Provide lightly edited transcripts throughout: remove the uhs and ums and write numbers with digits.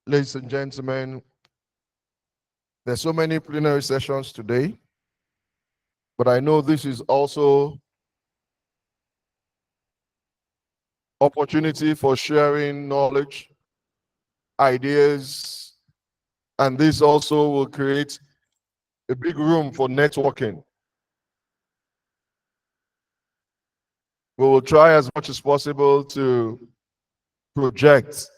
Ladies and gentlemen, there's so many plenary sessions today, but I know this is also opportunity for sharing knowledge, ideas, and this also will create a big room for networking. We will try as much as possible to project.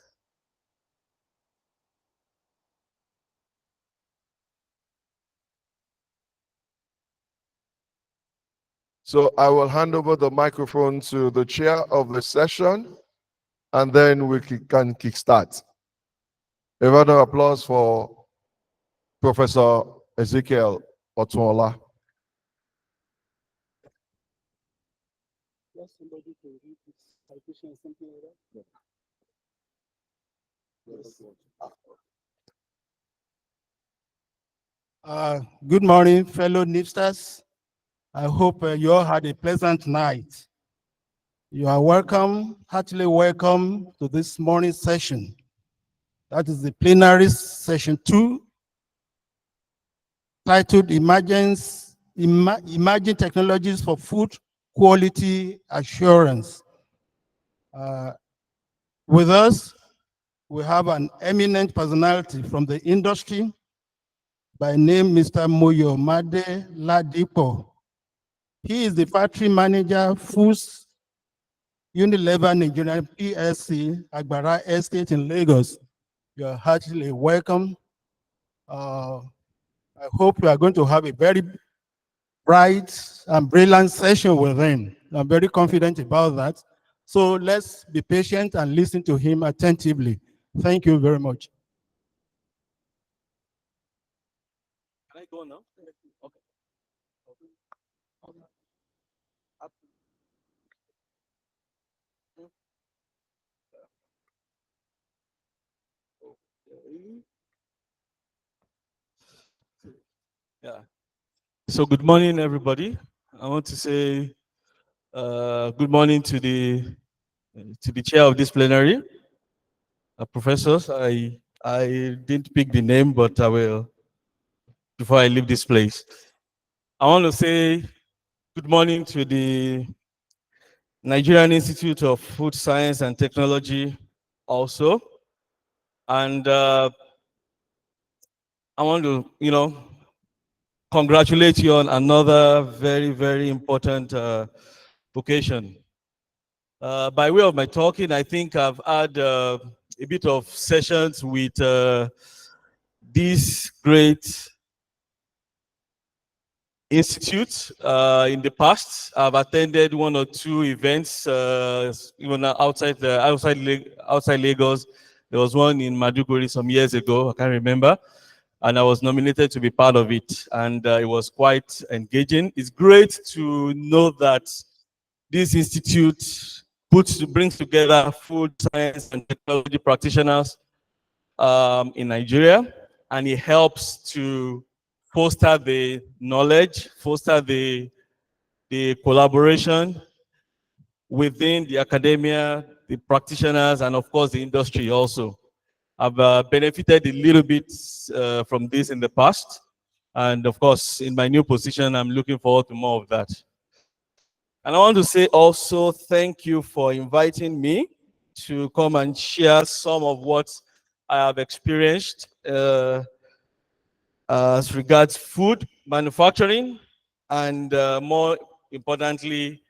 So I will hand over the microphone to the chair of the session, and then we can kickstart. A round of applause for Professor Ezekiel Otuola. Good morning, fellow NIFSTers. I hope you all had a pleasant night. You are welcome, heartily welcome to this morning's session. That is the plenary session 2, titled Emerging Technologies for Food Quality Assurance. With us, we have an eminent personality from the industry by name Mr. Moyomade Ladipo. He is the factory manager, Foods Unilever Nigerian PLC, Agbara Estate in Lagos. You are heartily welcome. I hope you are going to have a very bright and brilliant session with him. I'm very confident about that. So let's be patient and listen to him attentively. Thank you very much. Can I go now? Okay. Yeah. So good morning, everybody. I want to say good morning to the chair of this plenary, professors. I didn't pick the name, but I will before I leave this place. I want to say good morning to the Nigerian Institute of Food Science and Technology also. And I want to, congratulate you on another very, very important occasion. By way of my talking, I think I've had a bit of sessions with these great institute in the past. I've attended one or two events, even outside Lagos. There was one in Maduguri some years ago. I can't remember, and I was nominated to be part of it, and it was quite engaging. It's great to know that this institute brings together food science and technology practitioners in Nigeria, and it helps to foster the knowledge, foster the collaboration within the academia, the practitioners, and of course the industry also. I've benefited a little bit from this in the past, and of course in my new position, I'm looking forward to more of that. And I want to say also thank you for inviting me to come and share some of what I have experienced as regards food manufacturing, and more importantly,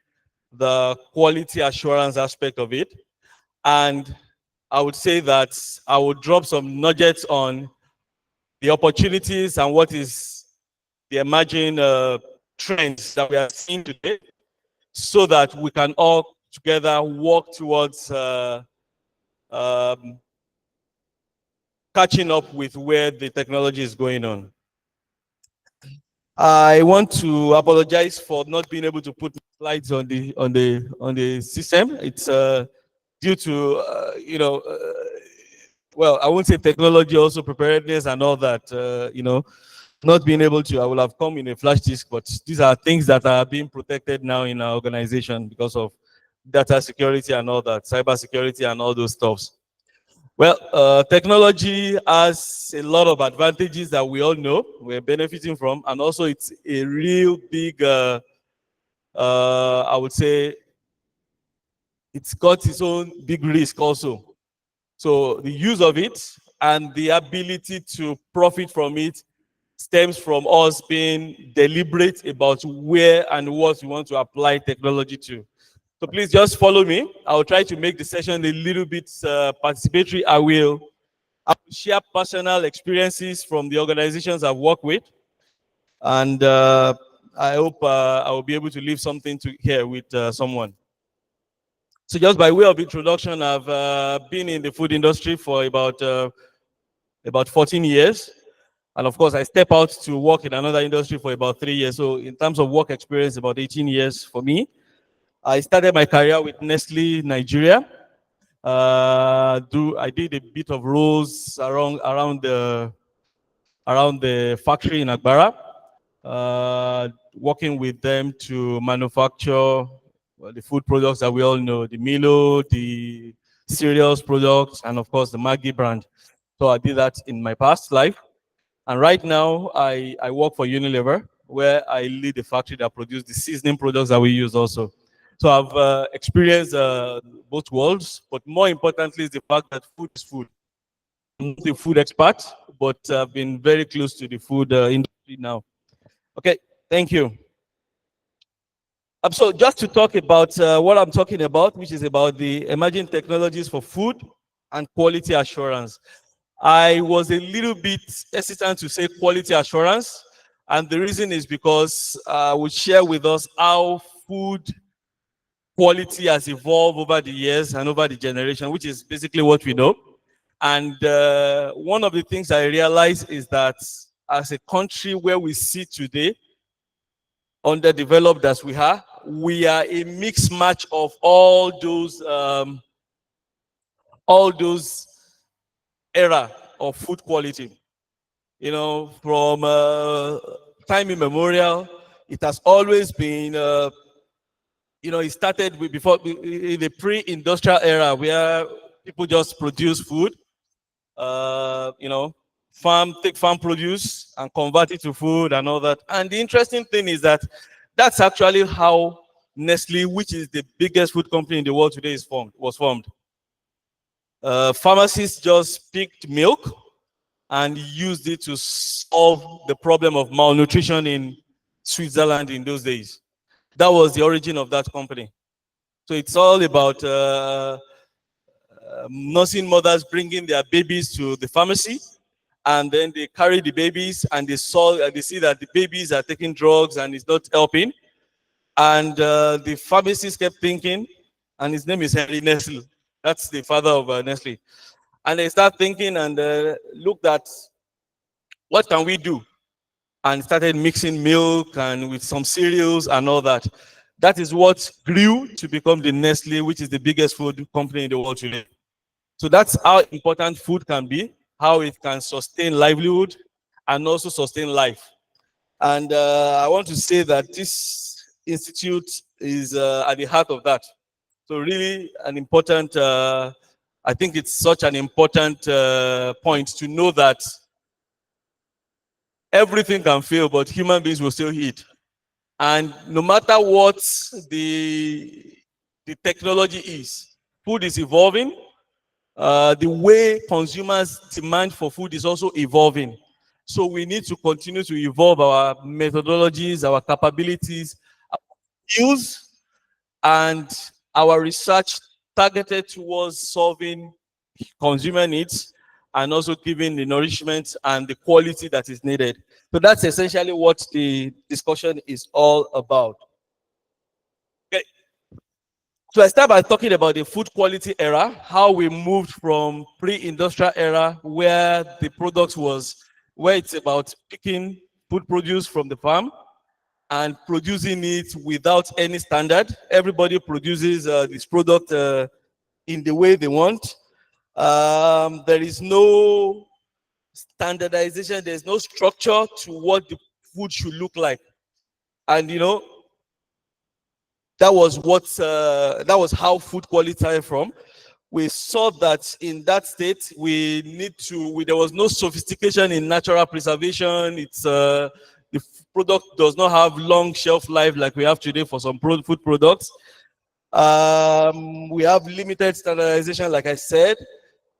the quality assurance aspect of it. And I would say that I would drop some nuggets on the opportunities and what is the emerging trends that we are seeing today, so that we can all together work towards catching up with where the technology is going on. I want to apologize for not being able to put slides on the system. It's due to well, I won't say technology, also preparedness and all that. Not being able to. I will have come in a flash disk, but these are things that are being protected now in our organization because of data security and all that, cyber security and all those stuffs. Well, technology has a lot of advantages that we all know we're benefiting from, and also it's a real big, I would say, it's got its own big risk also. So the use of it and the ability to profit from it stems from us being deliberate about where and what we want to apply technology to. So please just follow me. I'll try to make the session a little bit participatory. I will share personal experiences from the organizations I've worked with, and I hope I will be able to leave something to here with someone. So just by way of introduction, I've been in the food industry for about 14 years. And of course, I step out to work in another industry for about 3 years. So in terms of work experience, about 18 years for me. I started my career with Nestle Nigeria. I did a bit of roles around the factory in Agbara, working with them to manufacture the food products that we all know, the Milo, the cereals products, and of course the Maggi brand. So I did that in my past life. And right now I work for Unilever, where I lead the factory that produces the seasoning products that we use also. So I've experienced both worlds, but more importantly is the fact that food is food. I'm not a food expert, but I've been very close to the food industry now. Okay, thank you. So just to talk about what I'm talking about, which is about the emerging technologies for food and quality assurance. I was a little bit hesitant to say quality assurance, and the reason is because I would share with us how food quality has evolved over the years and over the generation, which is basically what we know. And one of the things I realized is that as a country where we sit today, underdeveloped as we are a mixed match of all those era of food quality. You know, from time immemorial, it has always been, it started with in the pre-industrial era where people just produce food, take farm produce and convert it to food and all that. And the interesting thing is that that's actually how Nestle, which is the biggest food company in the world today, was formed. Pharmacists just picked milk and used it to solve the problem of malnutrition in Switzerland in those days. That was the origin of that company. So it's all about nursing mothers bringing their babies to the pharmacy and then they carry the babies, and they see that the babies are taking drugs and it's not helping. And the pharmacist kept thinking, and his name is Henry Nestle. That's the father of Nestle. And they start thinking and looked at what can we do, and started mixing milk and with some cereals and all that. That is what grew to become the Nestle, which is the biggest food company in the world today. So that's how important food can be, how it can sustain livelihood and also sustain life. And I want to say that this institute is at the heart of that. So really an important, I think it's such an important point to know that everything can fail, but human beings will still eat. And no matter what the, the technology is, food is evolving. The way consumers demand for food is also evolving. So we need to continue to evolve our methodologies, our capabilities, our skills, and our research targeted towards solving consumer needs and also giving the nourishment and the quality that is needed. So that's essentially what the discussion is all about. Okay. So I start by talking about the food quality era, how we moved from pre-industrial era where the product was, where it's about picking food produce from the farm and producing it without any standard. Everybody produces this product in the way they want. There is no standardization, there's no structure to what the food should look like. And you know, that was how food quality started from. We saw that in that state, there was no sophistication in natural preservation. The product does not have long shelf life like we have today for some food products. We have limited standardization, like I said,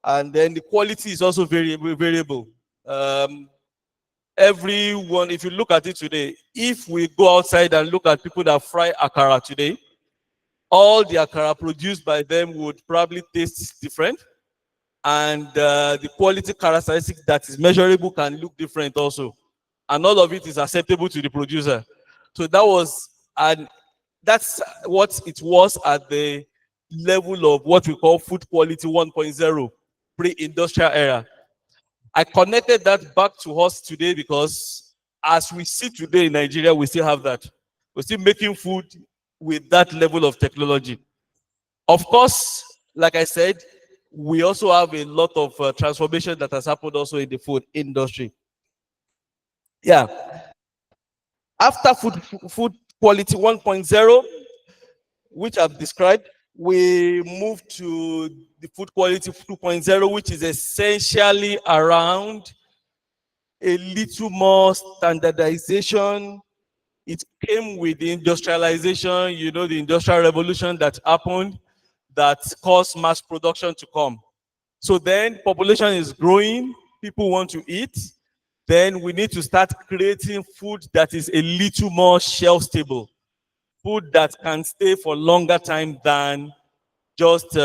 and then the quality is also very variable. Everyone, if you look at it today, if we go outside and look at people that fry akara today, all the akara produced by them would probably taste different, and the quality characteristic that is measurable can look different also, and all of it is acceptable to the producer. So that's what it was at the level of what we call food quality 1.0, pre-industrial era. I connected that back to us today because as we see today in Nigeria, we still have that. We're still making food with that level of technology. Of course, like I said, we also have a lot of transformation that has happened also in the food industry. Yeah. After food quality 1.0, which I've described, we moved to the food quality 2.0, which is essentially around a little more standardization. It came with the industrialization, you know, the industrial revolution that happened that caused mass production to come. So then population is growing, people want to eat. Then we need to start creating food that is a little more shelf stable, food that can stay for longer time than just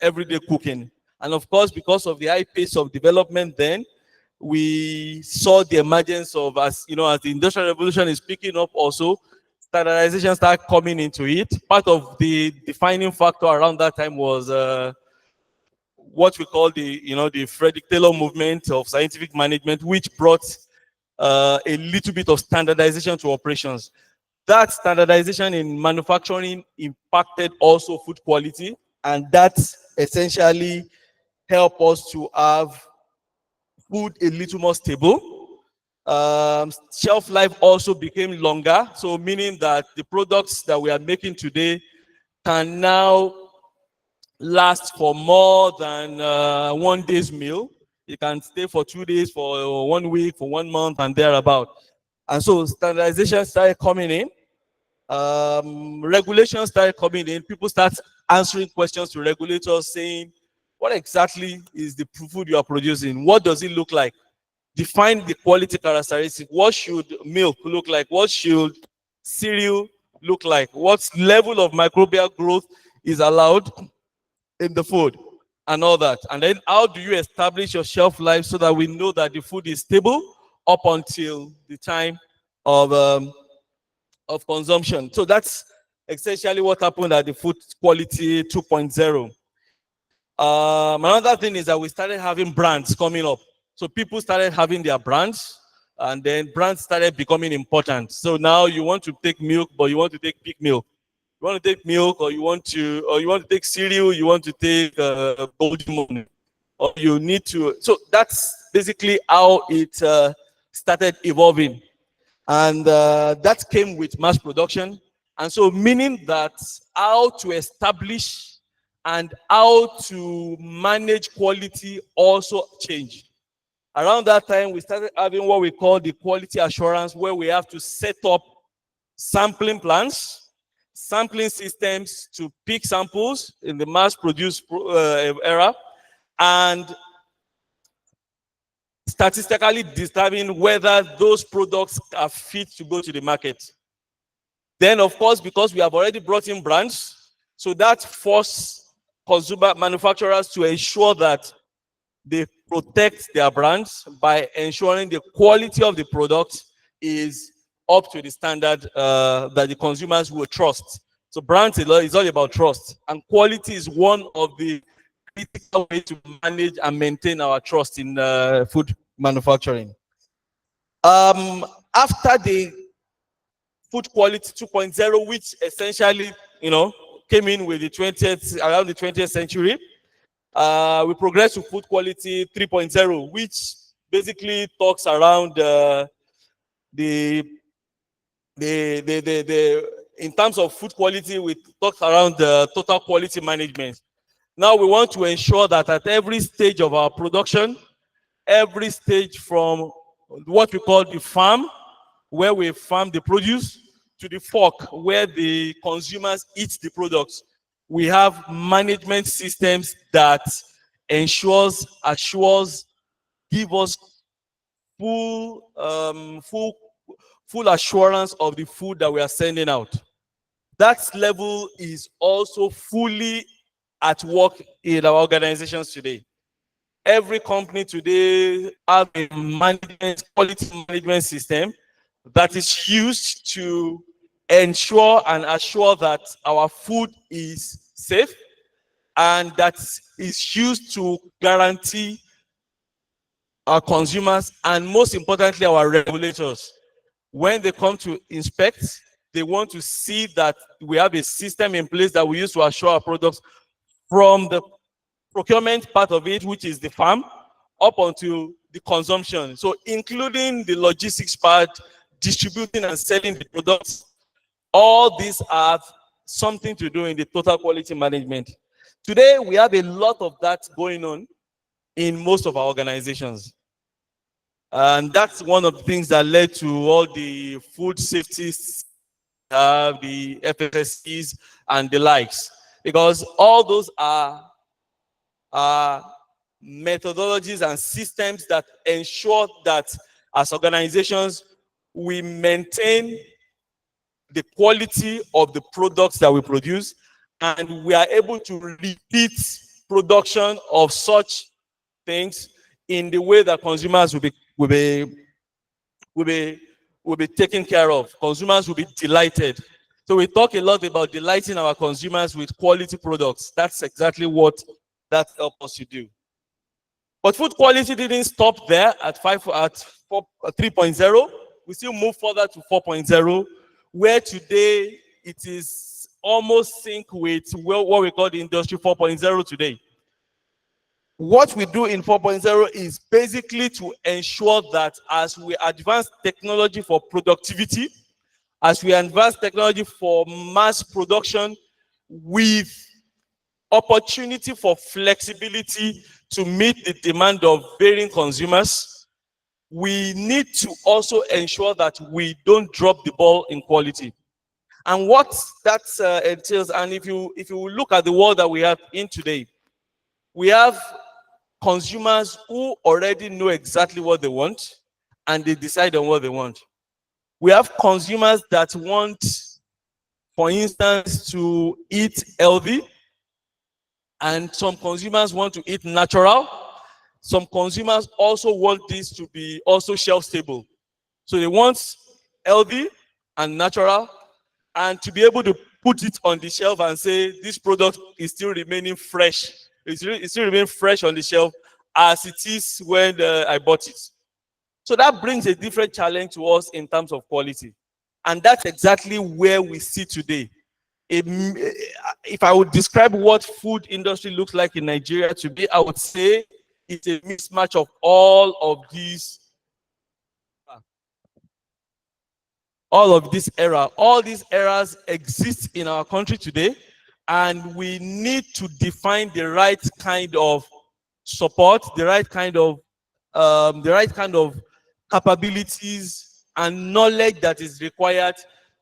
everyday cooking. And of course, because of the high pace of development then, we saw the emergence of, as you know, as the industrial revolution is picking up also, standardization started coming into it. Part of the defining factor around that time was what we call the Frederick Taylor movement of scientific management, which brought a little bit of standardization to operations. That standardization in manufacturing impacted also food quality, and that essentially helped us to have food a little more stable. Shelf life also became longer, so meaning that the products that we are making today can now last for more than 1 day's meal. It can stay for 2 days, for 1 week, for 1 month, and thereabout. And so standardization started coming in. Regulations started coming in. People start answering questions to regulators saying, what exactly is the food you are producing? What does it look like? Define the quality characteristic. What should milk look like? What should cereal look like? What level of microbial growth is allowed in the food? and all that. And then how do you establish your shelf life so that we know that the food is stable up until the time of consumption? So that's essentially what happened at the food quality 2.0. Another thing is that we started having brands coming up. So people started having their brands, and then brands started becoming important. So now you want to take milk, but you want to take pig milk. You want to take milk, or you want to take cereal, you want to take golden moon, or you need to. So that's basically how it started evolving, and that came with mass production. And so meaning that how to establish and how to manage quality also changed. Around that time, we started having what we call the quality assurance, where we have to set up sampling plans, sampling systems to pick samples in the mass-produced era, and statistically determine whether those products are fit to go to the market. Then, of course, because we have already brought in brands, so that forced consumer manufacturers to ensure that they protect their brands by ensuring the quality of the product is up to the standard that the consumers will trust. So brands is all about trust, and quality is one of the critical ways to manage and maintain our trust in food manufacturing. After the food quality 2.0, which essentially, came in with around the 20th century, we progressed to food quality 3.0, which basically talks around in terms of food quality, we talked around the total quality management. Now we want to ensure that at every stage of our production, every stage from what we call the farm, where we farm the produce, to the fork, where the consumers eat the products, we have management systems that assures, give us full assurance of the food that we are sending out. That level is also fully at work in our organizations today. Every company today has a quality management system that is used to ensure and assure that our food is safe, and that is used to guarantee our consumers, and most importantly, our regulators, when they come to inspect, they want to see that we have a system in place that we use to assure our products from the procurement part of it, which is the farm, up onto the consumption. So including the logistics part, distributing and selling the products, all these have something to do in the total quality management. Today, we have a lot of that going on in most of our organizations. And that's one of the things that led to all the food safety, the FFSCs and the likes. Because all those are methodologies and systems that ensure that as organizations, we maintain the quality of the products that we produce, and we are able to repeat production of such things in the way that consumers will be taken care of. Consumers will be delighted. So we talk a lot about delighting our consumers with quality products. That's exactly what that helps us to do. But food quality didn't stop there at 3.0. We still move further to 4.0, where today it is almost sync with what we call the industry 4.0 today. What we do in 4.0 is basically to ensure that as we advance technology for productivity, as we advance technology for mass production, with opportunity for flexibility to meet the demand of varying consumers, we need to also ensure that we don't drop the ball in quality. And what that entails, and if you look at the world that we have in today, we have consumers who already know exactly what they want, and they decide on what they want. We have consumers that want, for instance, to eat healthy, And some consumers want to eat natural. Some consumers also want this to be also shelf stable. So they want healthy and natural, and to be able to put it on the shelf and say this product is still remaining fresh. It's still remaining fresh on the shelf as it is when I bought it. So that brings a different challenge to us in terms of quality. And that's exactly where we see today. If I would describe what food industry looks like in Nigeria today, I would say it's a mismatch of all of these all these errors exist in our country today, and we need to define the right kind of support, the right kind of capabilities and knowledge that is required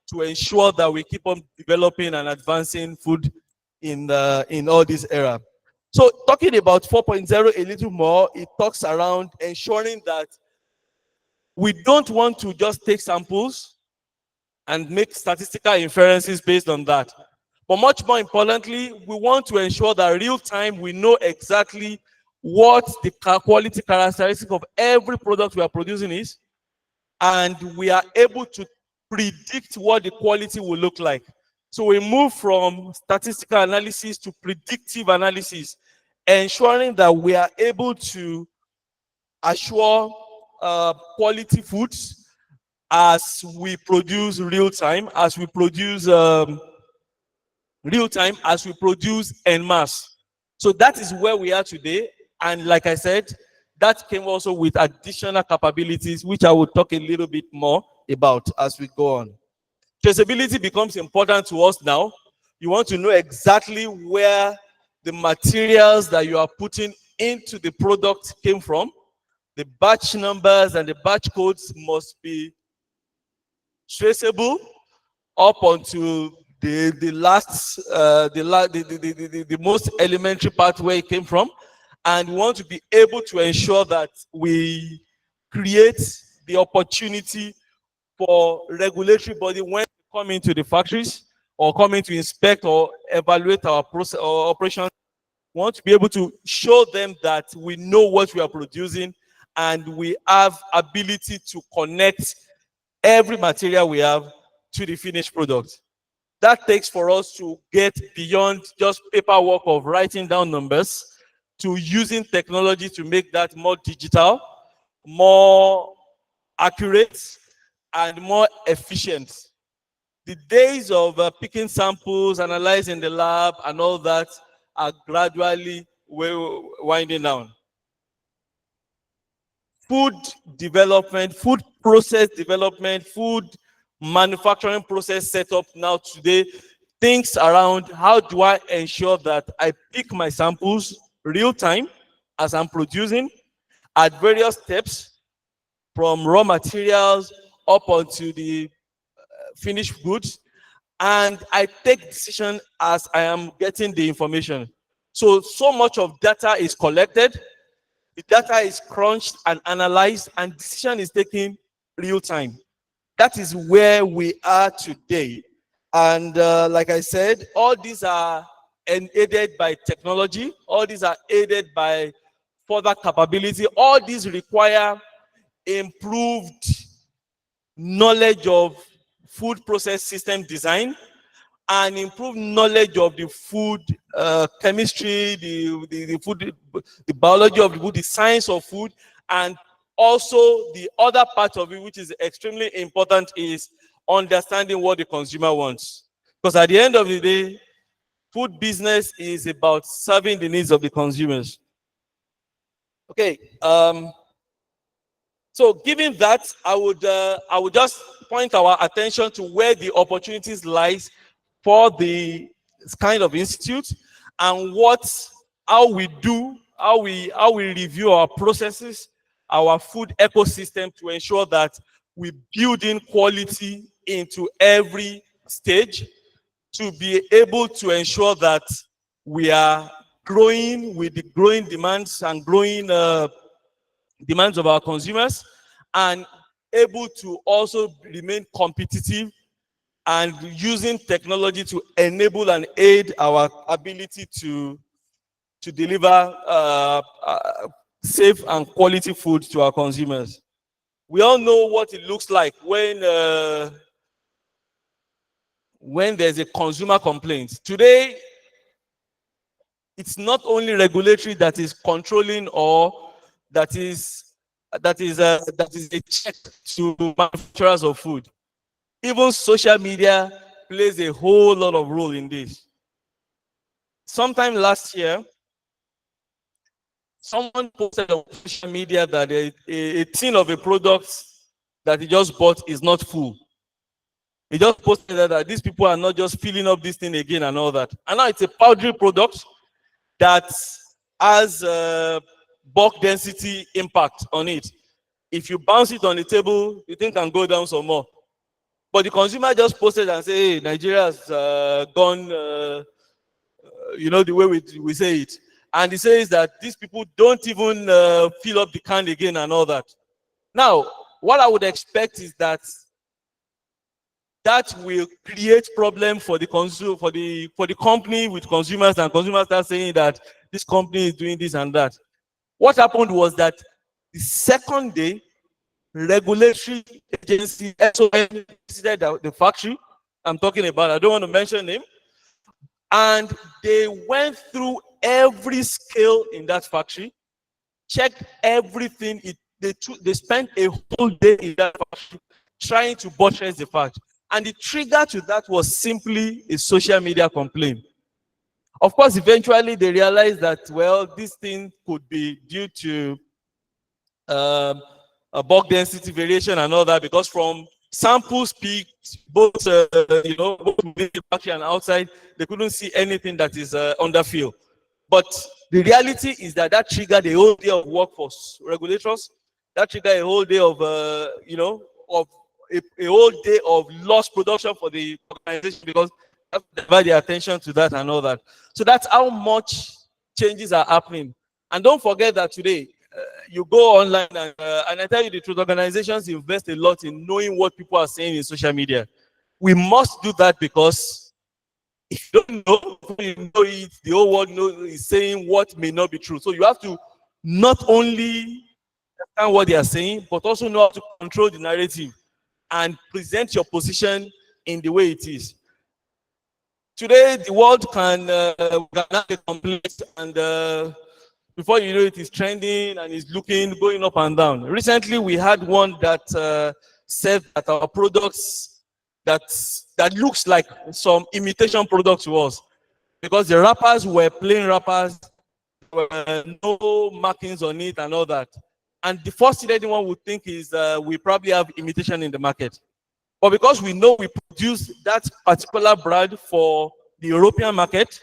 to ensure that we keep on developing and advancing food in all this era. So talking about 4.0 a little more, it talks around ensuring that we don't want to just take samples and make statistical inferences based on that. But much more importantly, we want to ensure that real time we know exactly what the quality characteristic of every product we are producing is, and we are able to predict what the quality will look like. So we move from statistical analysis to predictive analysis, ensuring that we are able to assure quality foods as we produce real time, as we produce en masse. So that is where we are today. And like I said, that came also with additional capabilities, which I will talk a little bit more about as we go on. Traceability becomes important to us now. You want to know exactly where the materials that you are putting into the product came from. The batch numbers and the batch codes must be traceable up until the most elementary part where it came from, and we want to be able to ensure that we create the opportunity for regulatory body when they come into the factories or come in to inspect or evaluate our process or operation. We want to be able to show them that we know what we are producing and we have ability to connect every material we have to the finished product. That takes for us to get beyond just paperwork of writing down numbers to using technology to make that more digital, more accurate, and more efficient. The days of picking samples, analyzing the lab, and all that are gradually winding down. Food development, food process development, food manufacturing process setup now today thinks around how do I ensure that I pick my samples real time as I'm producing at various steps from raw materials up onto the finished goods, and I take decision as I am getting the information. So much of data is collected, the data is crunched and analyzed, and decision is taken real time. That is where we are today. And like I said, all these are aided by technology. All these are aided by further capability. All these require improved knowledge of food process system design and improved knowledge of the food chemistry, the food, the biology of the food, the science of food, and also the other part of it, which is extremely important, is understanding what the consumer wants. Because at the end of the day, food business is about serving the needs of the consumers. Okay. So given that, I would just point our attention to where the opportunities lies for the kind of institute and how we review our processes, our food ecosystem to ensure that we build in quality into every stage to be able to ensure that we are growing with the growing demands and growing demands of our consumers, and able to also remain competitive and using technology to enable and aid our ability to to deliver safe and quality food to our consumers. We all know what it looks like when there's a consumer complaint. Today, it's not only regulatory that is controlling or that is a check to manufacturers of food. Even social media plays a whole lot of role in this. Sometime last year, someone posted on social media that a tin of a product that he just bought is not full. He just posted that these people are not just filling up this thing again and all that. And now it's a powdery product that has bulk density impact on it. If you bounce it on the table, the thing can go down some more. But the consumer just posted and say, hey, Nigeria has gone, the way we say it. And he says that these people don't even fill up the can again and all that. Now, what I would expect is that will create problem for the consumer, for the company with consumers, and consumers start saying that this company is doing this and that. What happened was that the second day, regulatory agency SOM visited the factory I'm talking about. I don't want to mention name. And they went through every scale in that factory, checked everything. They spent a whole day in that factory trying to buttress the fact. And the trigger to that was simply a social media complaint. Of course, eventually they realized that, well, this thing could be due to a bulk density variation and all that, because from samples peaked, both both within the factory and outside, they couldn't see anything that is underfill. But the reality is that triggered a whole day of work for regulators. That triggered a whole day of a whole day of lost production for the organization, because they have to divide their attention to that and all that. So that's how much changes are happening. And don't forget that today, you go online and I tell you the truth, organizations invest a lot in knowing what people are saying in social media. We must do that, because if you don't know, it, the whole world is saying what may not be true. So you have to not only understand what they are saying, but also know how to control the narrative and present your position in the way it is. Today, the world can have a complaint, and before you know it, is trending and is going up and down. Recently, we had one that said that our products that looks like some imitation products to us, because the wrappers were plain wrappers, there were no markings on it and all that. And the first thing anyone would think is we probably have imitation in the market. But because we know we produce that particular brand for the European market,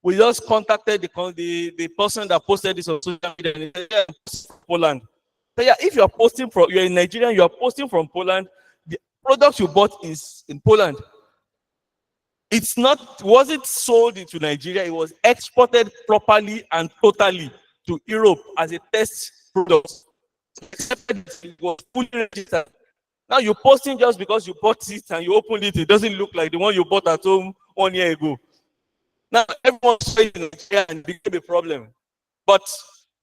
we just contacted the person that posted this on social media, and he said, yeah, Poland. So yeah, if you're in Nigeria, you are posting from Poland, the product you bought is in Poland. Wasn't sold into Nigeria, it was exported properly and totally to Europe as a test product. It was fully registered. Now you're posting just because you bought it and you opened it, it doesn't look like the one you bought at home 1 year ago. Now everyone's saying Nigeria, and it became a problem. But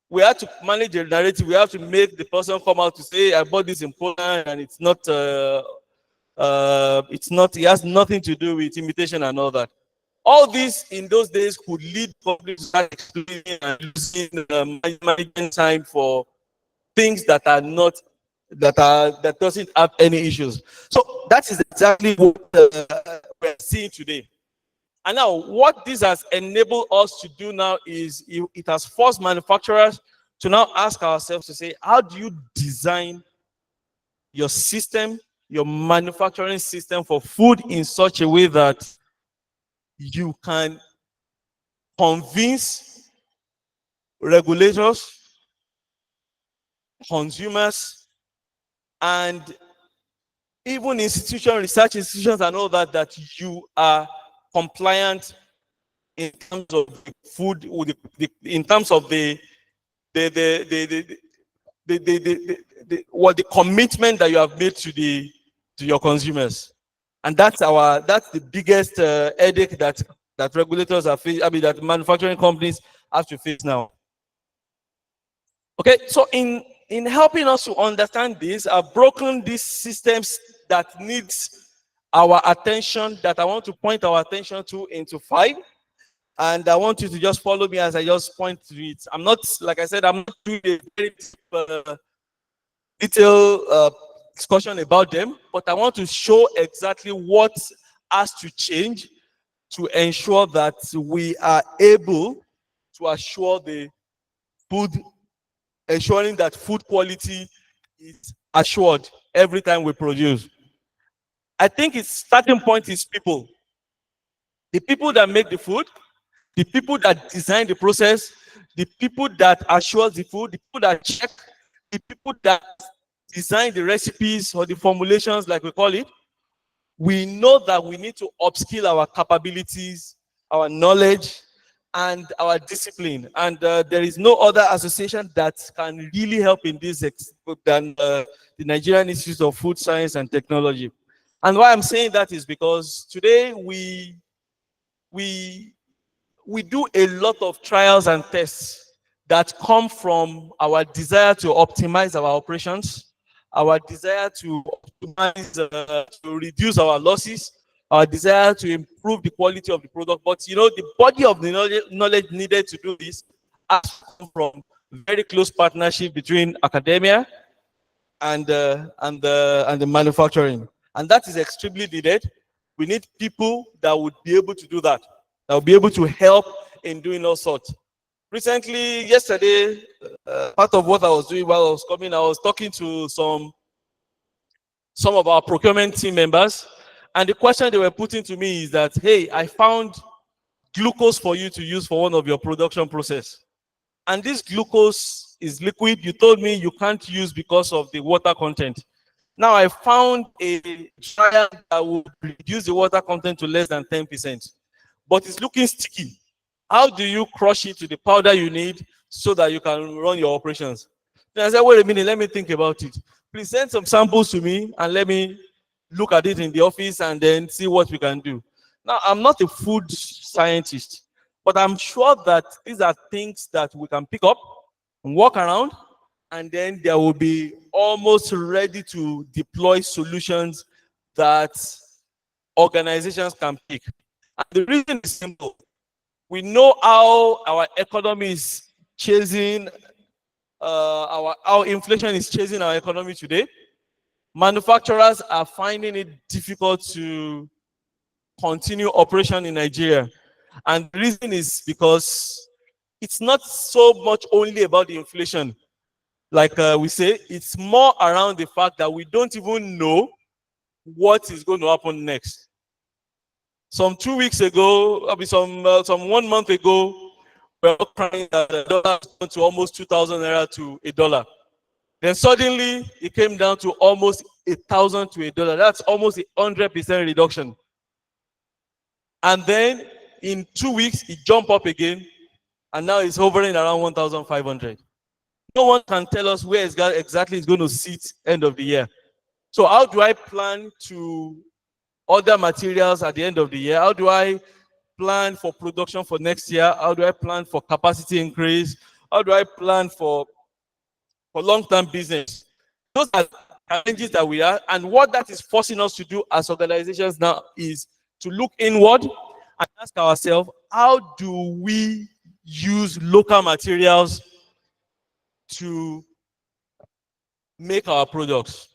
we have to manage the narrative. We have to make the person come out to say, I bought this in Poland and it's not, it has nothing to do with imitation and all that. All this in those days could lead companies to start excluding and losing management time for things that are not, that doesn't have any issues. So that is exactly what we're seeing today. And now what this has enabled us to do now is it has forced manufacturers to now ask ourselves to say, how do you design your system, your manufacturing system for food in such a way that you can convince regulators, consumers, and even research institutions and all that, that you are compliant in terms of the food, in terms of the commitment that you have made to your consumers. And that's the biggest headache that that regulators are facing, I mean, that manufacturing companies have to face now. Okay, so in helping us to understand this, I've broken these systems that needs our attention, that I want to point our attention to, into 5. And I want you to just follow me as I just point to it. I'm not, like I said, I'm not doing a very detailed discussion about them, but I want to show exactly what has to change to ensure that we are able to assure the food, ensuring that food quality is assured every time we produce. I think its starting point is people. The people that make the food, the people that design the process, the people that assure the food, the people that check, the people that design the recipes or the formulations, like we call it. We know that we need to upskill our capabilities, our knowledge, and our discipline. And there is no other association that can really help in this than the Nigerian Institute of Food Science and Technology. And why I'm saying that is because today we do a lot of trials and tests that come from our desire to optimize our operations, our desire to optimize, to reduce our losses, our desire to improve the quality of the product. But you know, the body of the knowledge needed to do this has come from very close partnership between academia and the manufacturing, and that is extremely needed. We need people that would be able to do that, that will be able to help in doing all sorts. Recently, yesterday, part of what I was doing while I was coming, I was talking to some of our procurement team members, and the question they were putting to me is that, hey, I found glucose for you to use for one of your production process. And this glucose is liquid. You told me you can't use because of the water content. Now I found a dryer that would reduce the water content to less than 10%, but it's looking sticky. How do you crush it to the powder you need so that you can run your operations? Then I said, wait a minute, let me think about it. Please send some samples to me and let me look at it in the office and then see what we can do. Now, I'm not a food scientist, but I'm sure that these are things that we can pick up and walk around, and then there will be almost ready to deploy solutions that organizations can pick. And the reason is simple. We know how our economy is chasing, how inflation is chasing our economy today. Manufacturers are finding it difficult to continue operation in Nigeria. And the reason is because it's not so much only about the inflation. Like we say, it's more around the fact that we don't even know what is going to happen next. Some 2 weeks ago, some 1 month ago, we were crying that the dollar went to almost 2,000 naira to $1. Then suddenly it came down to almost 1,000 to $1. That's almost 100% reduction. And then in 2 weeks, it jumped up again, and now it's hovering around 1,500. No one can tell us where exactly it's going to sit end of the year. So how do I plan to order materials at the end of the year? How do I plan for production for next year? How do I plan for capacity increase? How do I plan for long-term business? Those are challenges that we are, and what that is forcing us to do as organizations now is to look inward and ask ourselves, how do we use local materials to make our products?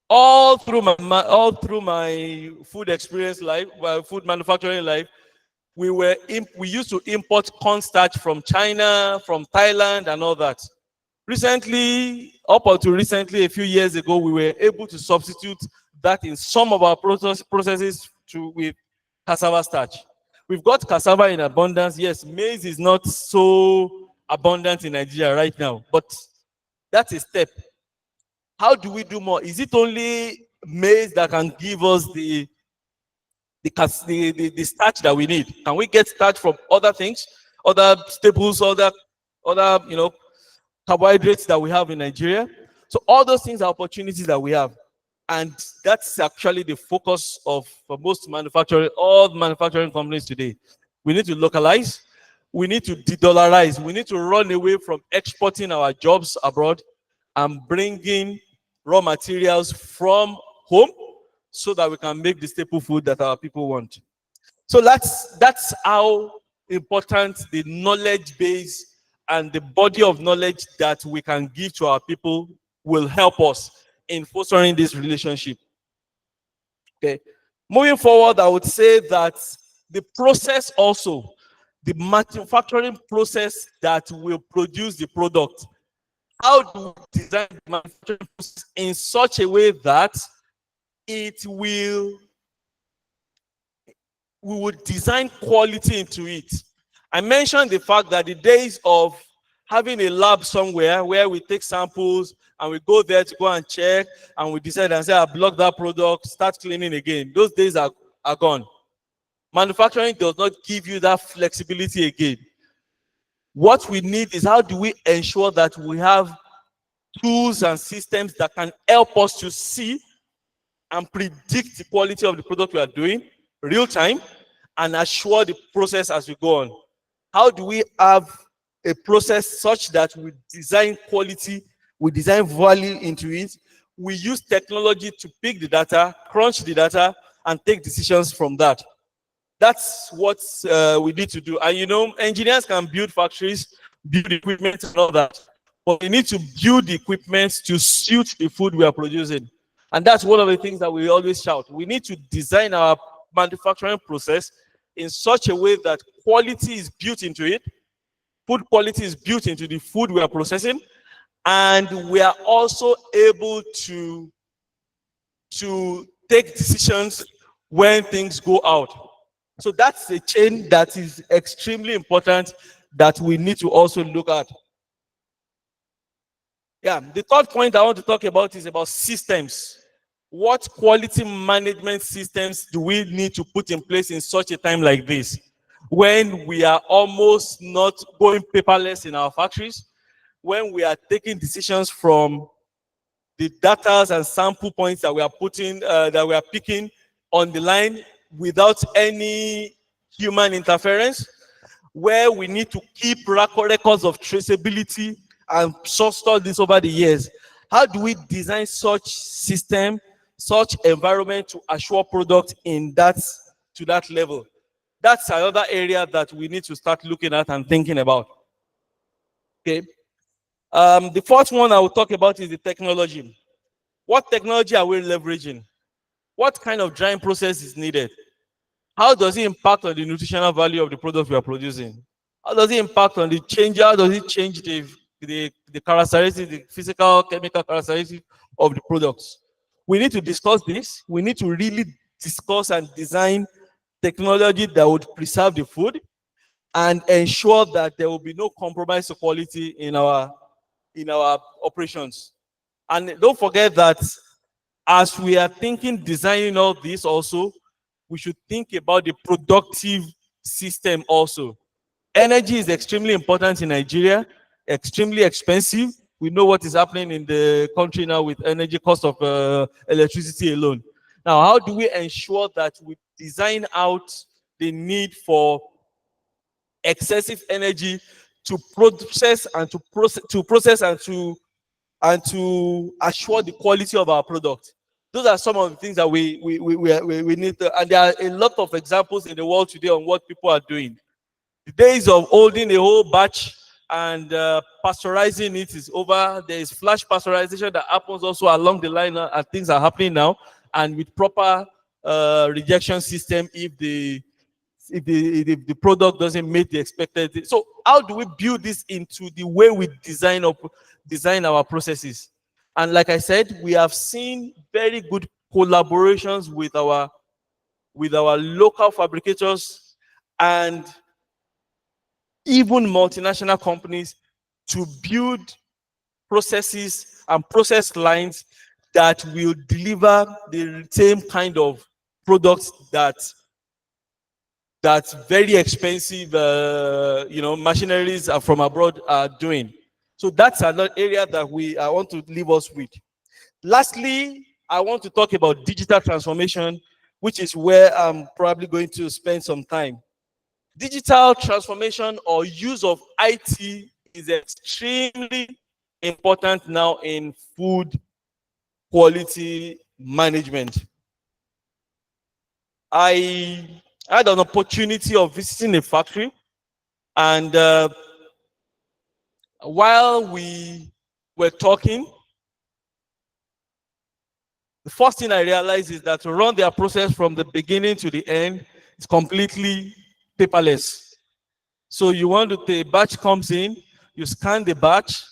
All through my food experience life, food manufacturing life, we used to import cornstarch from China, from Thailand, and all that. Recently, up until recently, a few years ago, we were able to substitute that in some of our processes with cassava starch. We've got cassava in abundance. Yes, maize is not so abundant in Nigeria right now, but that's a step. How do we do more? Is it only maize that can give us the starch that we need? Can we get starch from other things, other staples, other carbohydrates that we have in Nigeria? So all those things are opportunities that we have. And that's actually the focus of for most manufacturing, all manufacturing companies today. We need to localize, we need to de-dollarize, we need to run away from exporting our jobs abroad and bringing raw materials from home so that we can make the staple food that our people want. So that's how important the knowledge base and the body of knowledge that we can give to our people will help us in fostering this relationship. Okay. Moving forward, I would say that the process also, the manufacturing process that will produce the product, how do we design the manufacturing process in such a way that it will, we would design quality into it. I mentioned the fact that the days of having a lab somewhere where we take samples and we go there to go and check and we decide and say, I block that product, start cleaning again. Those days are gone. Manufacturing does not give you that flexibility again. What we need is how do we ensure that we have tools and systems that can help us to see and predict the quality of the product we are doing real time and assure the process as we go on. How do we have a process such that we design quality, we design value into it, we use technology to pick the data, crunch the data, and take decisions from that. That's what we need to do. And you know, engineers can build factories, build equipment and all that, but we need to build the equipment to suit the food we are producing. And that's one of the things that we always shout. We need to design our manufacturing process in such a way that quality is built into it, food quality is built into the food we are processing, and we are also able to take decisions when things go out. So that's a chain that is extremely important that we need to also look at. Yeah, the third point I want to talk about is about systems. What quality management systems do we need to put in place in such a time like this, when we are almost not going paperless in our factories, when we are taking decisions from the data and sample points that we are putting, that we are picking on the line without any human interference, where we need to keep records of traceability and store this over the years. How do we design such system, such environment to assure product in that, to that level? That's another area that we need to start looking at and thinking about. Okay. The fourth one I will talk about is the technology. What technology are we leveraging? What kind of drying process is needed? How does it impact on the nutritional value of the product we are producing? How does it impact on the change? How does it change the characteristics, the physical, chemical characteristics of the products? We need to discuss this. We need to really discuss and design technology that would preserve the food and ensure that there will be no compromise to quality in our operations. And don't forget that as we are thinking, designing all this also, we should think about the productive system also. Energy is extremely important in Nigeria, extremely expensive. We know what is happening in the country now with energy cost of electricity alone. Now, how do we ensure that we design out the need for excessive energy to process and to assure the quality of our product? Those are some of the things that we need to, and there are a lot of examples in the world today on what people are doing. The days of holding a whole batch and pasteurizing it is over. There is flash pasteurization that happens also along the line, and things are happening now, and with proper rejection system if the product doesn't meet the expected. So how do we build this into the way we design our processes? And like I said, we have seen very good collaborations with our local fabricators and even multinational companies to build processes and process lines that will deliver the same kind of products that very expensive machineries from abroad are doing. So that's another area that I want to leave us with. Lastly, I want to talk about digital transformation, which is where I'm probably going to spend some time. Digital transformation or use of IT is extremely important now in food quality management. I had an opportunity of visiting a factory, and while we were talking, the first thing I realized is that to run their process from the beginning to the end is completely paperless. So you want to, the batch comes in, you scan the batch,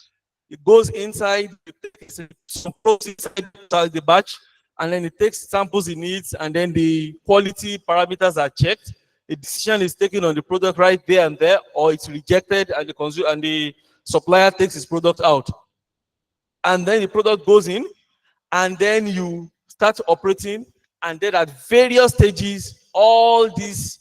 it goes inside, you take some probes inside the batch, and then it takes samples it needs, and then the quality parameters are checked. A decision is taken on the product right there and there, or it's rejected, and the consumer and the supplier takes his product out. And then the product goes in, and then you start operating, and then at various stages, all these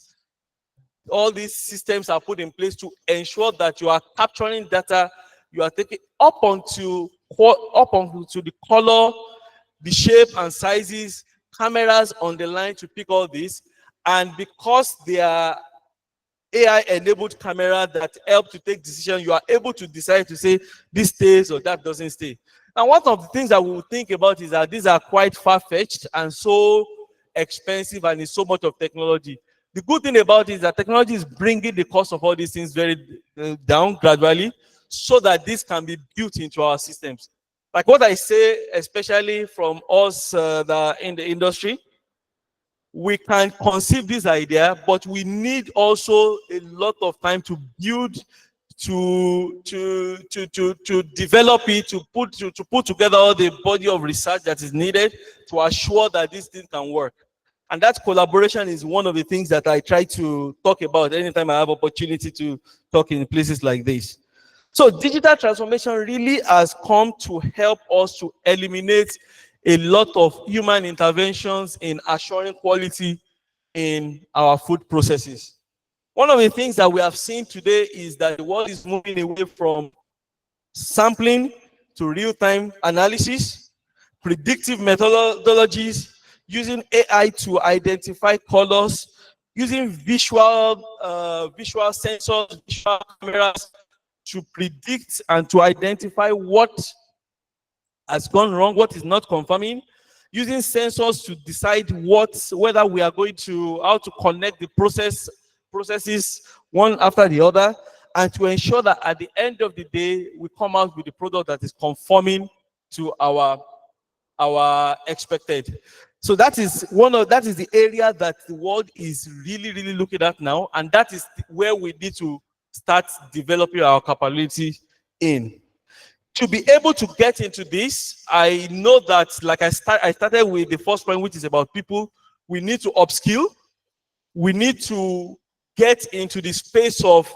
systems are put in place to ensure that you are capturing data, you are taking up onto the color, the shape and sizes, cameras on the line to pick all this. And because they are AI-enabled camera that help to take decision, you are able to decide to say this stays or that doesn't stay. Now, one of the things that we will think about is that these are quite far-fetched and so expensive, and it's so much of technology. The good thing about it is that technology is bringing the cost of all these things very down gradually, so that this can be built into our systems. Like what I say, especially from us that in the industry, we can conceive this idea, but we need also a lot of time to build, to develop it, to put together all the body of research that is needed to assure that this thing can work. And that collaboration is one of the things that I try to talk about anytime I have opportunity to talk in places like this. So digital transformation really has come to help us to eliminate a lot of human interventions in assuring quality in our food processes. One of the things that we have seen today is that the world is moving away from sampling to real-time analysis, predictive methodologies, using AI to identify colors, using visual sensors, visual cameras to predict and to identify what has gone wrong, what is not conforming, using sensors to decide whether we are going to, how to connect the processes one after the other, and to ensure that at the end of the day, we come out with a product that is conforming to our expected. So that is the area that the world is really, really looking at now, and that is where we need to start developing our capability in. To be able to get into this, I know that, like I started with the first point, which is about people. We need to upskill. We need to get into the space of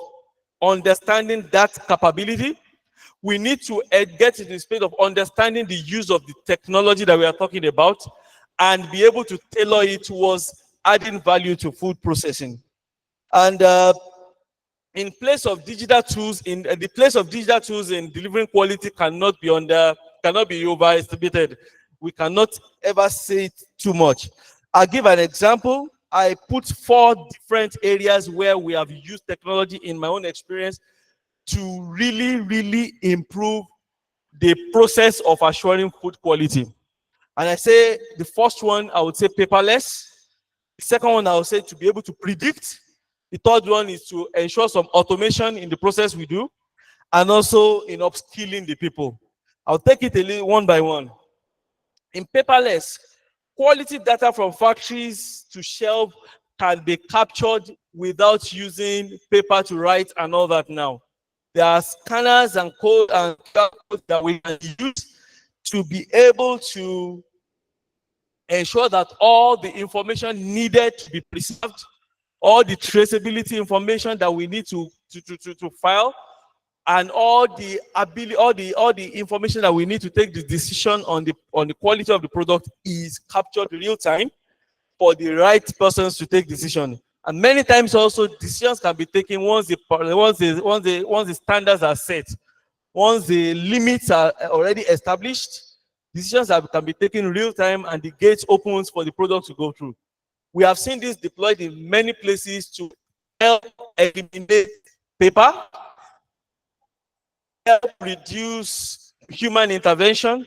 understanding that capability. We need to get into the space of understanding the use of the technology that we are talking about, and be able to tailor it towards adding value to food processing. And in place of digital tools, in the place of digital tools in delivering quality cannot be overestimated. We cannot ever say it too much. I'll give an example. I put 4 different areas where we have used technology in my own experience to really, really improve the process of assuring food quality. And I say the first one, I would say paperless. The second one, I would say to be able to predict. The third one is to ensure some automation in the process we do, and also in upskilling the people. I'll take it a little one by one. In paperless, quality data from factories to shelf can be captured without using paper to write and all that now. There are scanners and codes that we can use to be able to ensure that all the information needed to be preserved, all the traceability information that we need to file, and all the information that we need to take the decision on the quality of the product is captured real time for the right persons to take decision. And many times also decisions can be taken once the standards are set, once the limits are already established. decisions that can be taken real time, and the gates opens for the product to go through. We have seen this deployed in many places to help eliminate paper, help reduce human intervention,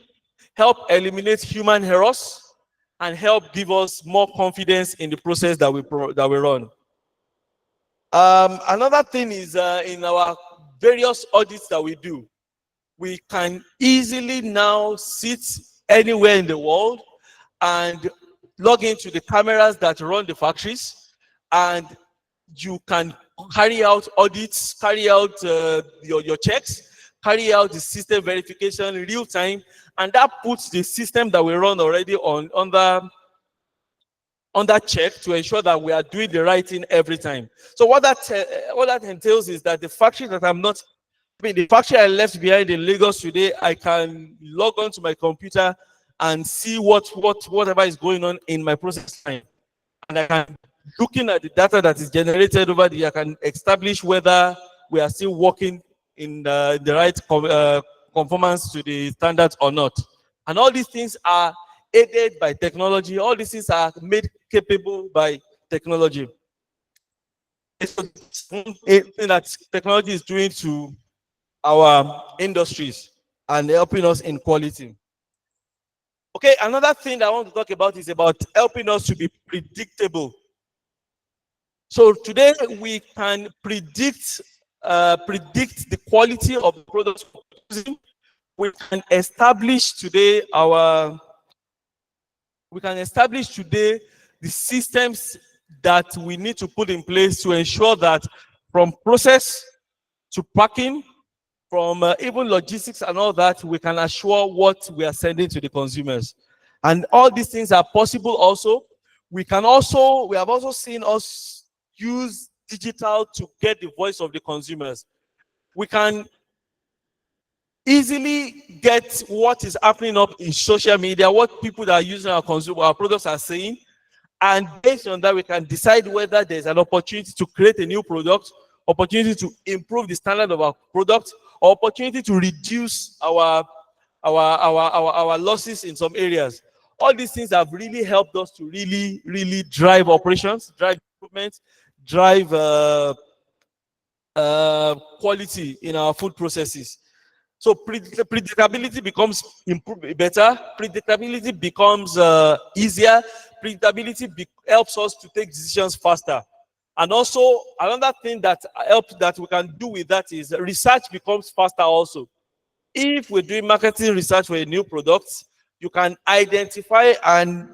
help eliminate human errors, and help give us more confidence in the process that we run. Another thing is in our various audits that we do, we can easily now sit anywhere in the world and log into the cameras that run the factories, and you can carry out audits, carry out your checks, carry out the system verification in real time, and that puts the system that we run already under check to ensure that we are doing the right thing every time. So what that entails is that the factory that the factory I left behind in Lagos today, I can log on to my computer and see whatever is going on in my process time. And I can, looking at the data that is generated over there, I can establish whether we are still working in the right conformance to the standards or not. And all these things are aided by technology. All these things are made capable by technology. It's something that technology is doing to our industries and helping us in quality. Okay, another thing that I want to talk about is about helping us to be predictable. So today we can predict the quality of the products we're using. We can establish today the systems that we need to put in place to ensure that from process to packing, from even logistics and all that, we can assure what we are sending to the consumers. And all these things are possible also. We have also seen us use digital to get the voice of the consumers. We can easily get what is happening up in social media, what people that are using our products are saying, and based on that, we can decide whether there's an opportunity to create a new product, opportunity to improve the standard of our product, or opportunity to reduce our losses in some areas. All these things have really helped us to really drive operations, drive improvement, drive quality in our food processes. So predictability becomes better, predictability becomes easier, predictability helps us to take decisions faster. And also, another thing that helps that we can do with that is research becomes faster also. If we're doing marketing research for a new product, you can identify and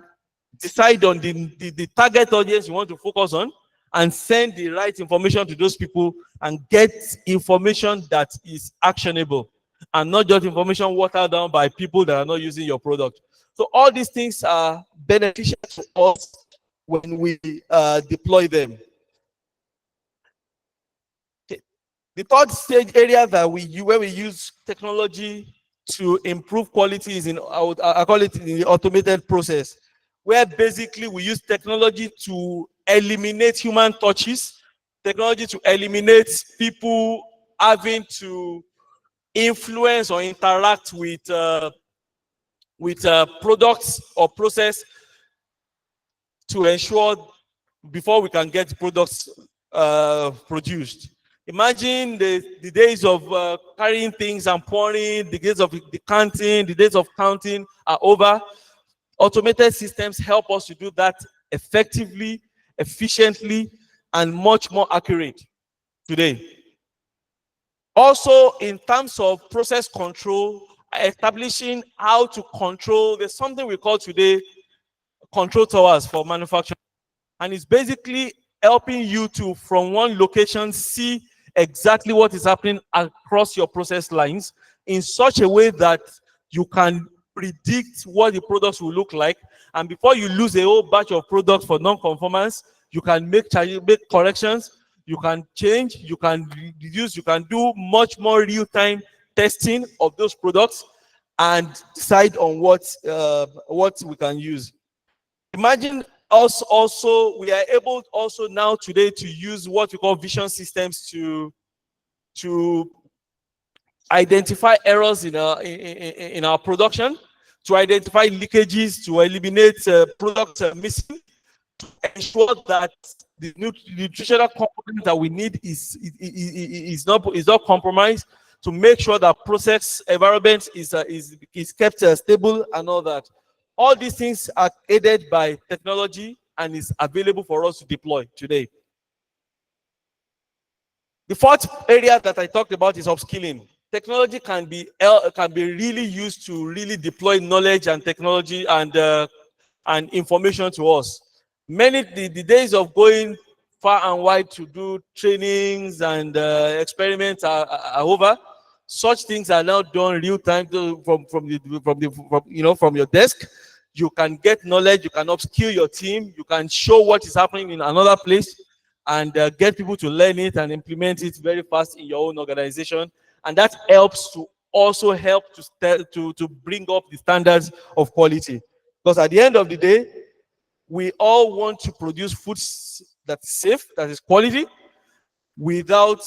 decide on the target audience you want to focus on and send the right information to those people and get information that is actionable and not just information watered down by people that are not using your product. So all these things are beneficial to us when we deploy them. Okay. The third stage area that where we use technology to improve quality is I call it in the automated process, where basically we use technology to eliminate human touches, technology to eliminate people having to influence or interact with products or process to ensure before we can get products produced. Imagine the days of carrying things and pouring, the days of decanting, the days of counting are over. Automated systems help us to do that effectively, efficiently, and much more accurate today. Also, in terms of process control, establishing how to control, there's something we call today control towers for manufacturing. And it's basically helping you to, from one location, see exactly what is happening across your process lines in such a way that you can predict what the products will look like. And before you lose a whole batch of products for non-conformance, you can make corrections, you can change, you can reduce, you can do much more real-time testing of those products and decide on what we can use. Imagine us also, we are able also now today to use what we call vision systems to identify errors in our production, to identify leakages, to eliminate products missing, to ensure that the nutritional component that we need is not compromised, to make sure that process environment is kept stable and all that. All these things are aided by technology and is available for us to deploy today. The fourth area that I talked about is upskilling. Technology can be really used to really deploy knowledge and technology and information to us. The days of going far and wide to do trainings and experiments are over. Such things are now done real time from your desk. You can get knowledge, you can upskill your team, you can show what is happening in another place, and get people to learn it and implement it very fast in your own organization. And that helps to also help to bring up the standards of quality. Because at the end of the day, we all want to produce foods that is safe, that is quality, without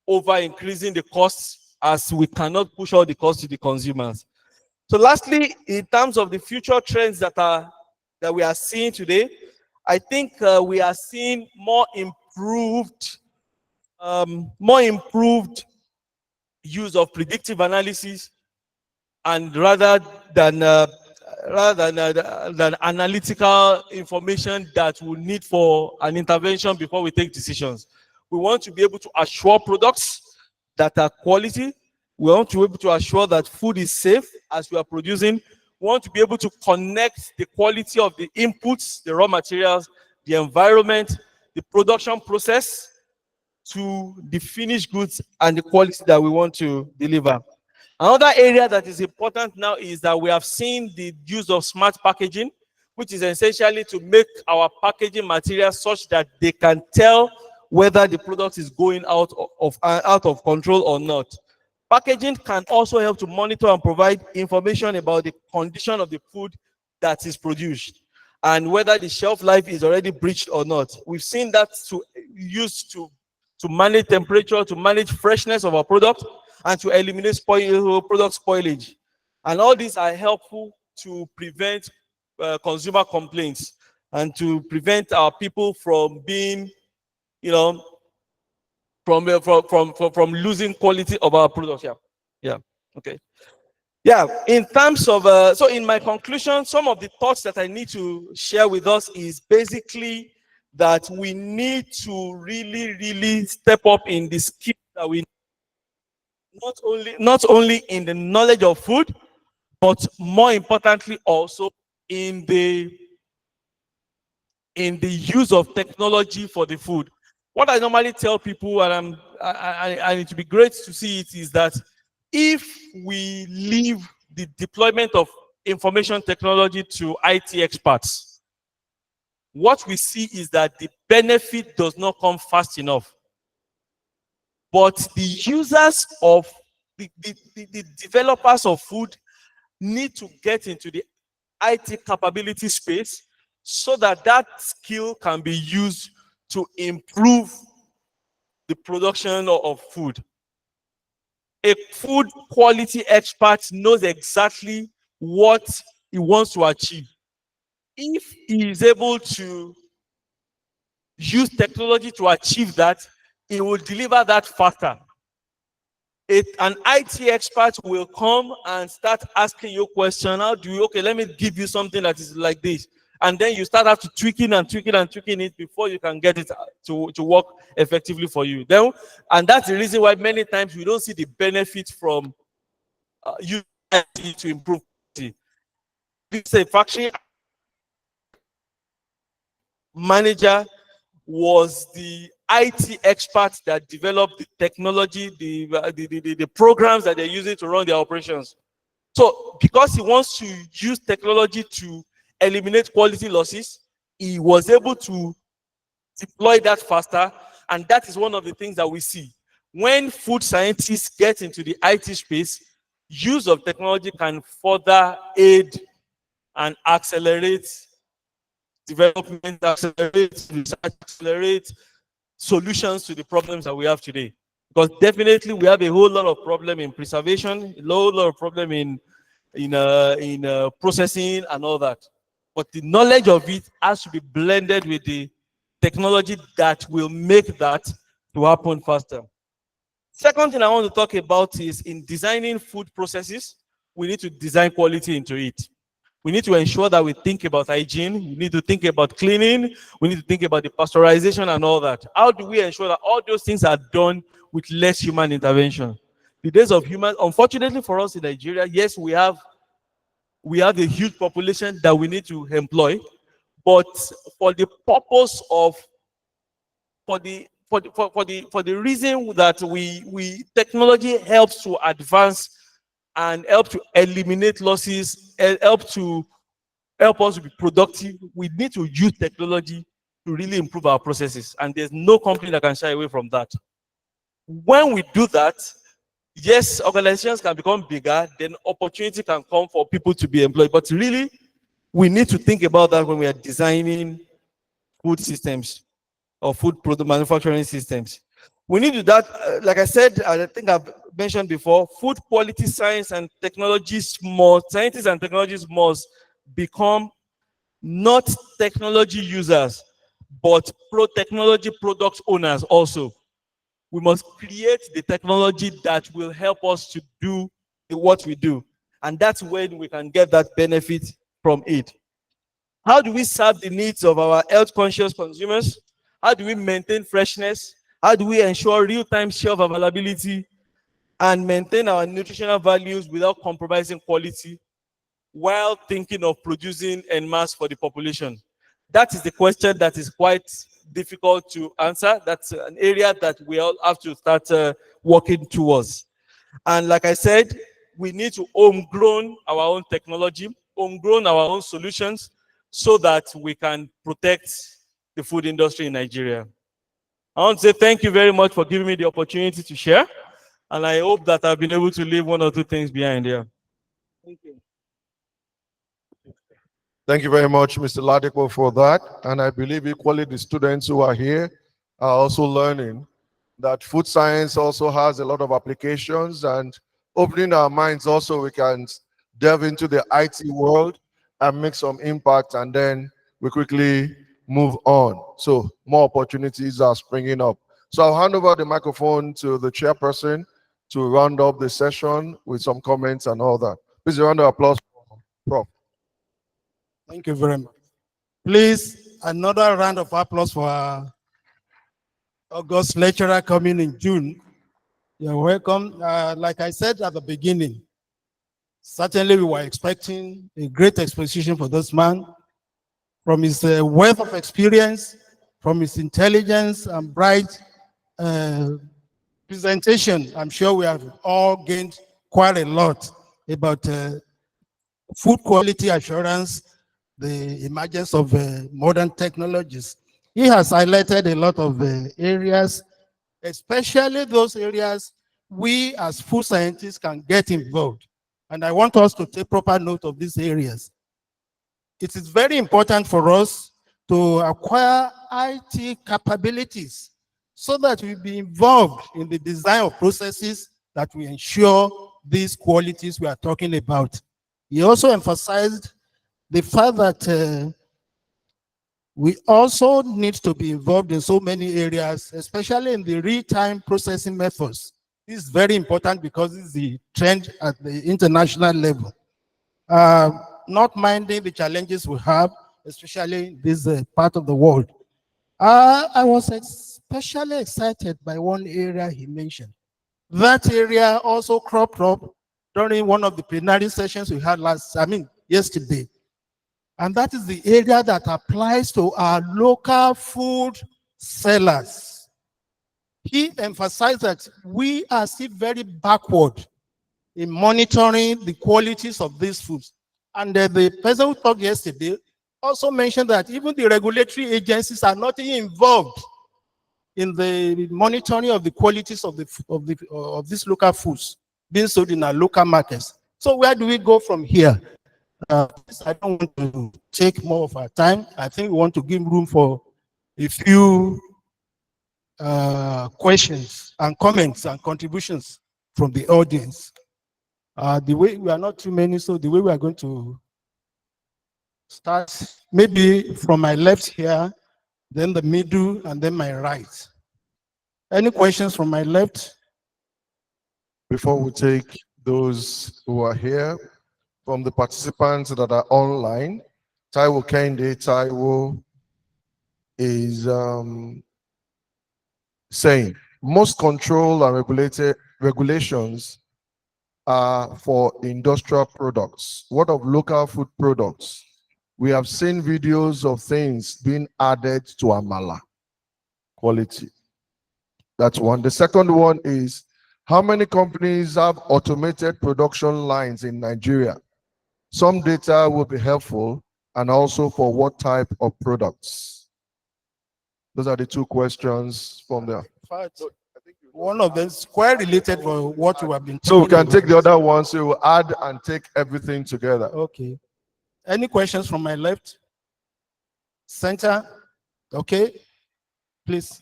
over increasing the costs, as we cannot push all the costs to the consumers. So lastly, in terms of the future trends that we are seeing today, I think we are seeing more improved use of predictive analysis, and rather than analytical information that we need for an intervention before we take decisions. We want to be able to assure products that are quality. We want to be able to assure that food is safe as we are producing. We want to be able to connect the quality of the inputs, the raw materials, the environment, the production process to the finished goods and the quality that we want to deliver. Another area that is important now is that we have seen the use of smart packaging, which is essentially to make our packaging material such that they can tell whether the product is going out of control or not. Packaging can also help to monitor and provide information about the condition of the food that is produced and whether the shelf life is already breached or not. We've seen that used to manage temperature, to manage freshness of our product, and to eliminate product spoilage. And all these are helpful to prevent consumer complaints and to prevent our people from being, from losing quality of our products. Yeah. Okay. Yeah. In terms of so in my conclusion, some of the thoughts that I need to share with us is basically that we need to really step up in the skills that we not only in the knowledge of food, but more importantly also in the use of technology for the food. What I normally tell people, and it would be great to see it, is that if we leave the deployment of information technology to IT experts, what we see is that the benefit does not come fast enough. But the users of the developers of food need to get into the IT capability space so that that skill can be used to improve the production of food. A food quality expert knows exactly what he wants to achieve. If he is able to use technology to achieve that, he will deliver that faster. An IT expert will come and start asking you questions. Okay, let me give you something that is like this. And then you start out to tweaking it before you can get it to work effectively for you. And that's the reason why many times we don't see the benefit from using IT to improve quality. This is a factory manager was the IT expert that developed the technology, the programs that they're using to run their operations. So because he wants to use technology to eliminate quality losses, he was able to deploy that faster. And that is one of the things that we see. When food scientists get into the IT space, use of technology can further aid and accelerate development, accelerate research, accelerate solutions to the problems that we have today. Because definitely we have a whole lot of problem in preservation, a whole lot of problem in in processing and all that. But the knowledge of it has to be blended with the technology that will make that to happen faster. Second thing I want to talk about is in designing food processes, we need to design quality into it. We need to ensure that we think about hygiene. We need to think about cleaning. We need to think about the pasteurization and all that. How do we ensure that all those things are done with less human intervention? The days of human, unfortunately for us in Nigeria, yes, we have a huge population that we need to employ, but for the purpose of for the reason that we technology helps to advance and help to eliminate losses, help us to be productive. We need to use technology to really improve our processes, and there's no company that can shy away from that. When we do that, yes, organizations can become bigger, then opportunity can come for people to be employed. But really, we need to think about that when we are designing food systems or food product manufacturing systems. We need to do that, like I said, I think I've mentioned before, food quality science and technologies scientists and technologists must become not technology users, but technology product owners also. We must create the technology that will help us to do what we do. And that's when we can get that benefit from it. How do we serve the needs of our health conscious consumers? How do we maintain freshness? How do we ensure real-time shelf availability and maintain our nutritional values without compromising quality while thinking of producing en masse for the population? That is the question that is quite difficult to answer. That's an area that we all have to start working towards. And like I said, we need to homegrown our own technology, homegrown our own solutions, so that we can protect the food industry in Nigeria. I want to say thank you very much for giving me the opportunity to share. And I hope that I've been able to leave one or two things behind here. Thank you. Thank you very much, Mr. Ladipo, for that. And I believe equally the students who are here are also learning that food science also has a lot of applications, and opening our minds also, we can delve into the IT world and make some impact, and then we quickly move on. So more opportunities are springing up. So I'll hand over the microphone to the chairperson to round up the session with some comments and all that. Please, a round of applause for Prof. Thank you very much. Please, another round of applause for our August lecturer coming in June. You're welcome. Like I said at the beginning, certainly we were expecting a great exposition for this man. From his wealth of experience, from his intelligence and bright presentation, I'm sure we have all gained quite a lot about food quality assurance, the emergence of modern technologies. He has highlighted a lot of areas, especially those areas we as food scientists can get involved. And I want us to take proper note of these areas. It is very important for us to acquire IT capabilities so that we be involved in the design of processes that will ensure these qualities we are talking about. He also emphasized the fact that we also need to be involved in so many areas, especially in the real-time processing methods. This is very important because this is the trend at the international level. Not minding the challenges we have, especially in this part of the world. I was especially excited by one area he mentioned. That area also cropped up during one of the plenary sessions we had yesterday. And that is the area that applies to our local food sellers. He emphasized that we are still very backward in monitoring the qualities of these foods. And the person who talked yesterday also mentioned that even the regulatory agencies are not involved in the monitoring of the qualities of these local foods being sold in our local markets. So where do we go from here? I don't want to take more of our time. I think we want to give room for a few questions and comments and contributions from the audience. The way we are not too many, so the way we are going to start, maybe from my left here, then the middle, and then my right. Any questions from my left? Before we take those who are here, from the participants that are online, Taiwo Kende, Taiwo is saying most control and regulations are for industrial products. What of local food products? We have seen videos of things being added to amala quality. That's one. The second one is, how many companies have automated production lines in Nigeria? Some data will be helpful, and also for what type of products. Those are the two questions from there. One of them is quite related to what we have been So we talking can take about. the other one, so we'll add and take everything together. Okay. Any questions from my left? Center? Okay. Please.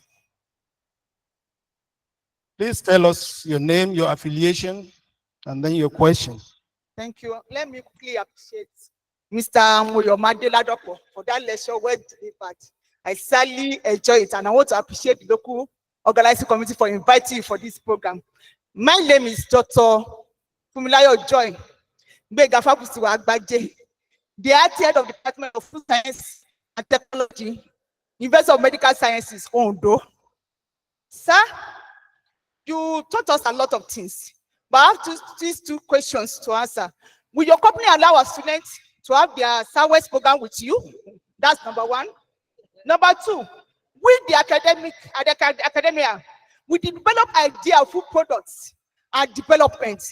Please tell us your name, your affiliation, and then your question. Thank you. Let me quickly appreciate Mr. Moyomade Ladopo for that lecture well delivered. I sadly enjoy it, and I want to appreciate the local organizing committee for inviting you for this program. My name is Dr. Fumilayo Joy Gbega Fabusiwa Agbaje, the head of the Department of Food Science and Technology, University of Medical Sciences, Ondo. Sir, you taught us a lot of things, but I have these two questions to answer. Will your company allow our students to have their Southwest program with you? That's number one. Number two, with the academia, we develop idea of food products and development,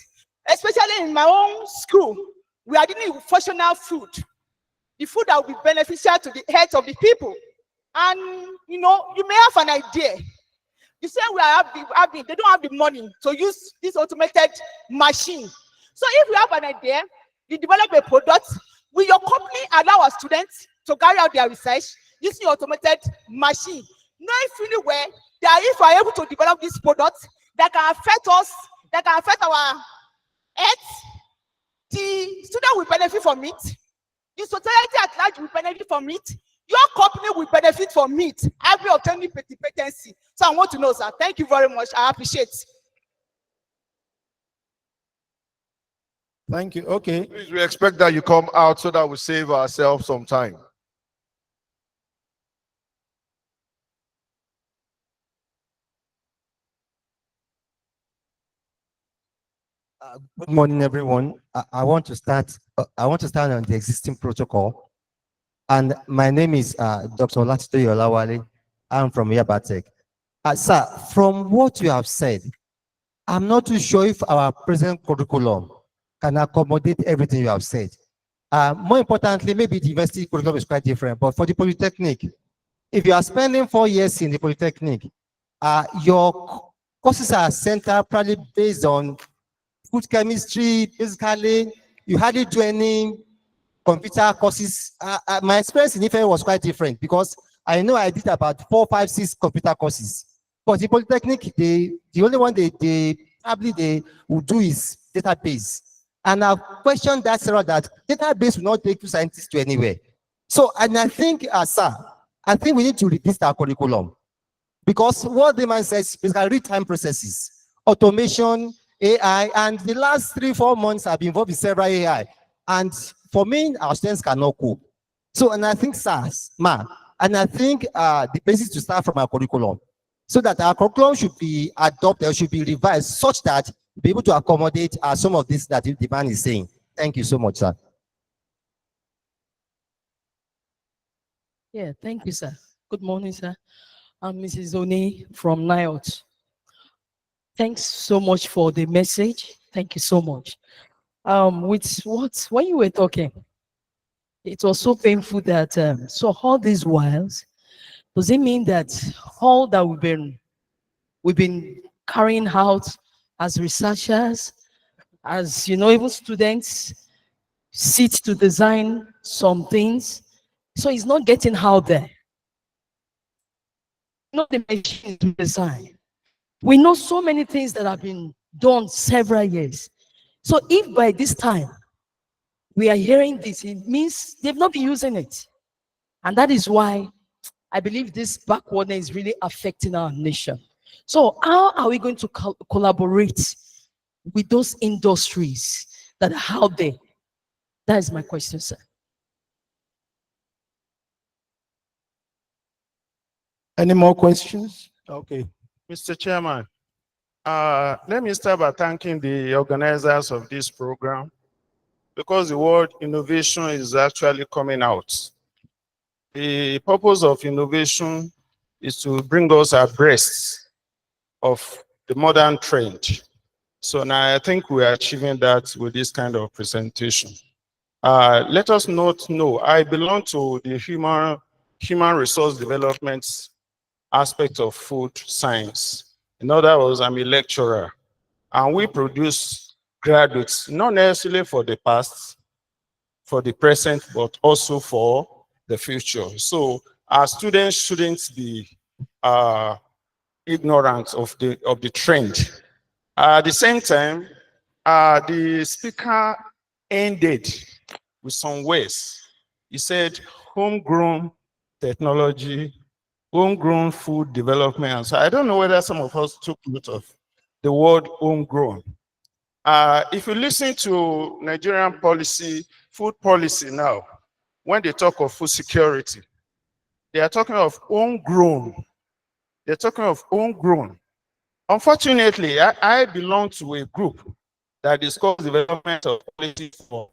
especially in my own school. We are dealing with functional food, the food that will be beneficial to the health of the people. And you know, you may have an idea. You say they don't have the money to use this automated machine. So if you have an idea, you develop a product, will your company allow our students to carry out their research using automated machine, knowing fully well that if we are able to develop this product that can affect us, that can affect our health, the student will benefit from it, the society at large will benefit from it, your company will benefit from it, every obtaining patency. So I want to know, sir. Thank you very much. I appreciate it. Thank you. Okay. Please, we expect that you come out so that we save ourselves some time. Good morning, everyone. I want to start. I want to start on the existing protocol, and my name is Dr. Olatidoye Olawale. I'm from Yabatek. Sir, from what you have said, I'm not too sure if our present curriculum can accommodate everything you have said. More importantly, maybe the university curriculum is quite different. But for the polytechnic, if you are spending 4 years in the polytechnic, your courses are centered probably based on food chemistry. Basically, you hardly do any computer courses. My experience in IFE was quite different because I know I did about 4, 5, 6 computer courses. But the polytechnic, the only one they probably will do is database. And I've questioned that, Sarah, that database will not take you scientists to anywhere. So, and I think, sir, I think we need to reduce our curriculum. Because what the man says is real-time processes, automation, AI, and the last 3, 4 months I've been involved in several AI. And for me, our students cannot cope. So, and I think, SARS, and I think the basis to start from our curriculum, so that our curriculum should be adopted, should be revised, such that we'll be able to accommodate some of this that the man is saying. Thank you so much, sir. Yeah, thank you, sir. Good morning, sir. I'm Mrs. Oni from NIOT. Thanks so much for the message. Thank you so much. When you were talking, it was so painful that, so all these whiles, does it mean that all that we've been carrying out as researchers, as, you know, even students sit to design some things, so it's not getting out there? Not the machines we design. We know so many things that have been done several years. So if by this time we are hearing this, it means they've not been using it. And that is why I believe this backwardness is really affecting our nation. So how are we going to collaborate with those industries that are out there? That is my question, sir. Any more questions? Okay, Mr. Chairman, let me start by thanking the organizers of this program, because the word innovation is actually coming out. The purpose of innovation is to bring us abreast of the modern trend. So now I think we are achieving that with this kind of presentation. Let us not know, I belong to the human resource development aspect of food science. In other words, I'm a lecturer, and we produce graduates, not necessarily for the past, for the present, but also for the future. So our students shouldn't be ignorant of the trend. At the same time, the speaker ended with some words. He said, homegrown technology, homegrown food development. So I don't know whether some of us took note of the word homegrown. If you listen to Nigerian policy, food policy now, when they talk of food security, they are talking of homegrown. They're talking of homegrown. Unfortunately, I belong to a group that discusses development of policy for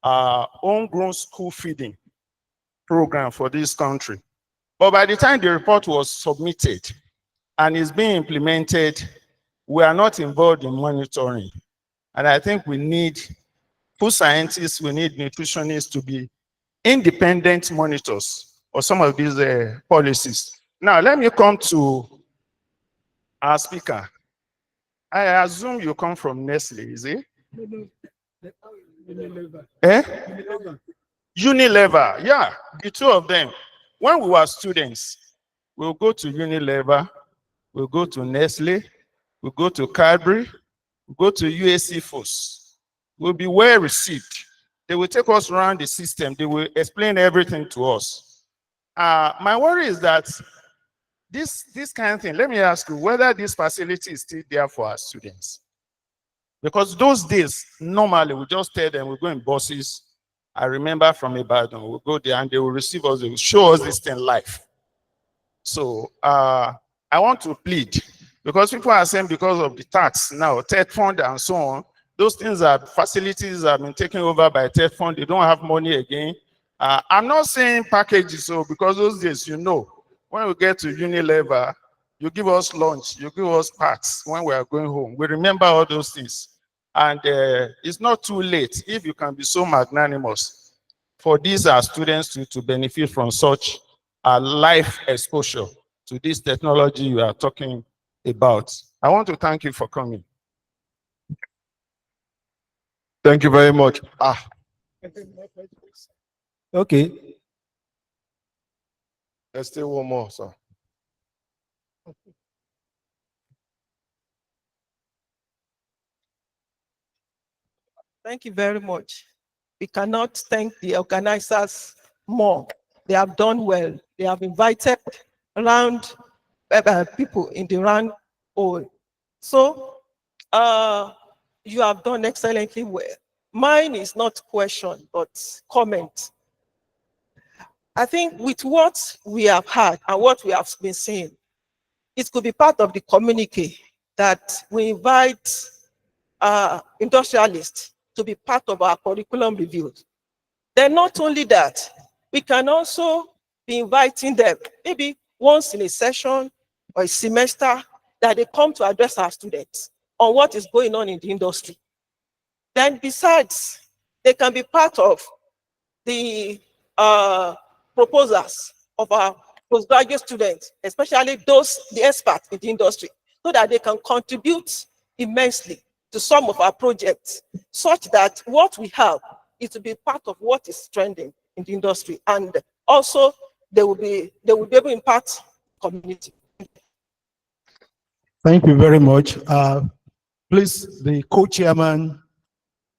homegrown school feeding program for this country. But by the time the report was submitted and is being implemented, we are not involved in monitoring. And I think we need food scientists, we need nutritionists to be independent monitors of some of these policies. Now, let me come to our speaker. I assume you come from Nestle, is it? Eh? Unilever, yeah, the two of them. When we were students, we'll go to Unilever, we'll go to Nestle, we'll go to Cadbury, we'll go to USC Foods. We'll be well received. They will take us around the system. They will explain everything to us. My worry is that this kind of thing, let me ask you whether this facility is still there for our students. Because those days, normally, we just tell them we go in buses. I remember from Ibadan, we'll go there and they will receive us, they will show us this thing live. So I want to plead, because people are saying because of the tax now, TED fund and so on, those things are facilities have been taken over by TED fund. They don't have money again. I'm not saying packages, so because those days, you know, when we get to Unilever, you give us lunch, you give us parts when we are going home. We remember all those things. And it's not too late if you can be so magnanimous for these students to benefit from such life exposure to this technology you are talking about. I want to thank you for coming. Thank you very much. Okay. There's still one more, sir. Thank you very much. We cannot thank the organizers more. They have done well. They have invited around people in the round hole. So you have done excellently well. Mine is not question, but comment. I think with what we have had and what we have been saying, it could be part of the communique that we invite industrialists to be part of our curriculum reviews. Then not only that, we can also be inviting them, maybe once in a session or a semester, that they come to address our students on what is going on in the industry. Then besides, they can be part of the proposals of our postgraduate students, especially the experts in the industry, so that they can contribute immensely to some of our projects, such that what we have is to be part of what is trending in the industry, and also they will be able to impact community. Thank you very much. Please, the co-chairman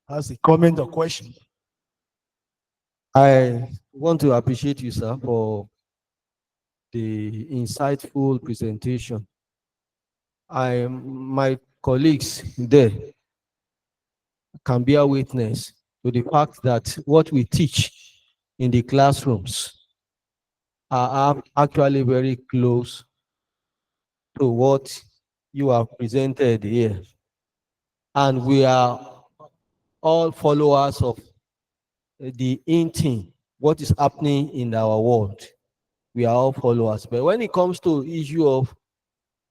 has a comment or question. I want to appreciate you, sir, for the insightful presentation. My colleagues there can bear witness to the fact that what we teach in the classrooms are actually very close to what you have presented here. And we are all followers of the in thing, what is happening in our world. We are all followers. But when it comes to issue of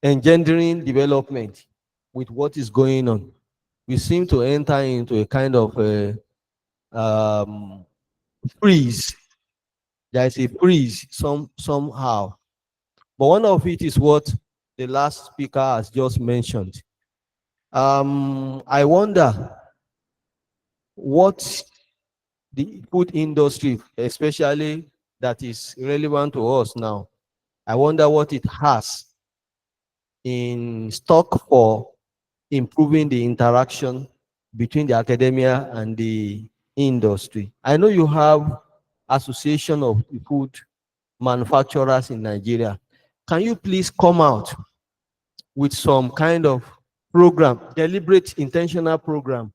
engendering development with what is going on, we seem to enter into a kind of freeze. There is a freeze somehow. But one of it is what the last speaker has just mentioned. I wonder what the food industry, especially that is relevant to us now, I wonder what it has in stock for improving the interaction between the academia and the industry. I know you have Association of Food Manufacturers in Nigeria. Can you please come out with some kind of program, deliberate, intentional program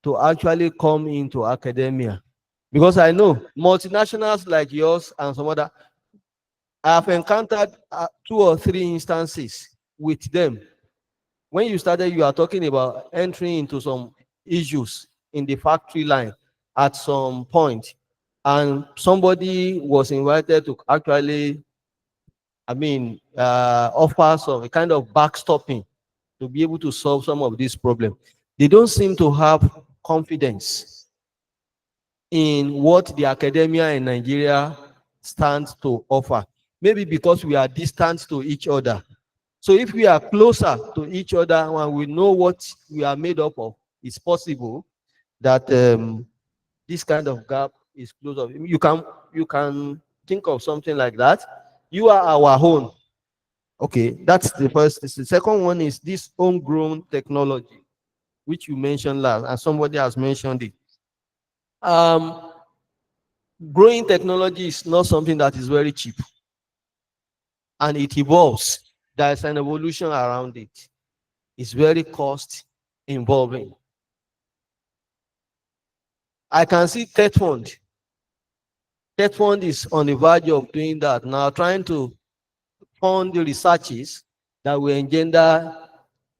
to actually come into academia? Because I know multinationals like yours and some other, I have encountered 2 or 3 instances with them. When you started, you are talking about entering into some issues in the factory line at some point, and somebody was invited to actually, offer some a kind of backstopping to be able to solve some of these problems. They don't seem to have confidence in what the academia in Nigeria stands to offer. Maybe because we are distant to each other. So if we are closer to each other and we know what we are made up of, it's possible that this kind of gap is closed off. You can think of something like that. You are our own. Okay, that's the first. The second one is this homegrown technology, which you mentioned last, and somebody has mentioned it. Growing technology is not something that is very cheap, and it evolves. There's an evolution around it. It's very cost involving. I can see Tech Fund. Tech Fund is on the verge of doing that now, trying to fund the researches that will engender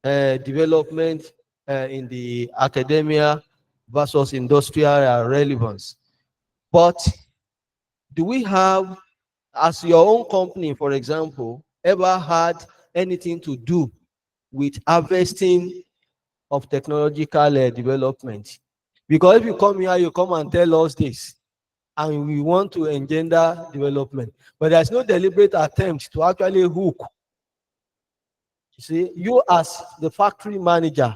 development in the academia versus industrial relevance. But do we have, as your own company, for example, ever had anything to do with harvesting of technological development? Because if you come here, you come and tell us this, and we want to engender development, but there's no deliberate attempt to actually hook. You see, you as the factory manager,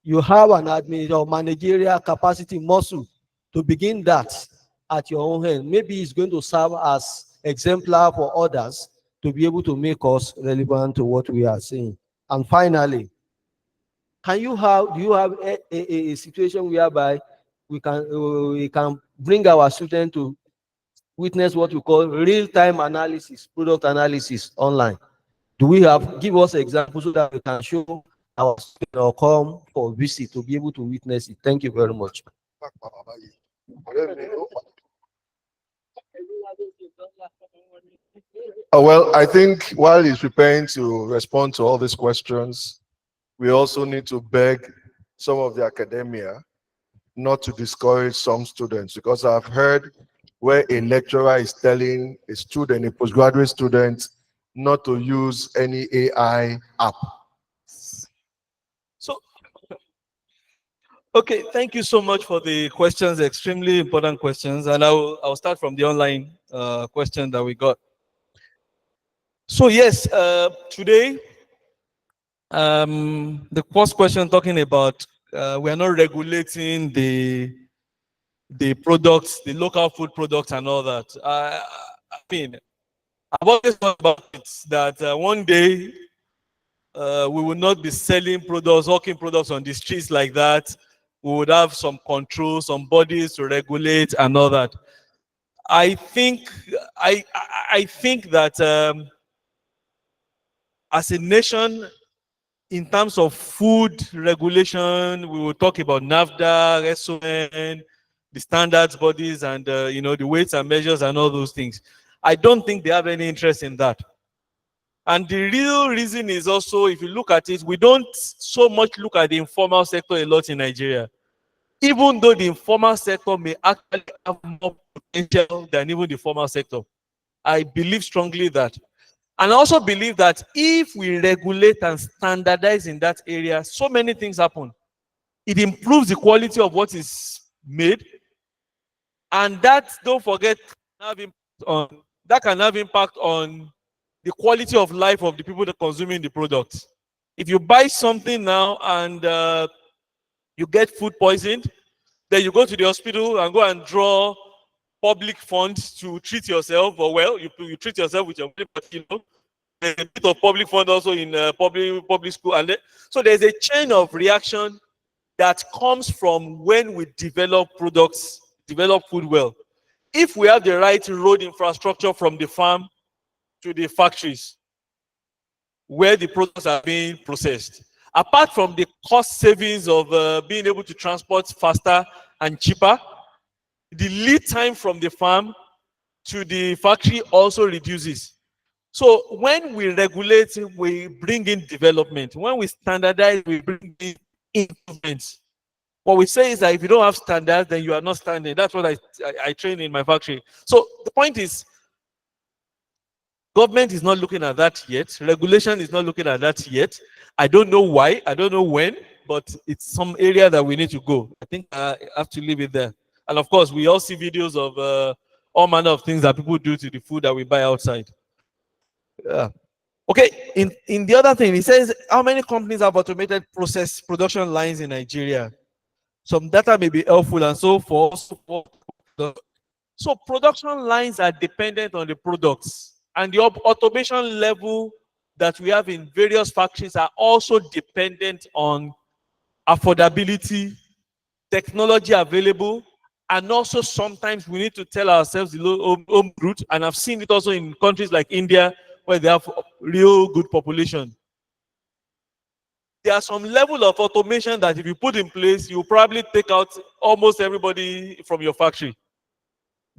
you have an admin or managerial capacity muscle to begin that at your own hand. Maybe it's going to serve as exemplar for others to be able to make us relevant to what we are saying. And finally, do you have a situation whereby we can bring our students to witness what we call real-time analysis, product analysis online? Do we have, give us examples so that we can show our students or come for visit to be able to witness it? Thank you very much. Well, I think while he's preparing to respond to all these questions, we also need to beg some of the academia not to discourage some students, because I've heard where a lecturer is telling a student, a postgraduate student, not to use any AI app. So, okay, thank you so much for the questions, extremely important questions. And I'll start from the online question that we got. So yes, today, the first question talking about we are not regulating the products, the local food products and all that. I mean, I've always thought about it that one day we will not be selling products, hawking products on the streets like that. we would have some control, some bodies to regulate and all that. I think I think that as a nation, in terms of food regulation, we will talk about NAFTA, SON, the standards bodies, and you know, the weights and measures and all those things. I don't think they have any interest in that. And the real reason is also, if you look at it, we don't so much look at the informal sector a lot in Nigeria. Even though the informal sector may actually have more potential than even the formal sector. I believe strongly that. And I also believe that if we regulate and standardize in that area, so many things happen. It improves the quality of what is made. And that, don't forget, can have impact on the quality of life of the people that are consuming the product. If you buy something now and you get food poisoned, then you go to the hospital and go and draw public funds to treat yourself, or well, you treat yourself with your money, but you know, there's a bit of public fund also in public school, and so there's a chain of reaction that comes from when we develop products, develop food well. If we have the right road infrastructure from the farm to the factories where the products are being processed, apart from the cost savings of being able to transport faster and cheaper, the lead time from the farm to the factory also reduces. So when we regulate, we bring in development. When we standardize, we bring in improvements. What we say is that if you don't have standards, then you are not standing. That's what I train in my factory. So the point is, government is not looking at that yet. Regulation is not looking at that yet. I don't know why. I don't know when, but it's some area that we need to go. I think I have to leave it there. And of course, we all see videos of all manner of things that people do to the food that we buy outside. Yeah. Okay, in the other thing, it says how many companies have automated process production lines in Nigeria? Some data may be helpful and so forth. So production lines are dependent on the products, and the automation level that we have in various factories are also dependent on affordability, technology available, and also sometimes we need to tell ourselves the home route. And I've seen it also in countries like India where they have real good population. There are some level of automation that if you put in place, you probably take out almost everybody from your factory.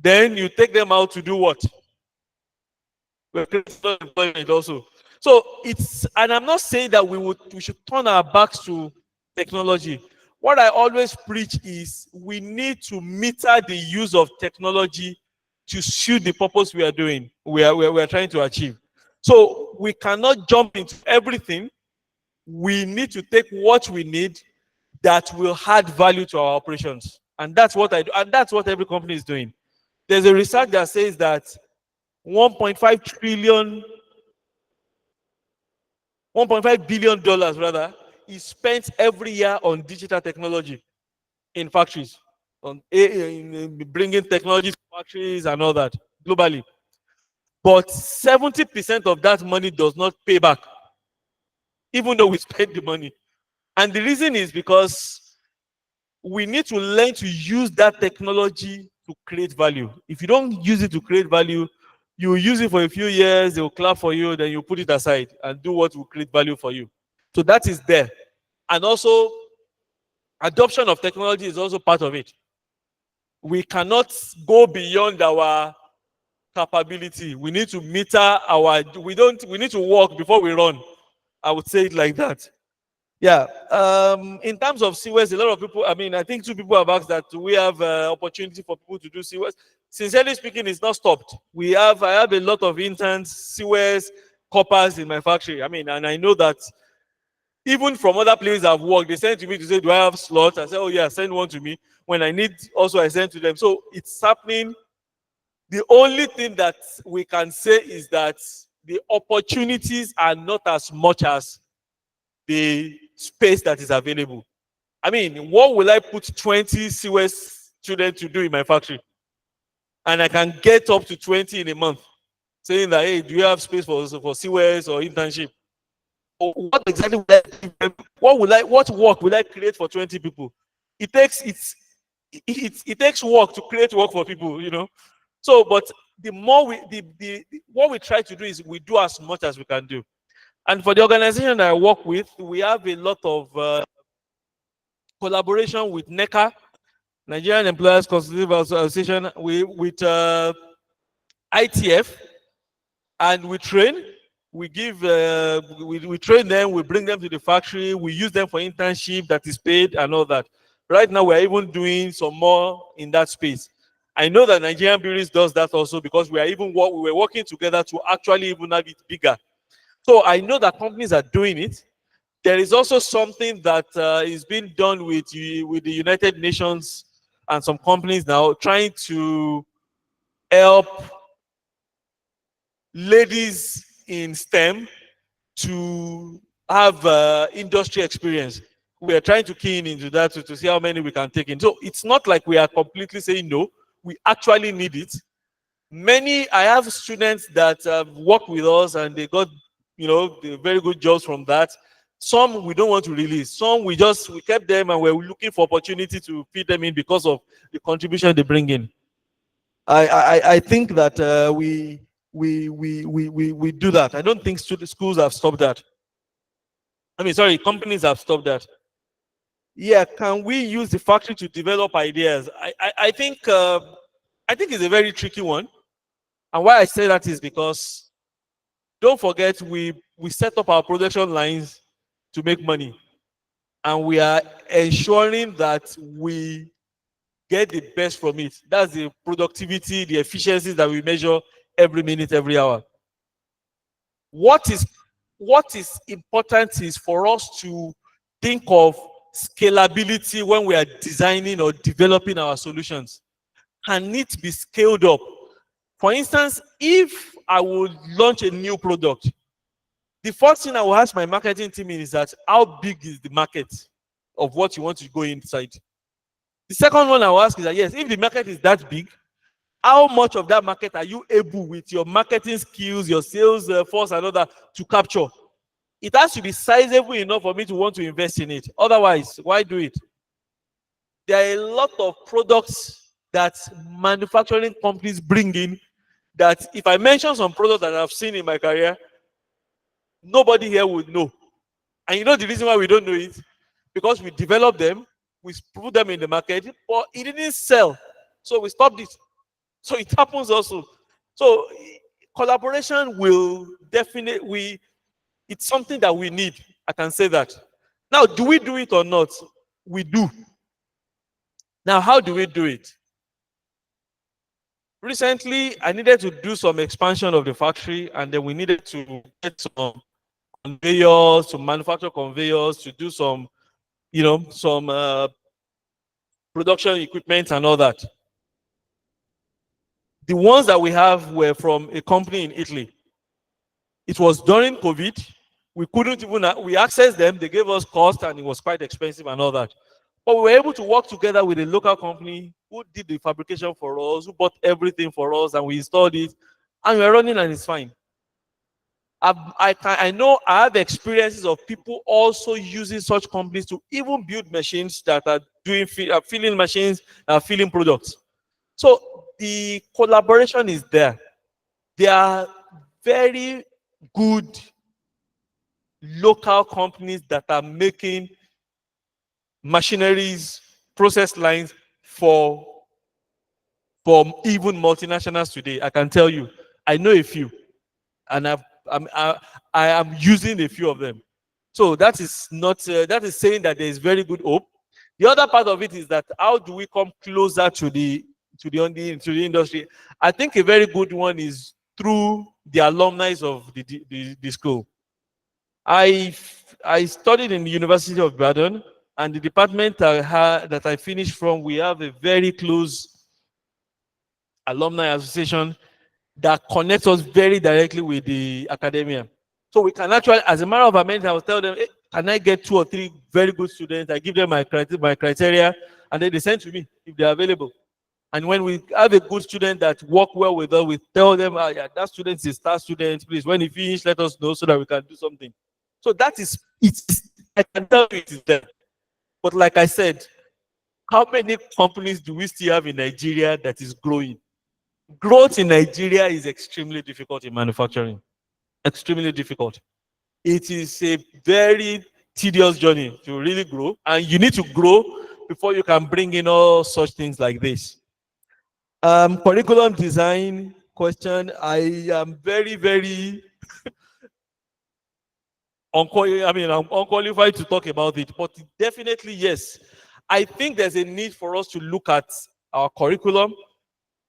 Then you take them out to do what? Employment also. So it's, and I'm not saying that we should turn our backs to technology. What I always preach is we need to meter the use of technology to suit the purpose we are doing, we are trying to achieve. So we cannot jump into everything. We need to take what we need that will add value to our operations. And that's what I do. And that's what every company is doing. There's a research that says that 1.5 trillion, $1.5 billion rather, is spent every year on digital technology in factories, on in bringing technology to factories and all that globally. But 70% of that money does not pay back, even though we spend the money. And the reason is because we need to learn to use that technology to create value. If you don't use it to create value, you use it for a few years, they will clap for you, then you put it aside and do what will create value for you. So that is there. And also, adoption of technology is also part of it. We cannot go beyond our capability. We need to meter our, we need to walk before we run. I would say it like that. Yeah. In terms of CWES, a lot of people, I mean, I think two people have asked that we have opportunity for people to do CWES. Sincerely speaking, it's not stopped. I have a lot of interns, CWES, coppers in my factory. I mean, and I know that even from other places I've worked, they send to me to say, do I have slots? I say, oh yeah, send one to me. When I need, also I send to them. So it's happening. The only thing that we can say is that the opportunities are not as much as the space that is available. I mean, what will I put 20 CWES students to do in my factory? And I can get up to 20 in a month, saying that, hey, do you have space for CWES or internship? Or what exactly will I, what work will I create for 20 people? it takes it takes work to create work for people, you know. So, but the more we what we try to do is we do as much as we can do. And for the organization that I work with, we have a lot of collaboration with NECA, Nigerian Employers Consultative Association, with ITF, and we train. We give, we train them, we bring them to the factory, we use them for internship that is paid and all that. Right now, we're even doing some more in that space. I know that Nigerian Breweries does that also because we were working together to actually even have it bigger. So I know that companies are doing it. There is also something that is being done with the United Nations and some companies now trying to help ladies in STEM to have industry experience. We are trying to key in into that to see how many we can take in. So it's not like we are completely saying no. We actually need it. I have students that work with us and they got, you know, the very good jobs from that. Some we don't want to release. Some we kept them and we're looking for opportunity to feed them in because of the contribution they bring in. I think that we do that. I don't think schools have stopped that. I mean, sorry, companies have stopped that. Yeah, can we use the factory to develop ideas? I think it's a very tricky one. And why I say that is because don't forget we set up our production lines to make money. And we are ensuring that we get the best from it. That's the productivity, the efficiencies that we measure every minute, every hour. What is important is for us to think of scalability when we are designing or developing our solutions. Can it be scaled up? For instance, if I would launch a new product, the first thing I will ask my marketing team is that how big is the market of what you want to go inside? The second one I will ask is that, yes, if the market is that big, how much of that market are you able with your marketing skills, your sales force and all that to capture? It has to be sizable enough for me to want to invest in it. Otherwise, why do it? There are a lot of products that manufacturing companies bring in that if I mention some products that I've seen in my career, nobody here would know. And you know the reason why we don't know it? Because we developed them, we put them in the market, but it didn't sell. So we stopped it. So it happens also. So collaboration will definitely, it's something that we need. I can say that. Now, do we do it or not? We do. Now, how do we do it? Recently, I needed to do some expansion of the factory, and then we needed to get some conveyors, to manufacture conveyors, to do some, you know, some production equipment and all that. The ones that we have were from a company in Italy. It was during COVID. We couldn't even, we accessed them, they gave us cost and it was quite expensive and all that. But we were able to work together with a local company who did the fabrication for us, who bought everything for us, and we installed it, and we're running and it's fine. I know I have experiences of people also using such companies to even build machines that are doing filling machines, filling products. So the collaboration is there. There are very good local companies that are making machineries, process lines for even multinationals today. I can tell you, I know a few, and I am using a few of them. So that is not that is saying that there is very good hope. The other part of it is that how do we come closer to the industry? I think a very good one is through the alumni of the school. I studied in the University of Ibadan, and the department that I finished from, we have a very close alumni association that connects us very directly with the academia. So we can actually, as a matter of amenity, I will tell them, hey, can I get 2 or 3 very good students? I give them my criteria, and then they send to me if they're available. And when we have a good student that work well with us, we tell them, yeah, that student is a star student. Please, when he finish, let us know so that we can do something. So that is, I can tell you it is there. But like I said, How many companies do we still have in Nigeria that is growing? Growth in Nigeria is extremely difficult in manufacturing. Extremely difficult. It is a very tedious journey to really grow, and you need to grow before you can bring in all such things like this. Curriculum design question. I am very, very I'm unqualified to talk about it, but definitely yes. I think there's a need for us to look at our curriculum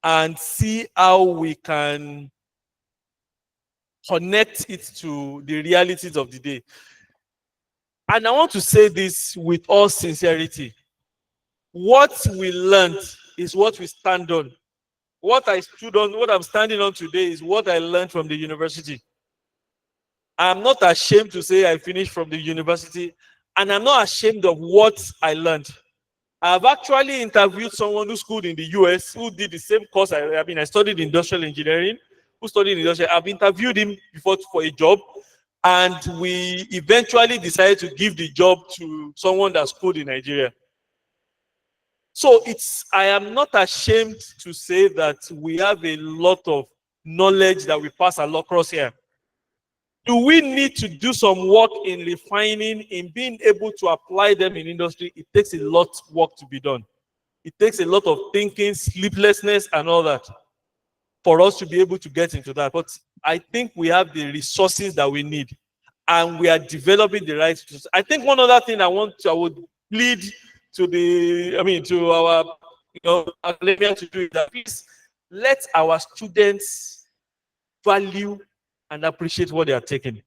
and see how we can connect it to the realities of the day. And I want to say this with all sincerity. What we learned is what we stand on. What I stood on, what I'm standing on today is what I learned from the university. I'm not ashamed to say I finished from the university, and I'm not ashamed of what I learned. I've actually interviewed someone who schooled in the US who did the same course. I studied industrial engineering, who studied industrial. I've interviewed him before for a job, and we eventually decided to give the job to someone that schooled in Nigeria. So I am not ashamed to say that we have a lot of knowledge that we pass across here. Do we need to do some work in refining, in being able to apply them in industry? It takes a lot of work to be done. It takes a lot of thinking, sleeplessness, and all that for us to be able to get into that. But I think we have the resources that we need, and we are developing the right. I think one other thing I would plead to our academia to do is that please let our students value and appreciate what they are taking.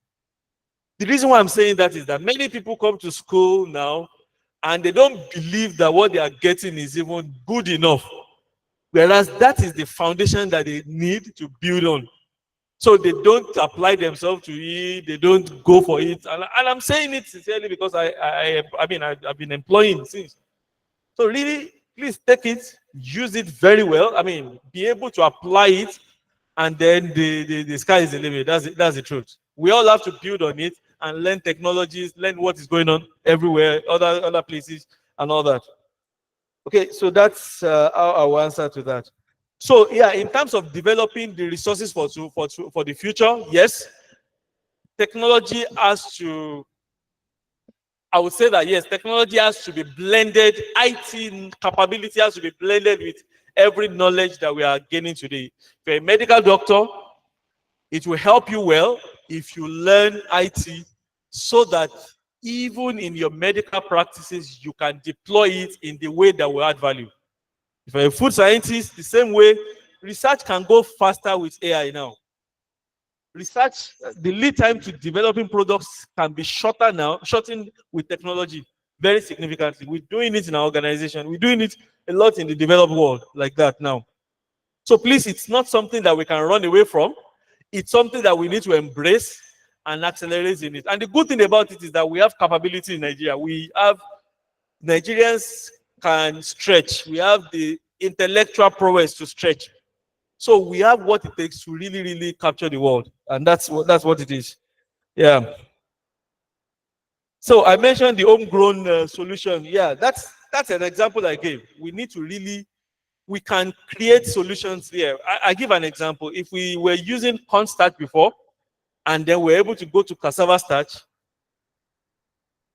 The reason why I'm saying that is that many people come to school now and they don't believe that what they are getting is even good enough. Whereas that is the foundation that they need to build on. So they don't apply themselves to it, they don't go for it. And I'm saying it sincerely because I've been employing since. So really, please take it, use it very well. Be able to apply it, and then the sky is the limit. That's the truth. We all have to build on it and learn technologies, learn what is going on everywhere, other places, and all that. Okay, so that's how I'll answer to that. So yeah, in terms of developing the resources for the future, yes, technology has to. I would say that yes, technology has to be blended. IT capability has to be blended with every knowledge that we are gaining today. If you're a medical doctor, it will help you well if you learn IT so that even in your medical practices, you can deploy it in the way that will add value. If you're a food scientist, the same way, research can go faster with AI now. Research, the lead time to developing products can be shortened with technology very significantly. We're doing it in our organization. We're doing it a lot in the developed world like that now. So please, it's not something that we can run away from. It's something that we need to embrace and accelerate in it. And the good thing about it is that we have capability in Nigeria. Nigerians can stretch. We have the intellectual prowess to stretch. So we have what it takes to really, really capture the world. And that's what it is. Yeah. So I mentioned the homegrown solution. Yeah, that's an example I gave. We can create solutions here. I give an example. If we were using corn starch before, and then we're able to go to cassava starch,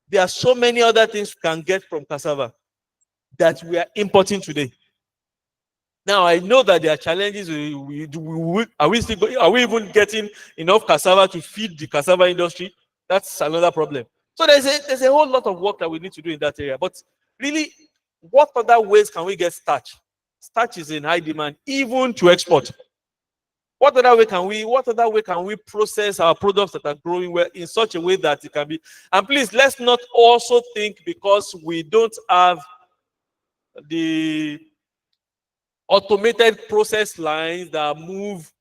there are so many other things we can get from cassava that we are importing today. Now I know that there are challenges. Are we even getting enough cassava to feed the cassava industry? That's another problem. So there's a whole lot of work that we need to do in that area. But really, what other ways can we get starch? Starch is in high demand, even to export. What other way can we process our products that are growing well in such a way that it can be? And please, let's not also think because we don't have the automated process lines that move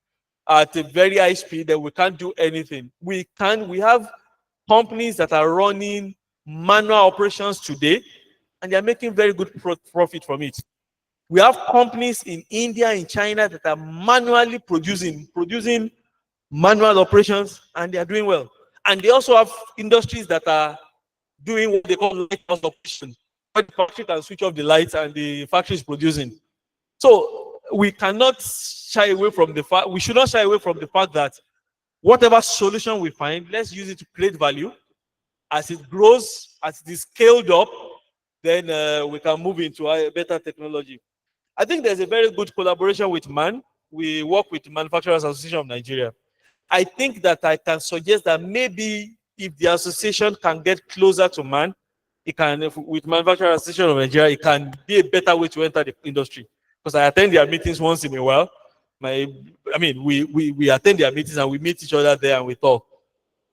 at a very high speed that we can't do anything. We have companies that are running manual operations today, and they're making very good profit from it. We have companies in India, in China that are manually producing manual operations, and they are doing well. And they also have industries that are doing what they call lighthouse operation. the factory can switch off the lights and the factory is producing. So we cannot shy away from the fact, we should not shy away from the fact that whatever solution we find, let's use it to create value. As it grows, as it is scaled up, then we can move into a better technology. I think there's a very good collaboration with MAN. We work with Manufacturers Association of Nigeria. I think that I can suggest that maybe if the association can get closer to MAN, it can, with Manufacturers Association of Nigeria, it can be a better way to enter the industry. Because I attend their meetings once in a while. We attend their meetings and we meet each other there and we talk.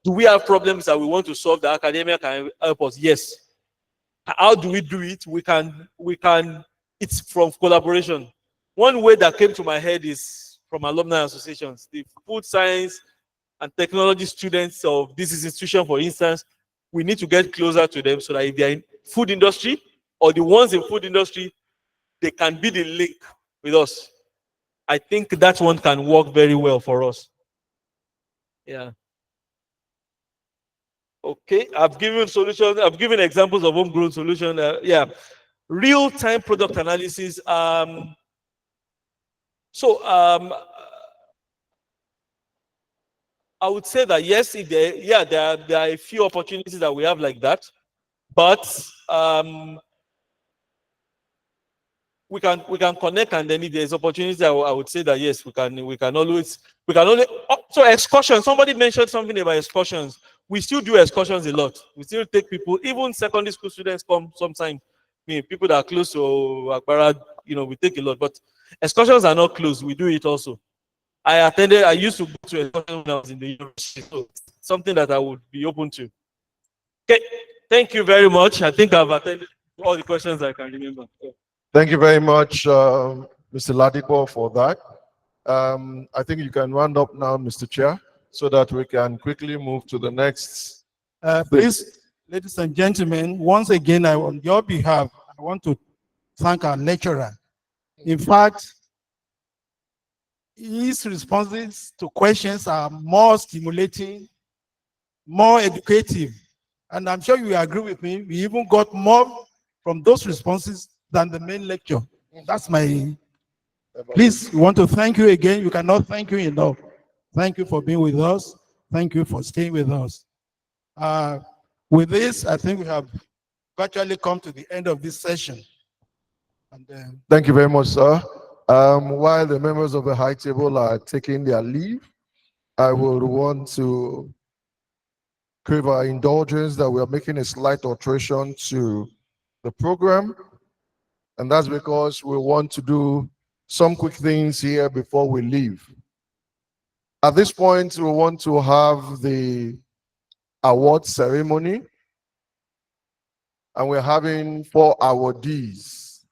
Do we have problems that we want to solve that academia can help us? Yes. How do we do it? It's from collaboration. One way that came to my head is from alumni associations. The food science and technology students of this institution, for instance, we need to get closer to them so that if they're in food industry or the ones in food industry, they can be the link with us. I think that one can work very well for us. Yeah. Okay, I've given solutions. I've given examples of homegrown solution. Yeah, real-time product analysis. I would say that yes, there are a few opportunities that we have like that, but we can connect, and then if there's opportunities, I would say that yes, we can only. So excursions. Somebody mentioned something about excursions. We still do excursions a lot. We still take people, even secondary school students come sometimes. I mean, people that are close to Akbara, we take a lot. But excursions are not close. We do it also. I used to go to excursions when I was in the university. So it's something that I would be open to. Okay, thank you very much. I think I've attended all the questions I can remember. Yeah. Thank you very much, Mr. Ladipo, for that. I think you can round up now, Mr. Chair, so that we can quickly move to the next. Please, ladies and gentlemen, once again, on your behalf, I want to thank our lecturer. In fact, his responses to questions are more stimulating, more educative, and I'm sure you agree with me. We even got more from those responses than the main lecture. That's my. Please, we want to thank you again. You cannot thank you enough. Thank you for being with us. Thank you for staying with us. With this, I think we have virtually come to the end of this session. And, Thank you very much, sir. While the members of the high table are taking their leave, I would want to crave our indulgence that we are making a slight alteration to the program. And that's because we want to do some quick things here before we leave. At this point, we want to have the award ceremony. And we're having 4 awardees.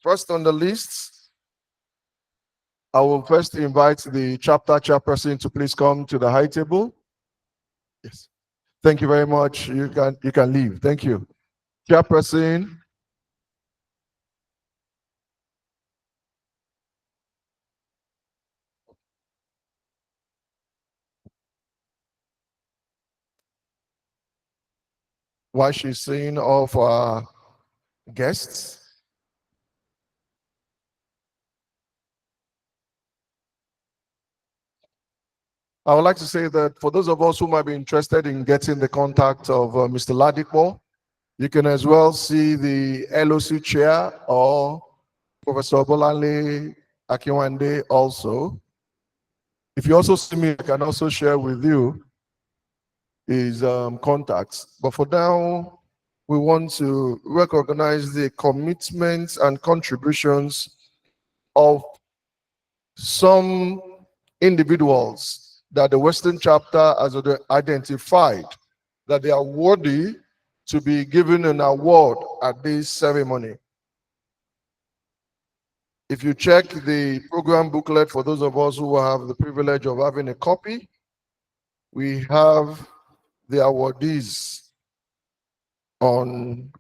First on the list, I will first invite the chapter chairperson to please come to the high table. Yes. Thank you very much. You can leave. Thank you. Chairperson. While she's seeing all of our guests. I would like to say that for those of us who might be interested in getting the contact of Mr. Ladipo, you can as well see the LOC chair or Professor Bolanle Akinwande also. If you also see me, I can also share with you his contacts. But for now, we want to recognize the commitments and contributions of some individuals that the Western chapter has identified that they are worthy to be given an award at this ceremony. If you check the program booklet, for those of us who have the privilege of having a copy, we have the awardees on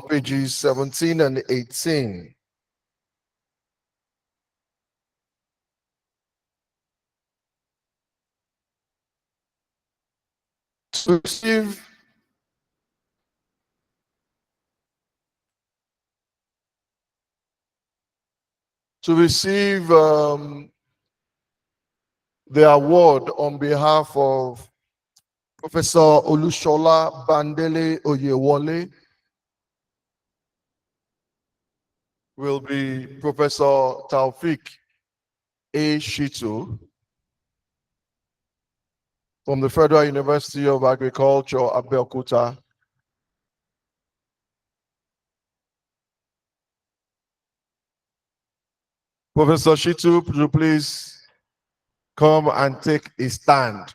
pages 17 and 18. receive the award on behalf of Professor Olushola Bandele Oyewole will be Professor Taufik A. Shitu from the Federal University of Agriculture, Abeokuta. Professor Shitu, would you please come and take a stand?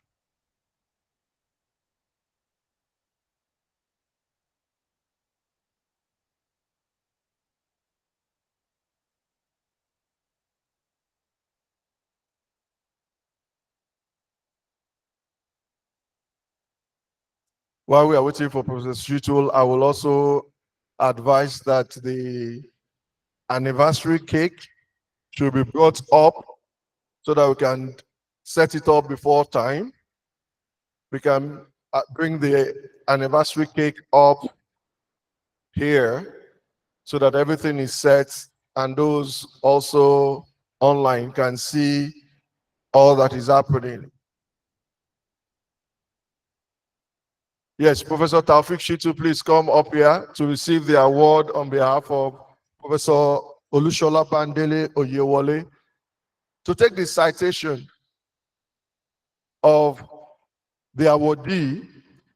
While we are waiting for Professor Shitu, I will also advise that the anniversary cake should be brought up so that we can set it up before time. We can bring the anniversary cake up here so that everything is set and those also online can see all that is happening. Yes, Professor Taufik Shitu, please come up here to receive the award on behalf of Professor Olushola Bandele Oyewole. To take the citation of the awardee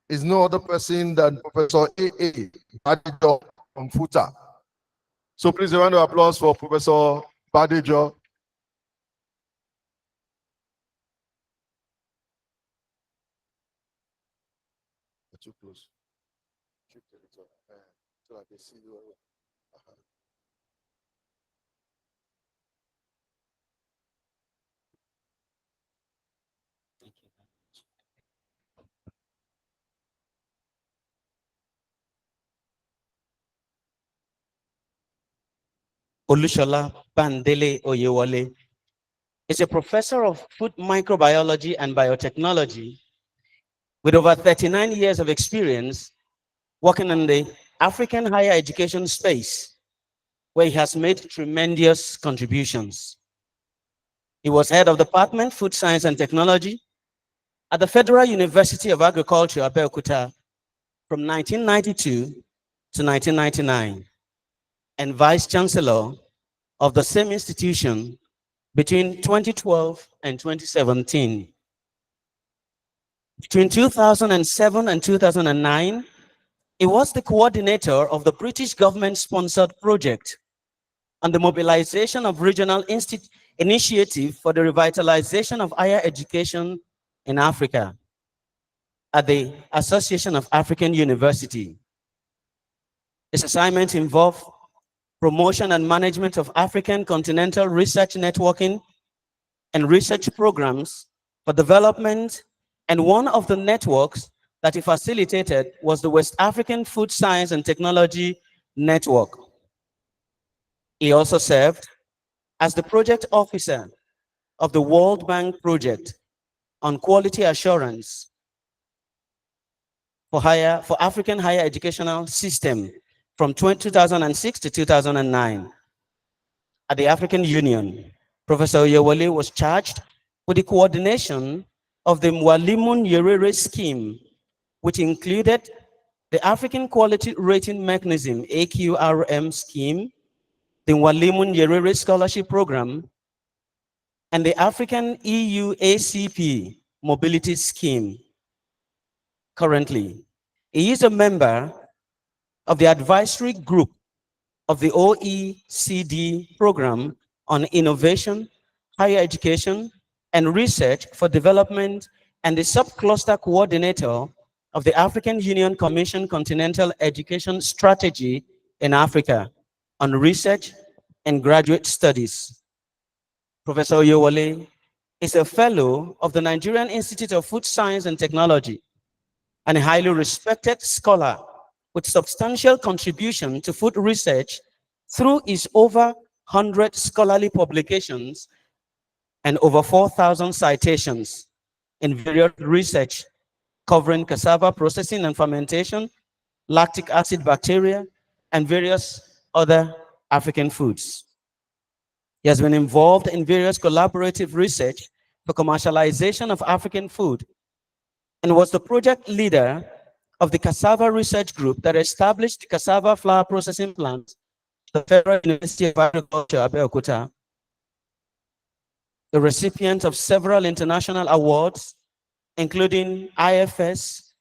is no other person than Professor A.A. Badejo from FUTA. So please a round of applause for Professor Badejo. Too close. So I can see you. Olushola Bandele Oyewole is a professor of food microbiology and biotechnology with over 39 years of experience working in the African higher education space, where he has made tremendous contributions. He was head of the Department Food Science and Technology at the Federal University of Agriculture, Abeokuta, from 1992 to 1999, and Vice Chancellor of the same institution between 2012 and 2017. Between 2007 and 2009, he was the coordinator of the British government-sponsored project on the mobilization of regional initiative for the revitalization of higher education in Africa at the Association of African University. His assignment involved promotion and management of African continental research networking and research programs for development, and one of the networks that he facilitated was the West African Food Science and Technology Network. He also served as the project officer of the World Bank project on quality assurance for African higher educational system from 2006 to 2009. At the African Union, Professor Oyewole was charged with the coordination of the Mwalimu Nyerere scheme, which included the African Quality Rating Mechanism, AQRM scheme, the Mwalimu Nyerere Scholarship Program, and the African EU ACP Mobility Scheme. Currently, he is a member of the advisory group of the OECD Program on Innovation, Higher Education, and Research for Development, and the subcluster coordinator of the African Union Commission Continental Education Strategy in Africa on Research and Graduate Studies. Professor Oyewole is a fellow of the Nigerian Institute of Food Science and Technology and a highly respected scholar with substantial contribution to food research through his over 100 scholarly publications and over 4,000 citations in various research covering cassava processing and fermentation, lactic acid bacteria, and various other African foods. He has been involved in various collaborative research for commercialization of African food and was the project leader of the Cassava Research Group that established the cassava flour processing plant at the Federal University of Agriculture, Abeokuta. The recipient of several international awards, including IFS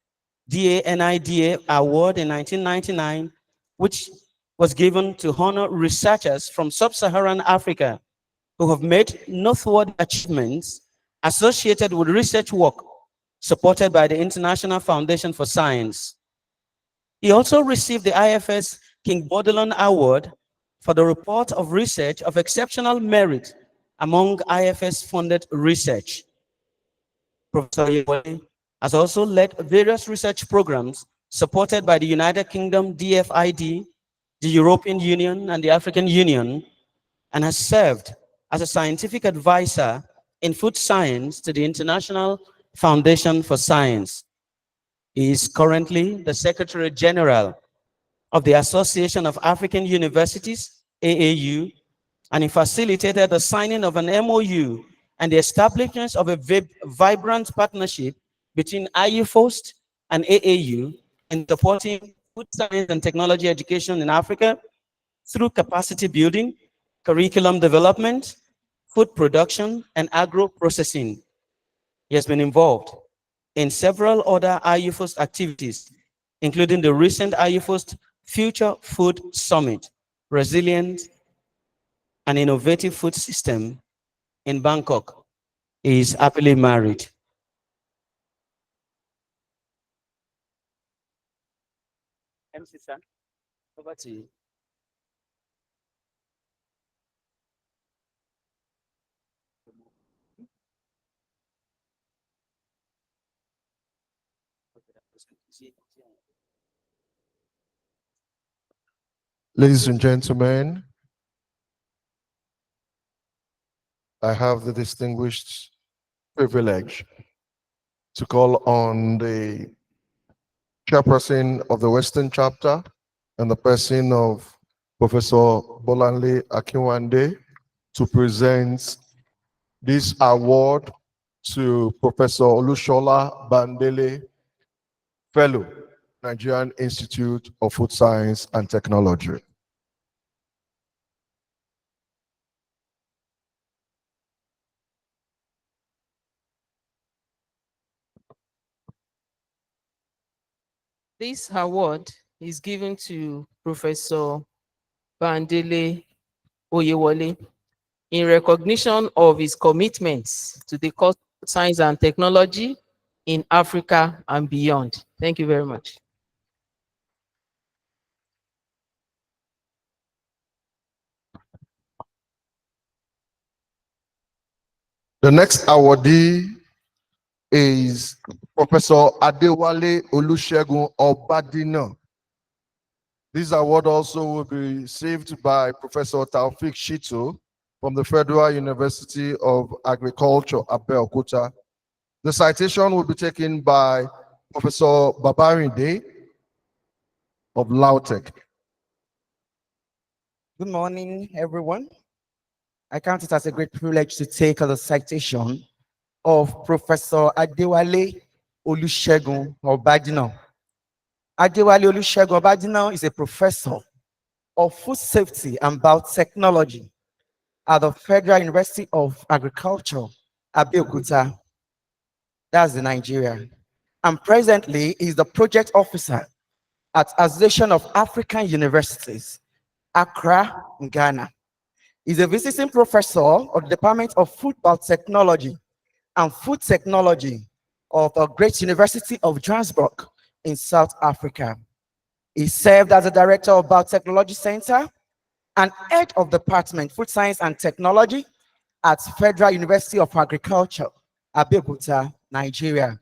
DANIDA Award in 1999, which was given to honor researchers from sub-Saharan Africa who have made noteworthy achievements associated with research work supported by the International Foundation for Science. He also received the IFS King Baudouin Award for the report of research of exceptional merit among IFS-funded research. Professor Oyewole has also led various research programs supported by the United Kingdom DFID, the European Union, and the African Union, and has served as a scientific advisor in food science to the International Foundation for Science. He is currently the Secretary General of the Association of African Universities, AAU, and he facilitated the signing of an MOU and the establishment of a vibrant partnership between IFOST and AAU in supporting food science and technology education in Africa through capacity building, curriculum development, food production, and agro-processing. He has been involved in several other IFOST activities, including the recent IFOST Future Food Summit, Resilient and Innovative Food System in Bangkok. He is happily married. MC sir, over to you. Ladies and gentlemen, I have the distinguished privilege to call on the chairperson of the Western chapter and the person of Professor Bolanle Akinwande to present this award to Professor Olushola Bandele, Fellow, Nigerian Institute of Food Science and Technology. This award is given to Professor Bandele Oyewole in recognition of his commitments to the cause of science and technology in Africa and beyond. Thank you very much. The next awardee is Professor Adewale Olusegun Obadina. This award also will be received by Professor Taufik Shito from the Federal University of Agriculture, Abeokuta. The citation will be taken by Professor Babarinde of Lautech. Good morning, everyone. I count it as a great privilege to take the citation of Professor Adewale Olusegun Obadina. Adewale Olusegun Obadina is a professor of food safety and biotechnology at the Federal University of Agriculture, Abeokuta. That's in Nigeria. And presently is the project officer at Association of African Universities, Accra, Ghana. He's a visiting professor of the Department of Food Biotechnology and Food Technology of the Great University of Johannesburg in South Africa. He served as a director of Biotechnology Center and head of Department Food Science and Technology at Federal University of Agriculture, Abeokuta, Nigeria.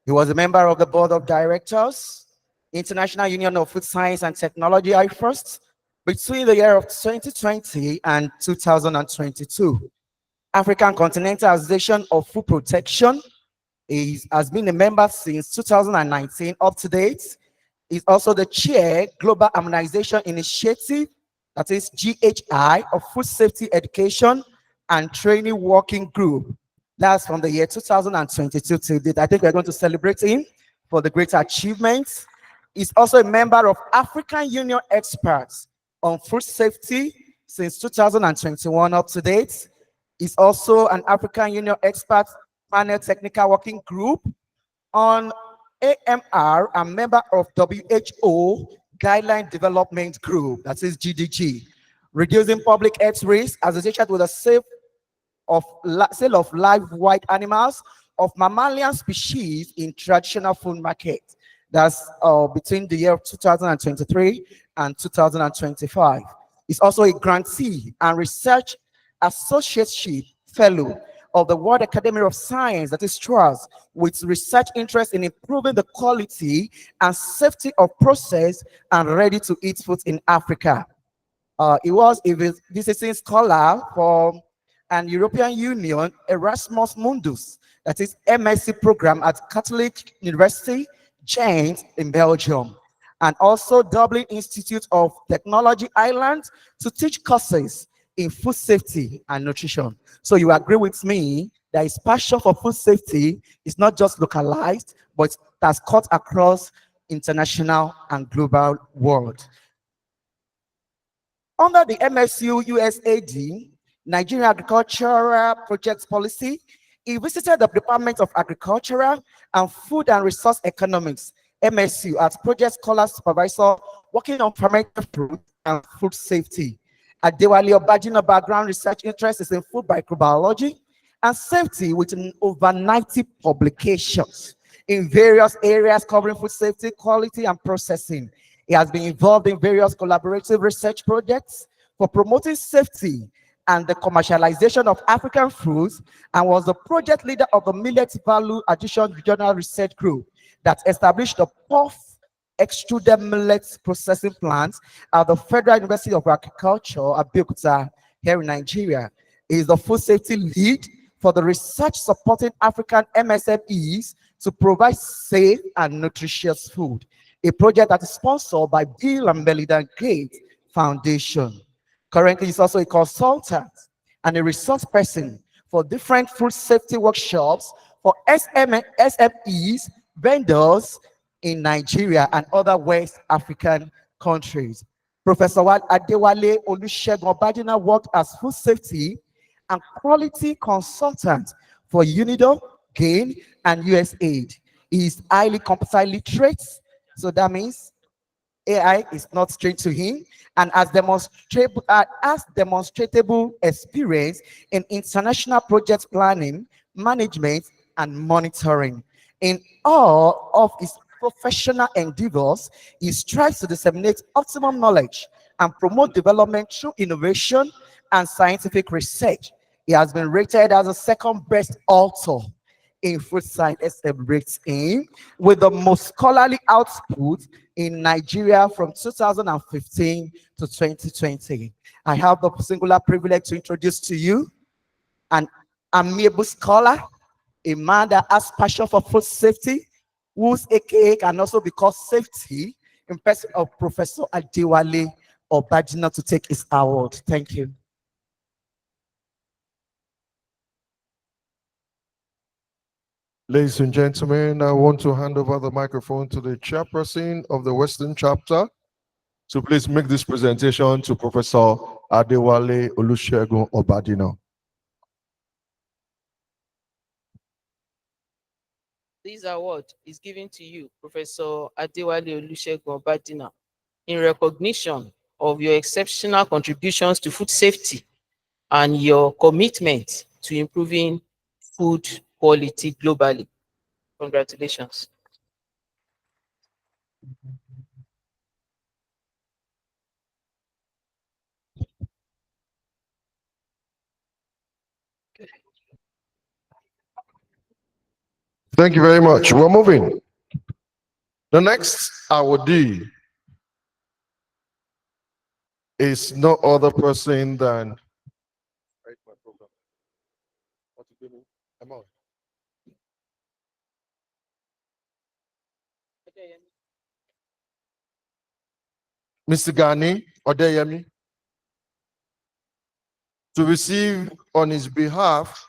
He was a member of the board of directors, International Union of Food Science and Technology, IFST, between the year of 2020 and 2022. African Continental Association of Food Protection, He has been a member since 2019 up to date. He's also the chair Global Harmonization Initiative, that is GHI, of Food Safety Education and Training Working Group. That's from the year 2022 till date. I think we're going to celebrate him for the great achievements. He's also a member of African Union Experts on Food Safety since 2021 up to date. He's also an African Union Expert Panel Technical Working Group on AMR, a member of WHO Guideline Development Group, that is GDG, reducing public health risk associated with the sale of live wild animals of mammalian species in traditional food market. That's between the year of 2023 and 2025. He's also a grantee and research associateship fellow of the World Academy of Science, that is TRUST, with research interest in improving the quality and safety of processed and ready-to-eat foods in Africa. He was a visiting scholar for an European Union Erasmus Mundus, that is MSc program at Catholic University, Ghent in Belgium, and also Dublin Institute of Technology Ireland to teach courses in food safety and nutrition. So you agree with me that his passion for food safety is not just localized, but it has cut across international and global world. Under the MSU USAID, Nigerian Agricultural Projects Policy, he visited the Department of Agricultural and Food and Resource Economics, MSU, as project scholar supervisor working on fermented fruit and food safety. Adewale Obajina background research interest is in food microbiology and safety with over 90 publications in various areas covering food safety, quality, and processing. He has been involved in various collaborative research projects for promoting safety and the commercialization of African foods, and was the project leader of the Millet Value Addition Regional Research Group that established the POF extruded millet processing plants at the Federal University of Agriculture, Abeokuta, here in Nigeria. He is the food safety lead for the research supporting African MSMEs to provide safe and nutritious food, a project that is sponsored by Bill and Melinda Gates Foundation. Currently, he's also a consultant and a resource person for different food safety workshops for SMEs, vendors in Nigeria and other West African countries. Professor Adewale Olusegun Obadina worked as food safety and quality consultant for UNIDO, GAIN, and USAID. He is highly computer literate, so that means AI is not strange to him, and has demonstrable experience in international project planning, management, and monitoring. In all of his professional endeavors, he strives to disseminate optimum knowledge and promote development through innovation and scientific research. He has been rated as the second best author in food science, celebrates him with the most scholarly output in Nigeria from 2015 to 2020. I have the singular privilege to introduce to you an amiable scholar, a man that has passion for food safety, whose AKA can also be called safety, in person of Professor Adewale Obadina, to take his award. Thank you. Ladies and gentlemen, I want to hand over the microphone to the chairperson of the Western chapter. So please make this presentation to Professor Adewale Olusegun Obadina. This award is given to you, Professor Adewale Olusegun Obadina, in recognition of your exceptional contributions to food safety and your commitment to improving food quality globally. Congratulations. Thank you very much. We're moving. The next awardee is no other person than Mr. Gani Odeyemi to receive on his behalf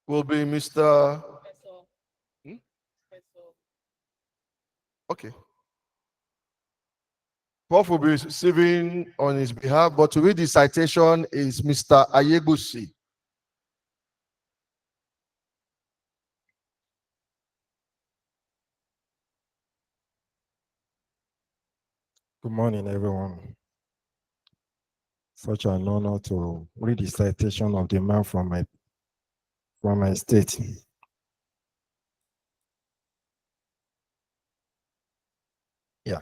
will be Mr. Hmm? Okay. Prof will be receiving on his behalf, but to read the citation is Mr. Ayebusi. Good morning, everyone. Such an honor to read the citation of the man from my state. Yeah.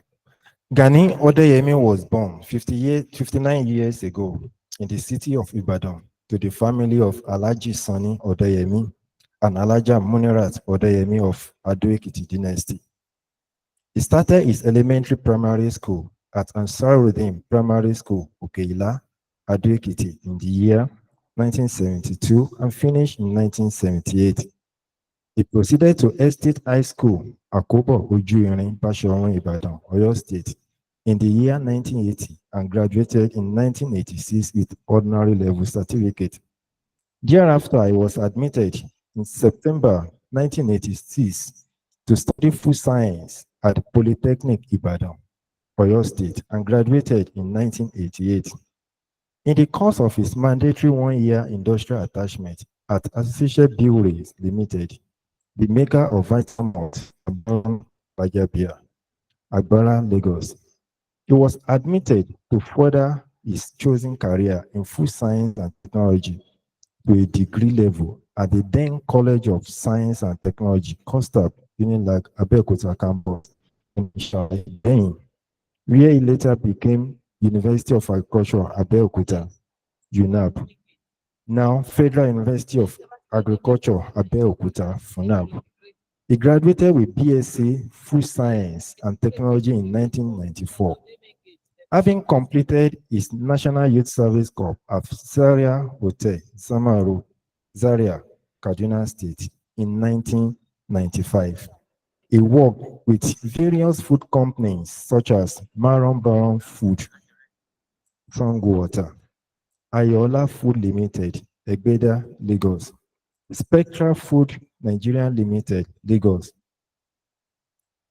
Gani Odeyemi was born 59 years ago in the city of Ibadan to the family of Alhaji Sani Odeyemi and Alhaja Munirat Odeyemi of Ado-Ekiti dynasty. He started his elementary primary school at Ansaruddin Primary School, Okeila, Ado-Ekiti in the year 1972 and finished in 1978. He proceeded to Estate High School, Akobo Ojuirin, Bashoron, Ibadan, Oyo State, in the year 1980 and graduated in 1986 with ordinary level certificate. Thereafter, I was admitted in September 1986 to study food science at Polytechnic Ibadan, Oyo State, and graduated in 1988. In the course of his mandatory one-year industrial attachment at Associated Breweries Limited, the maker of Vitamalt, Bajabia, Agbara, Lagos, he was admitted to further his chosen career in food science and technology to a degree level at the then College of Science and Technology, COSTAP, Unilag, Abeokuta campus in Ishale, where he later became University of Agriculture, Abeokuta, UNAB. Now Federal University of Agriculture, Abeokuta, FUNAB. He graduated with BSc Food Science and Technology in 1994. Having completed his National Youth Service Corps at Zaria Hotel, Samaru, Zaria, Kaduna State in 1995. He worked with various food companies such as Maron Baron Food, Water, Ayola Food Limited, Egbeda, Lagos, Spectra Food Nigeria Limited, Lagos.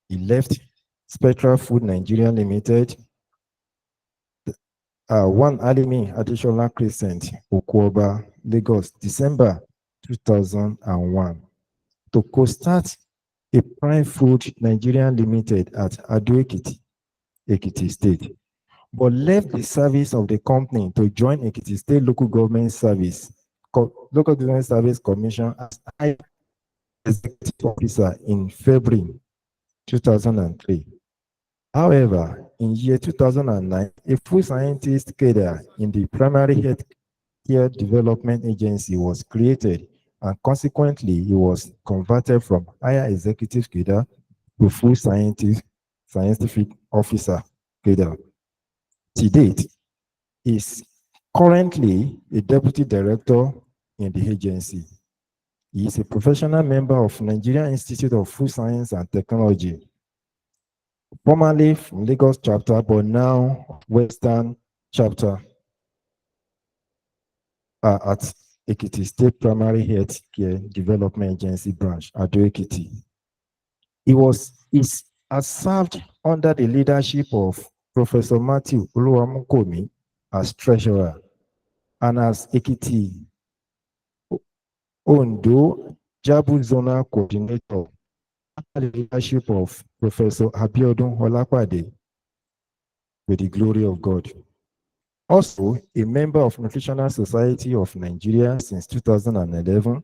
He left Spectra Food Nigeria Limited, 1 Alimi Additional Crescent, Okuoba, Lagos, December 2001, to co-start a Prime Food Nigeria Limited at Ado-Ekiti, Ekiti State, but left the service of the company to join Ekiti State Local Government Service, Local Government Service Commission as High Executive Officer in February 2003. However, in year 2009, a food scientist cadre in the Primary Health Care Development Agency was created, and consequently, he was converted from higher executive cadre to full scientific officer cadre. To date, he is currently a deputy director in the agency. He is a professional member of Nigerian Institute of Food Science and Technology, formerly from Lagos chapter, but now Western chapter at Ekiti State Primary Health Care Development Agency branch, Ado-Ekiti. Has served under the leadership of Professor Matthew Oluwamukomi as treasurer and as Ekiti Ondo Jabu Zonal Coordinator under the leadership of Professor Abiodun Olapade, with the glory of God. Also, a member of Nutritional Society of Nigeria since 2011,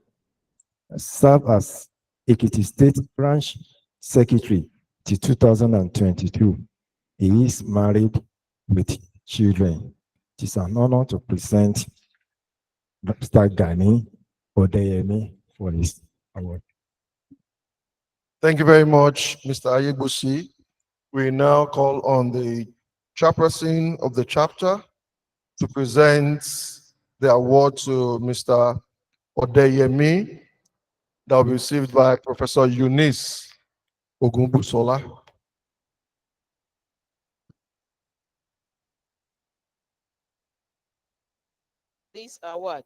served as Ekiti State Branch Secretary till 2022. He is married with children. It is an honor to present Mr. Gani Odeyemi for his award. Thank you very much, Mr. Ayebusi. We now call on the chairperson of the chapter to present the award to Mr. Odeyemi that will be received by Professor Eunice Ogunbusola. This award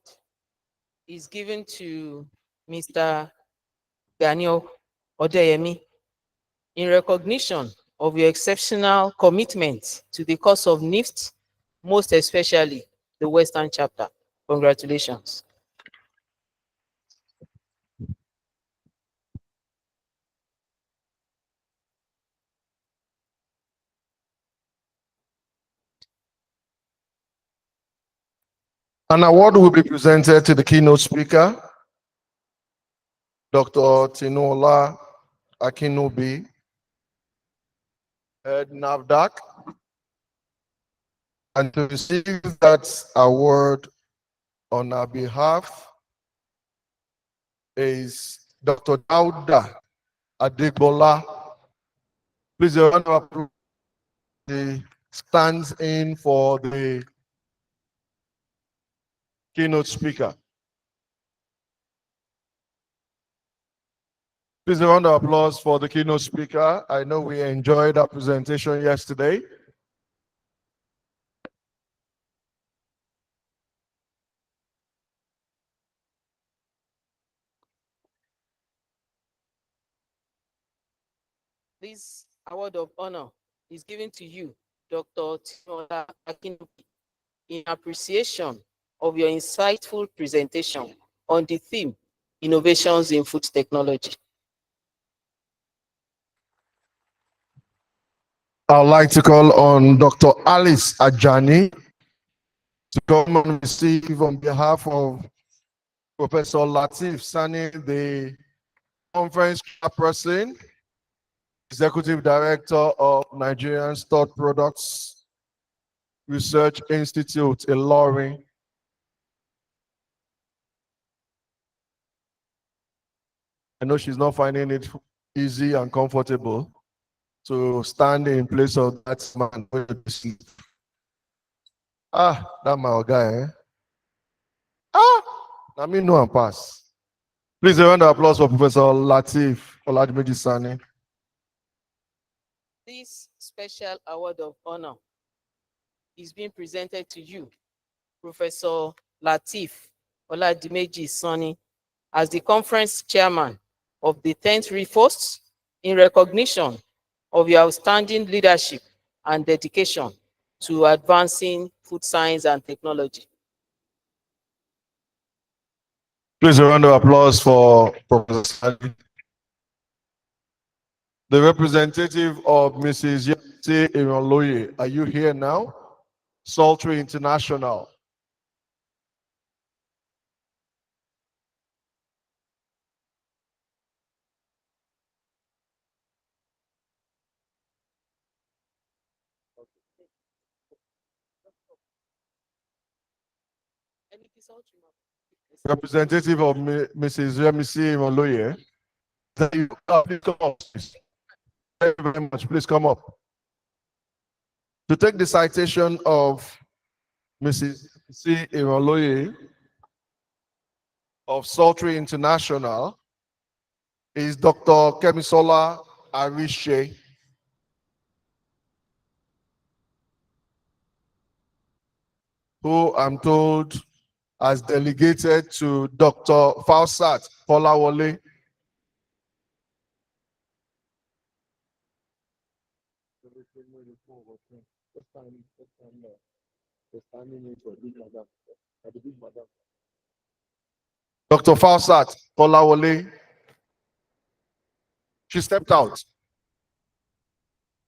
is given to Mr. Daniel Odeyemi in recognition of your exceptional commitment to the cause of NIFST, most especially the Western chapter. Congratulations. An award will be presented to the keynote speaker, Dr. Tinola Akinobi, head NAVDAC. And to receive that award on our behalf is Dr. Dauda Adegbola. Please, a round of applause. He stands in for the keynote speaker. Please, a round of applause for the keynote speaker. I know we enjoyed our presentation yesterday. This award of honor is given to you, Dr. Tinola Akinobi, in appreciation of your insightful presentation on the theme, Innovations in Food Technology. I'd like to call on Dr. Alice Ajani to come and receive on behalf of Professor Latif Sani, the conference chairperson, Executive Director of Nigerian Stored Products Research Institute in Loring. I know she's not finding it easy and comfortable to stand in place of that man. That my guy, eh? I mean, no and pass. Please, a round of applause for Professor Latif Oladimeji Sani. This special award of honor is being presented to you, Professor Latif Oladimeji Sani, as the conference chairman of the 10th RIFOST in recognition of your outstanding leadership and dedication to advancing food science and technology. Please, a round of applause for Professor Sani. The representative of Mrs. Yete Iroloye, are you here now? Sultry International. Representative of Mrs. Yemisi Iroloye, please come up. Thank you very much. Please come up. To take the citation of Mrs. C. Iroloye of Sultry International is Dr. Kemisola Arishe. Who I'm told has delegated to Dr. Fausat Polawole. Dr. Fausat Polawole. She stepped out.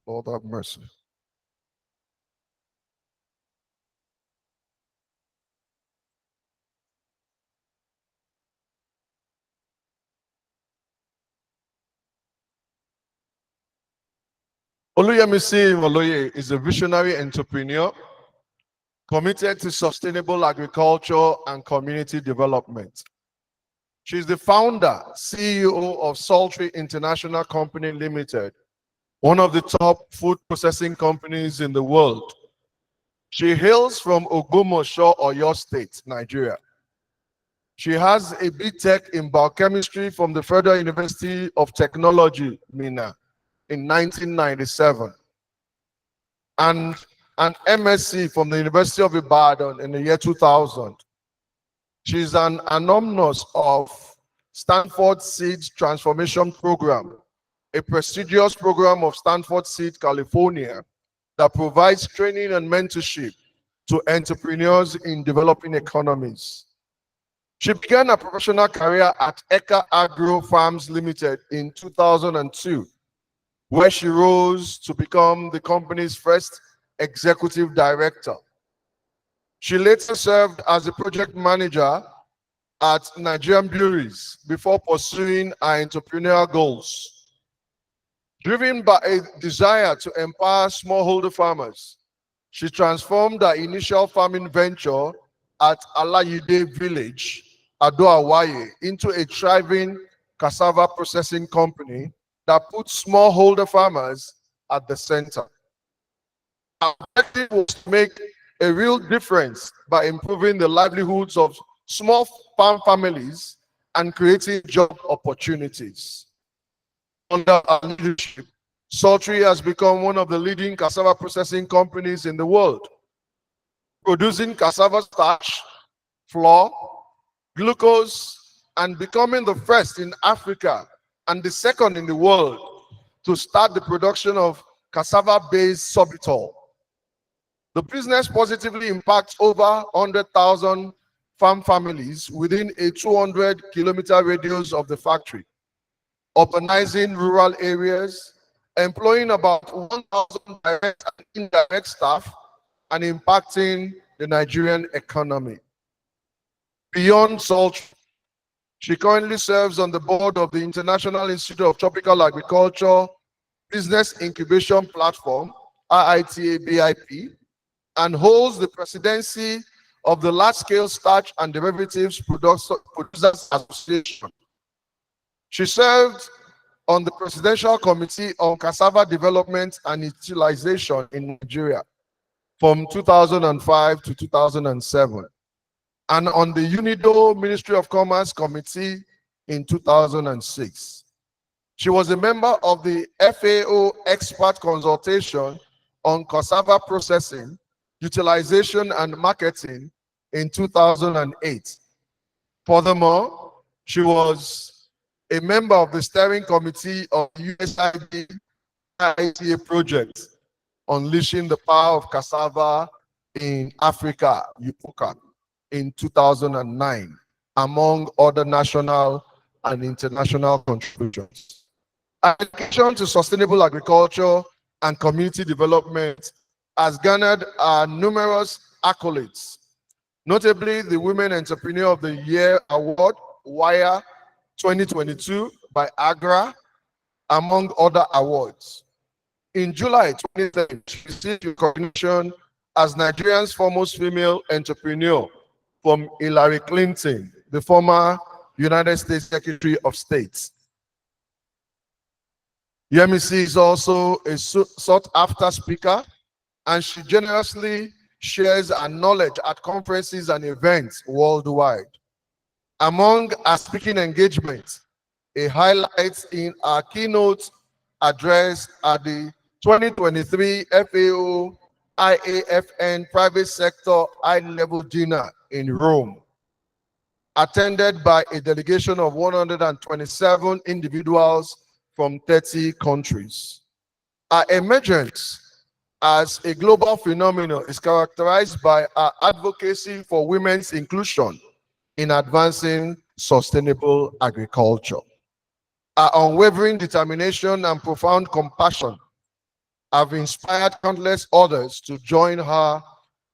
Lord have mercy. Oluyemisi Oloye is a visionary entrepreneur committed to sustainable agriculture and community development. She's the founder, CEO of Sultry International Company Limited, one of the top food processing companies in the world. She hails from Ogbomoso, Oyo State, Nigeria. She has a BTech in biochemistry from the Federal University of Technology, Mina, in 1997, and an MSc from the University of Ibadan in the year 2000. She's an alumnus of Stanford Seed Transformation Program, a prestigious program of Stanford Seed, California, that provides training and mentorship to entrepreneurs in developing economies. She began her professional career at Eka Agro Farms Limited in 2002, where she rose to become the company's first executive director. She later served as a project manager at Nigerian breweries before pursuing her entrepreneurial goals. Driven by a desire to empower smallholder farmers, she transformed her initial farming venture at Alayide Village, Ado-Awaye, into a thriving cassava processing company that puts smallholder farmers at the center. Our objective was to make a real difference by improving the livelihoods of small farm families and creating job opportunities. Under our leadership, Sultry has become one of the leading cassava processing companies in the world, producing cassava starch, flour, glucose, and becoming the first in Africa and the second in the world to start the production of cassava-based sorbitol. The business positively impacts over 100,000 farm families within a 200-kilometer radius of the factory, urbanizing rural areas, employing about 1,000 direct and indirect staff, and impacting the Nigerian economy. Beyond Sultry, she currently serves on the board of the International Institute of Tropical Agriculture Business Incubation Platform, IITA-BIP, and holds the presidency of the Large-Scale Starch and Derivatives Producers Association. She served on the Presidential Committee on Cassava Development and Utilization in Nigeria from 2005 to 2007, and on the UNIDO Ministry of Commerce Committee in 2006. She was a member of the FAO Expert Consultation on Cassava Processing, Utilization, and Marketing in 2008. Furthermore, she was a member of the steering committee of the USAID ITA project, Unleashing the Power of Cassava in Africa, UPOCA, in 2009, among other national and international contributions. Her dedication to sustainable agriculture and community development has garnered numerous accolades, notably the Women Entrepreneur of the Year Award, WIRE 2022 by AGRA, among other awards. In July 2010, she received recognition as Nigeria's foremost female entrepreneur from Hillary Clinton, the former United States Secretary of State. Yemisi is also a sought-after speaker, and she generously shares her knowledge at conferences and events worldwide. Among her speaking engagements, a highlight in our keynote address at the 2023 FAO IAFN Private Sector High-Level Dinner in Rome, attended by a delegation of 127 individuals from 30 countries. Our emergence as a global phenomenon is characterized by our advocacy for women's inclusion in advancing sustainable agriculture. Our unwavering determination and profound compassion have inspired countless others to join her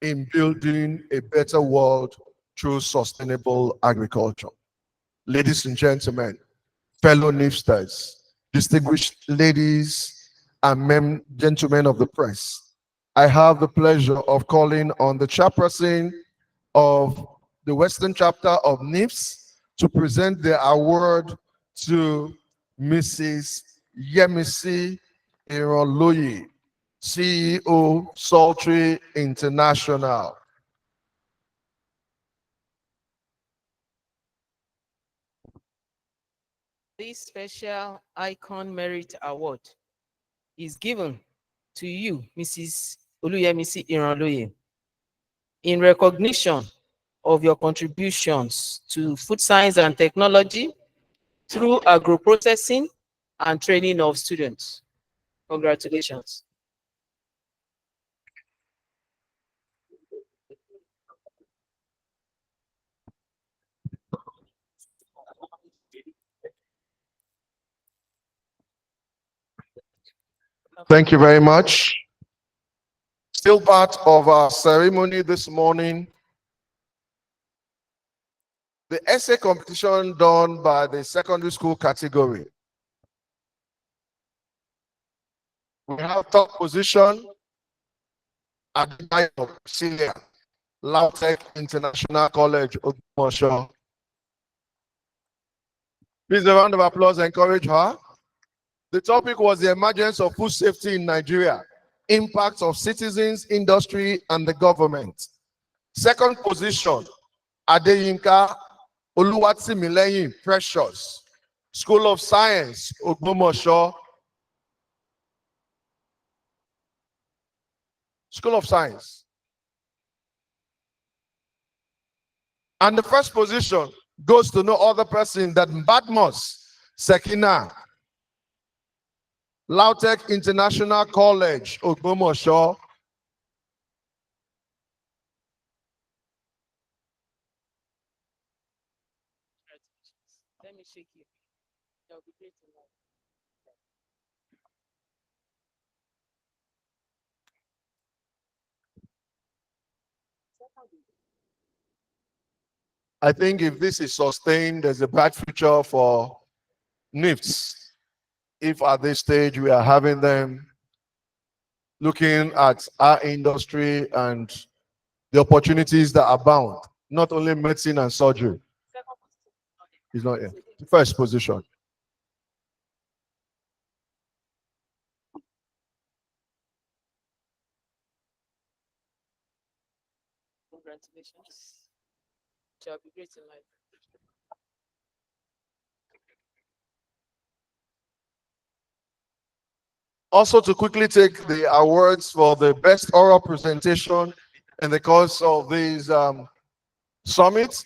in building a better world through sustainable agriculture. Ladies and gentlemen, fellow NIFSTers, distinguished ladies and gentlemen of the press, I have the pleasure of calling on the chairperson of the Western chapter of NIFST to present the award to Mrs. Yemisi Iroloye, CEO, Sultry International. This special Icon Merit Award is given to you, Mrs. Oluyemisi Iranloye, in recognition of your contributions to food science and technology through agro-processing and training of students. Congratulations. Thank you very much. Still part of our ceremony this morning, the essay competition done by the secondary school category. We have top position at the Senior, Lautech International College, Ogbomoso. Please, a round of applause, encourage her. The topic was the emergence of food safety in Nigeria, impacts of citizens, industry, and the government. Second position, Adeyinka Oluwatimileyin Precious, School of Science, Ogbomoso. School of Science. And the first position goes to no other person than Badmos Sekina, Lautech International College, Ogbomoso. Let me shake you. You'll be great in life. I think if this is sustained, there's a bright future for NIFST. If at this stage we are having them looking at our industry and the opportunities that abound, not only medicine and surgery. It's not here. First position. Congratulations. Shall be great in life. Also, to quickly take the awards for the best oral presentation in the course of these summits.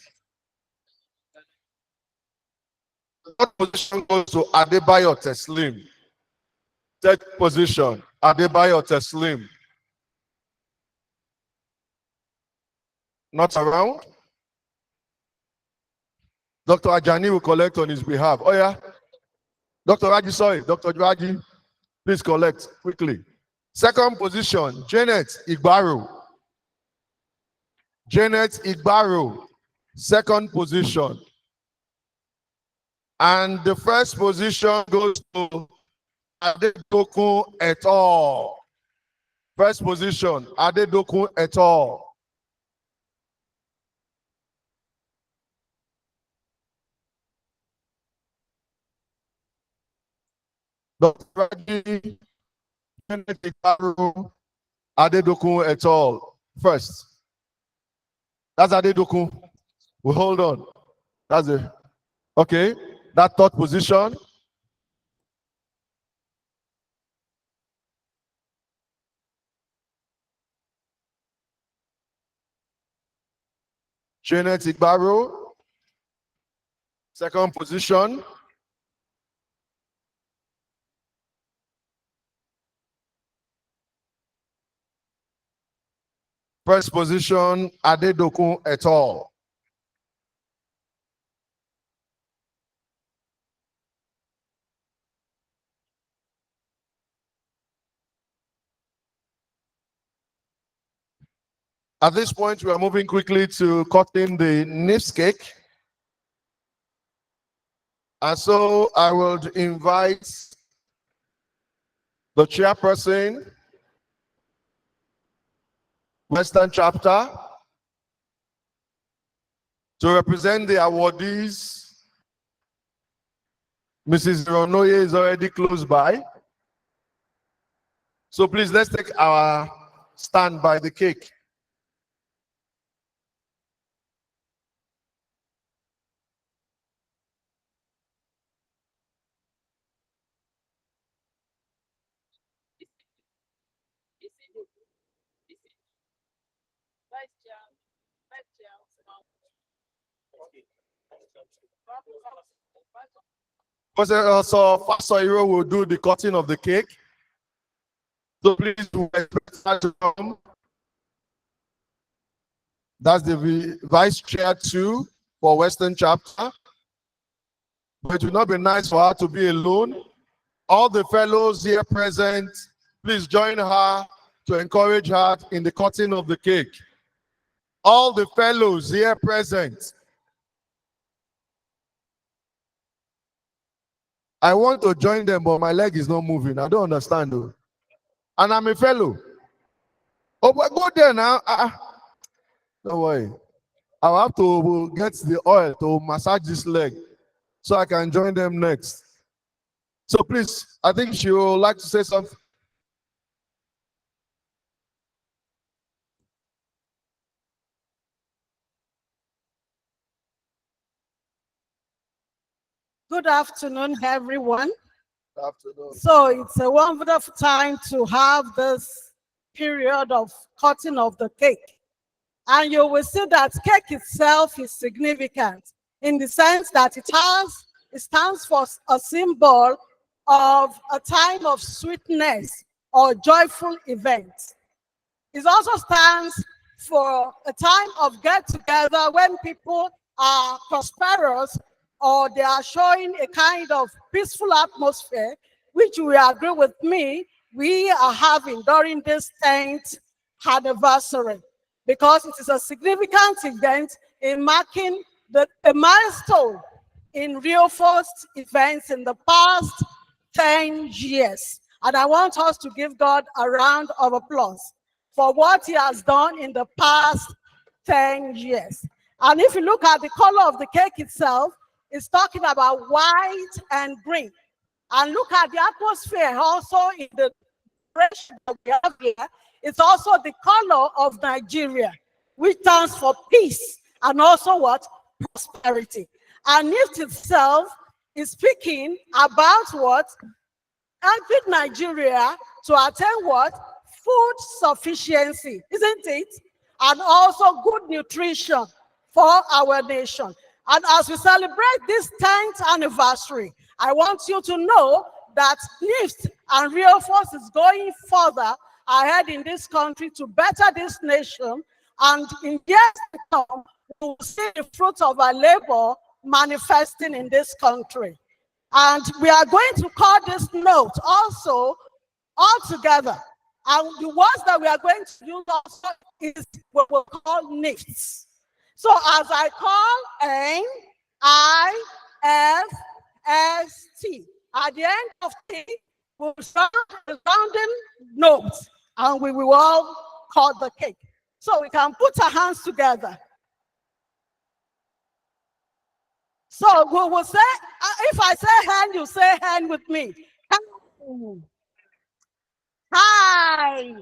The third position goes to Adebayo Teslim. Third position, Adebayo Teslim. Not around? Dr. Ajani will collect on his behalf. Oh yeah? Dr. Raji, sorry, Dr. Raji, please collect quickly. Second position, Janet Igbaru. Janet Igbaru, second position. And the first position goes to Adedokun et al. First position, Adedokun et al. Dr. Raji, Janet Igbaru, Adedokun et al. First. That's Adedokun. We hold on. That's it. Okay. That third position. Janet Igbaru. Second position. First position, Adedokun et al. At this point, we are moving quickly to cutting the NIFST cake. And so I will invite the chairperson, Western Chapter, to represent the awardees. Mrs. Ronoye is already close by. So please, let's take our stand by the cake. So Pastor Hero will do the cutting of the cake. So please do expect her to come. That's the vice chair too for Western chapter. But it will not be nice for her to be alone. All the fellows here present, please join her to encourage her in the cutting of the cake. All the fellows here present. I want to join them, but my leg is not moving. I don't understand though. And I'm a fellow. Oh, but go there now. Don't worry. I'll have to get the oil to massage this leg so I can join them next. So please, I think she would like to say something. Good afternoon, everyone. Good afternoon. So it's a wonderful time to have this period of cutting of the cake. And you will see that cake itself is significant in the sense that it stands for a symbol of a time of sweetness or joyful event. It also stands for a time of get together when people are prosperous or they are showing a kind of peaceful atmosphere, which we agree with me, we are having during this 10th anniversary, because it is a significant event in marking a milestone in Rio First events in the past 10 years. And I want us to give God a round of applause for what he has done in the past 10 years. And if you look at the color of the cake itself, it's talking about white and green. And look at the atmosphere also in the decoration that we have here. It's also the color of Nigeria, which stands for peace and also what? Prosperity. And NIFST itself is speaking about what? Helping Nigeria to attain what? Food sufficiency, isn't it? And also good nutrition for our nation. And as we celebrate this 10th anniversary, I want you to know that NIFST and Real Force is going further ahead in this country to better this nation. And in years to come, we will see the fruits of our labor manifesting in this country. And we are going to call this note also all together. And the words that we are going to use also is what we'll call NIFST. So as I call NIFST, at the end of T, we'll sound the sounding notes and we will all cut the cake. So we can put our hands together. So we will say, if I say hand, you say hand with me. Hi.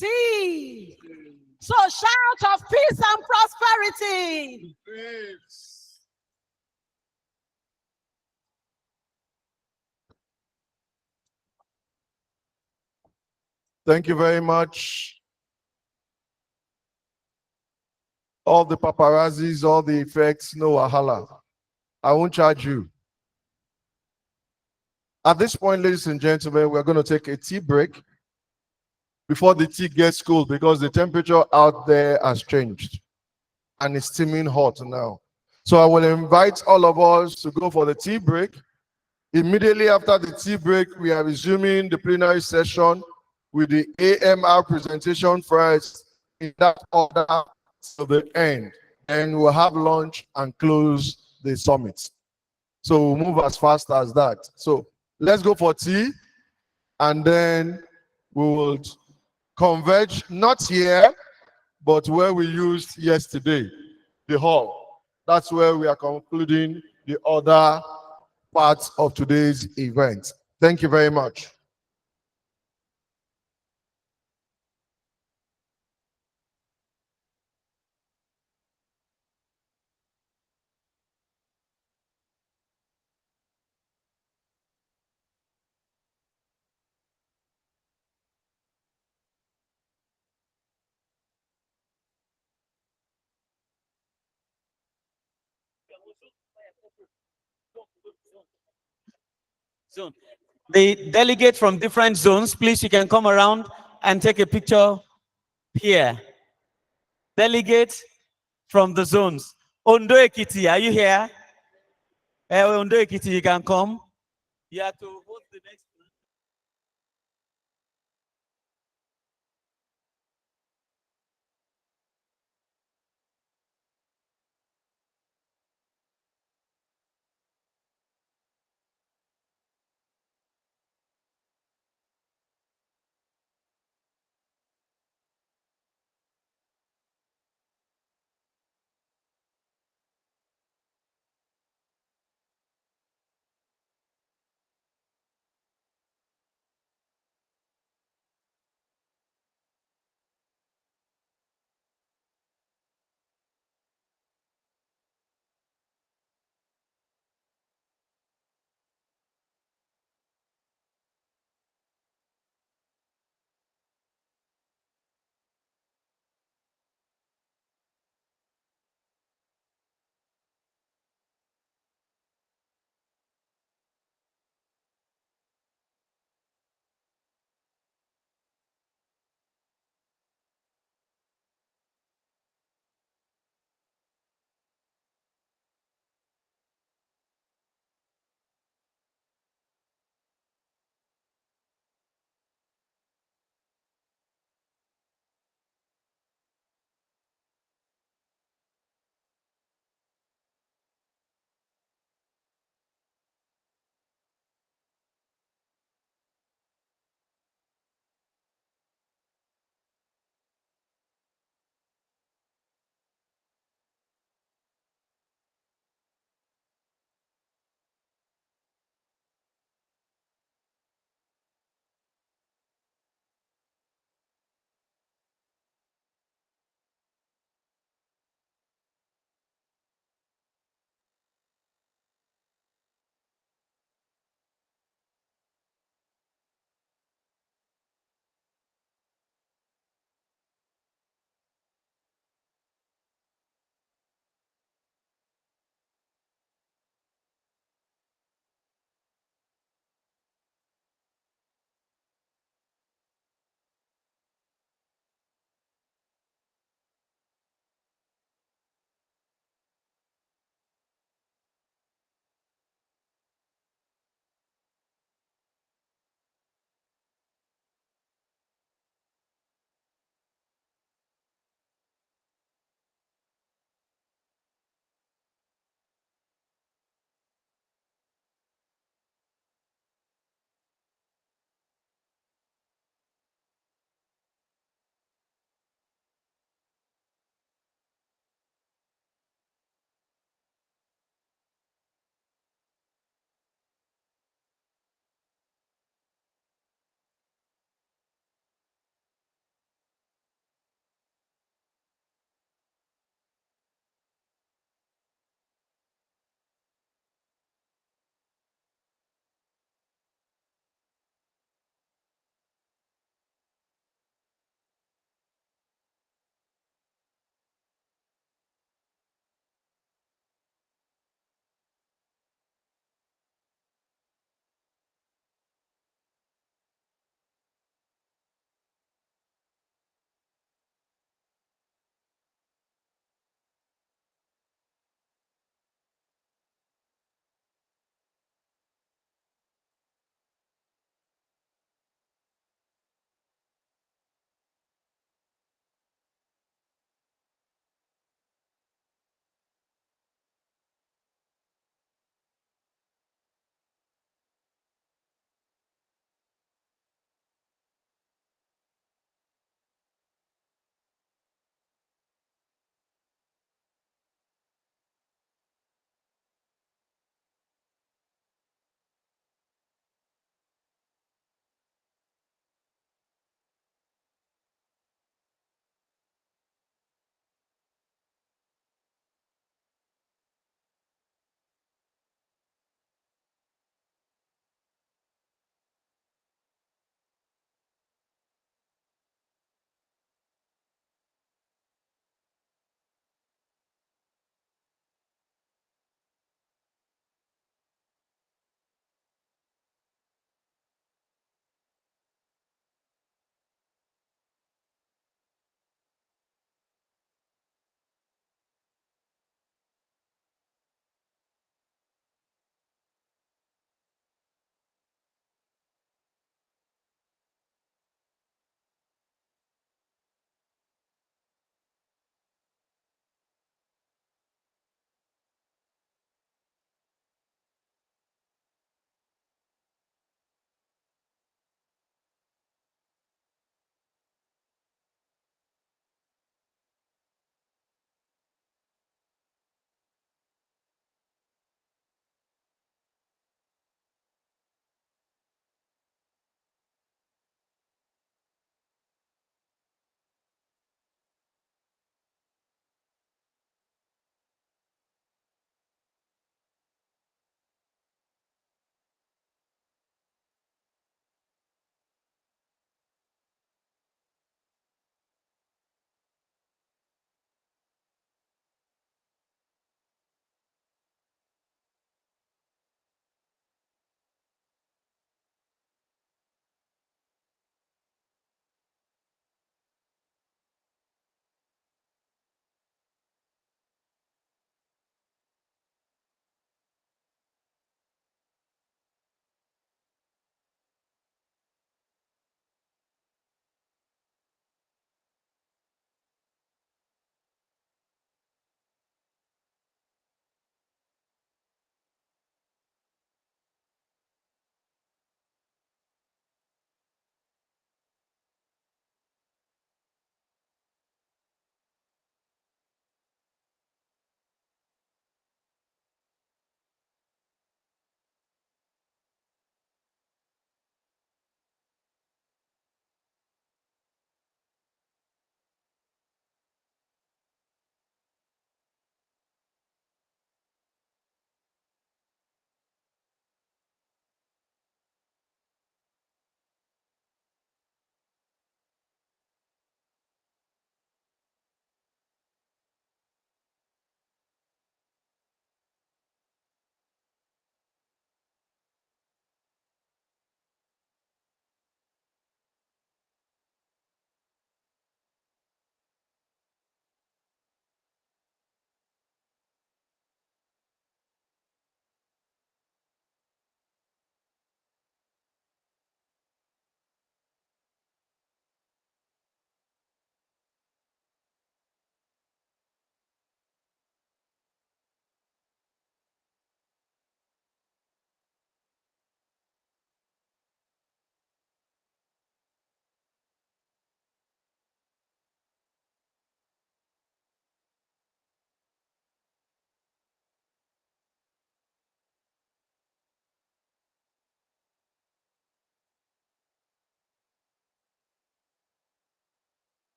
T. So shout of peace and prosperity. Peace. Thank you very much. All the paparazzis, all the effects, no wahala. I won't charge you. At this point, ladies and gentlemen, we're going to take a tea break before the tea gets cold because the temperature out there has changed and it's steaming hot now. So I will invite all of us to go for the tea break. Immediately after the tea break, we are resuming the plenary session with the AMR presentation first in that order to the end. And we'll have lunch and close the summit. So we'll move as fast as that. So let's go for tea and then we will converge, not here, but where we used yesterday, the hall. That's where we are concluding the other parts of today's event. Thank you very much. Zone. The delegate from different zones, please, you can come around and take a picture here. Delegate from the zones. Ondo Ekiti, are you here? Ondo Ekiti, you can come. You have to hold the next.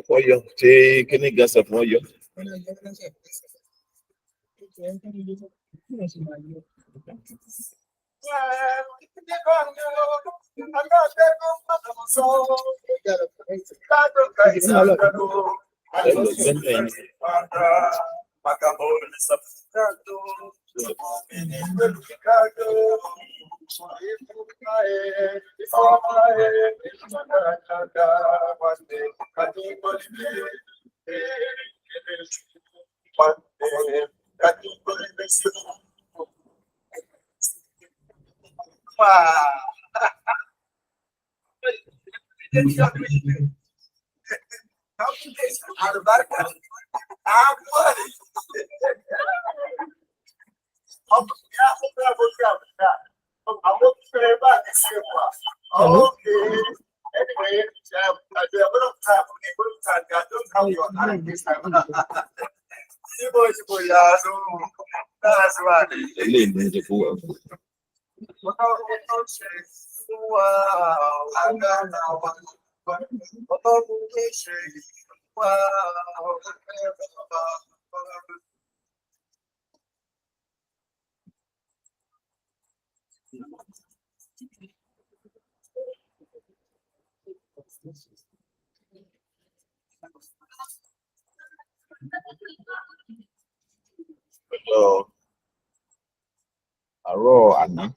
For you, take any gas of for you. So, raw and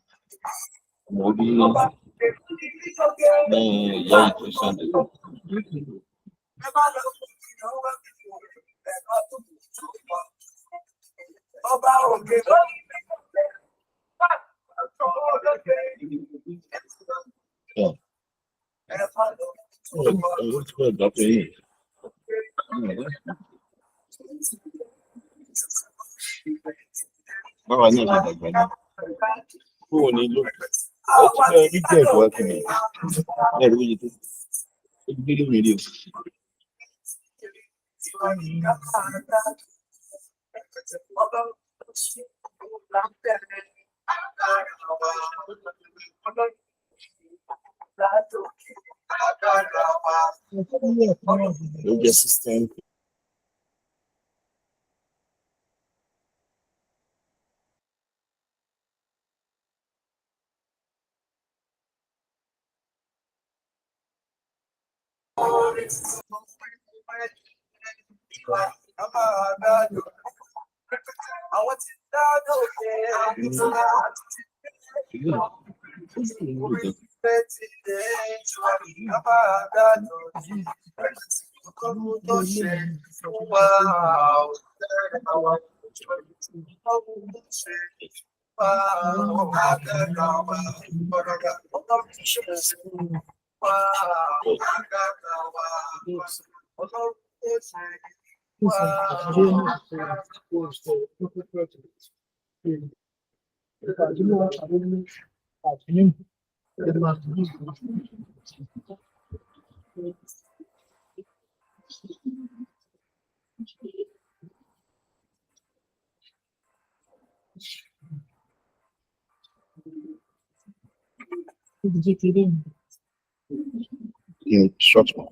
In short form.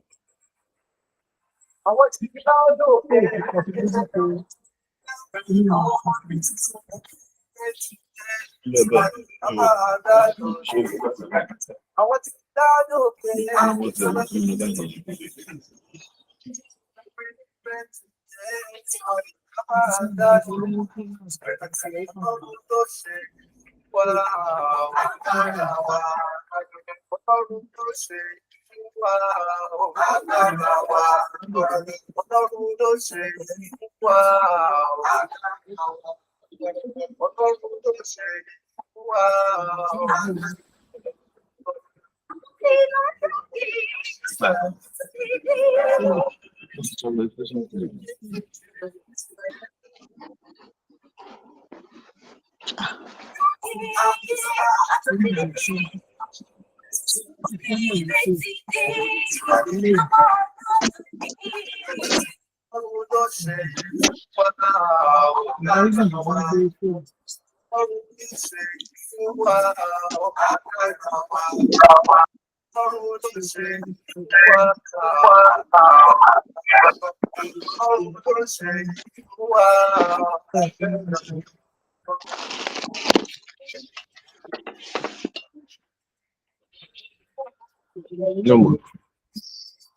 No,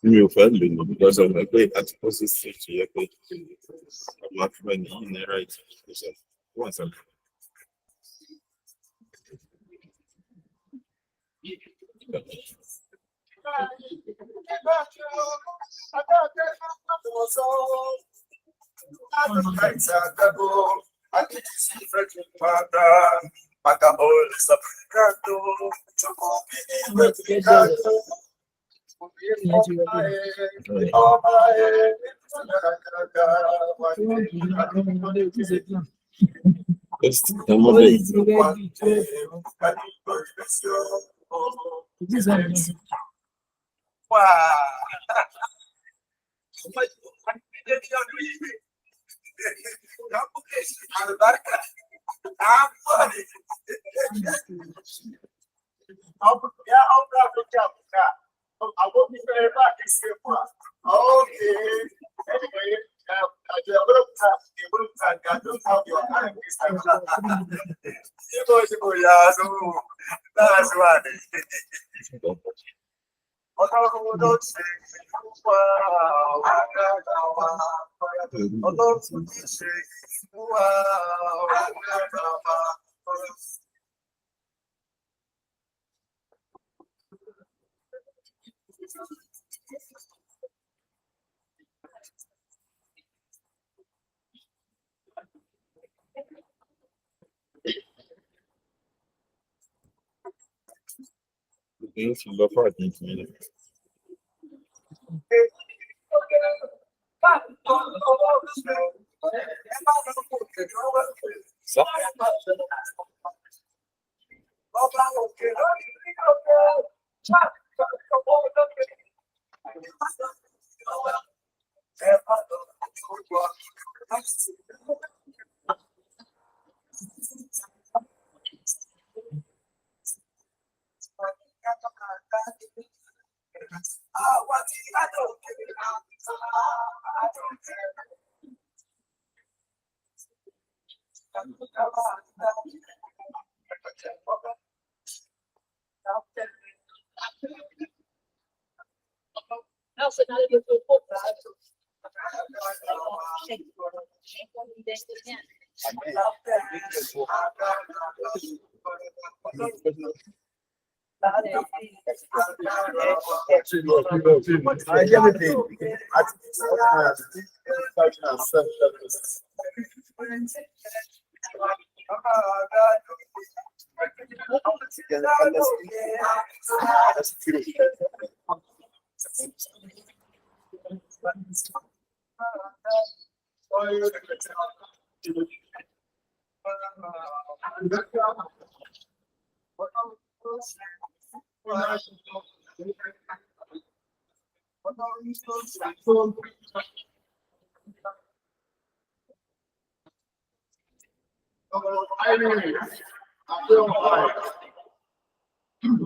you offend me because of the great article 650. I'm not friend in the right. One second. Beginning to love her against me. So,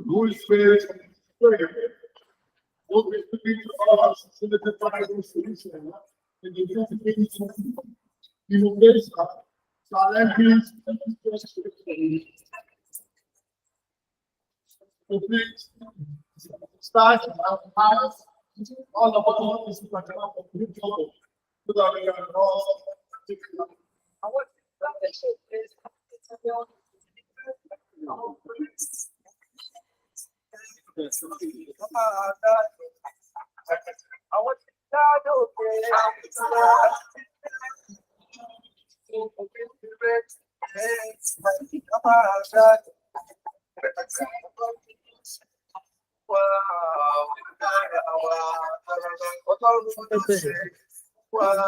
Holy Spirit, what we speak to us, so that the final solution, and the innovation, challenges, complete, start, all of us, is like a new trouble, so that we can all take it up.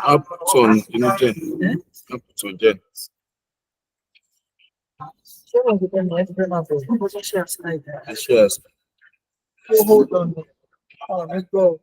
Upton, you know, Jen. Upton, Jen. Yes. Hold on. Oh, let's go.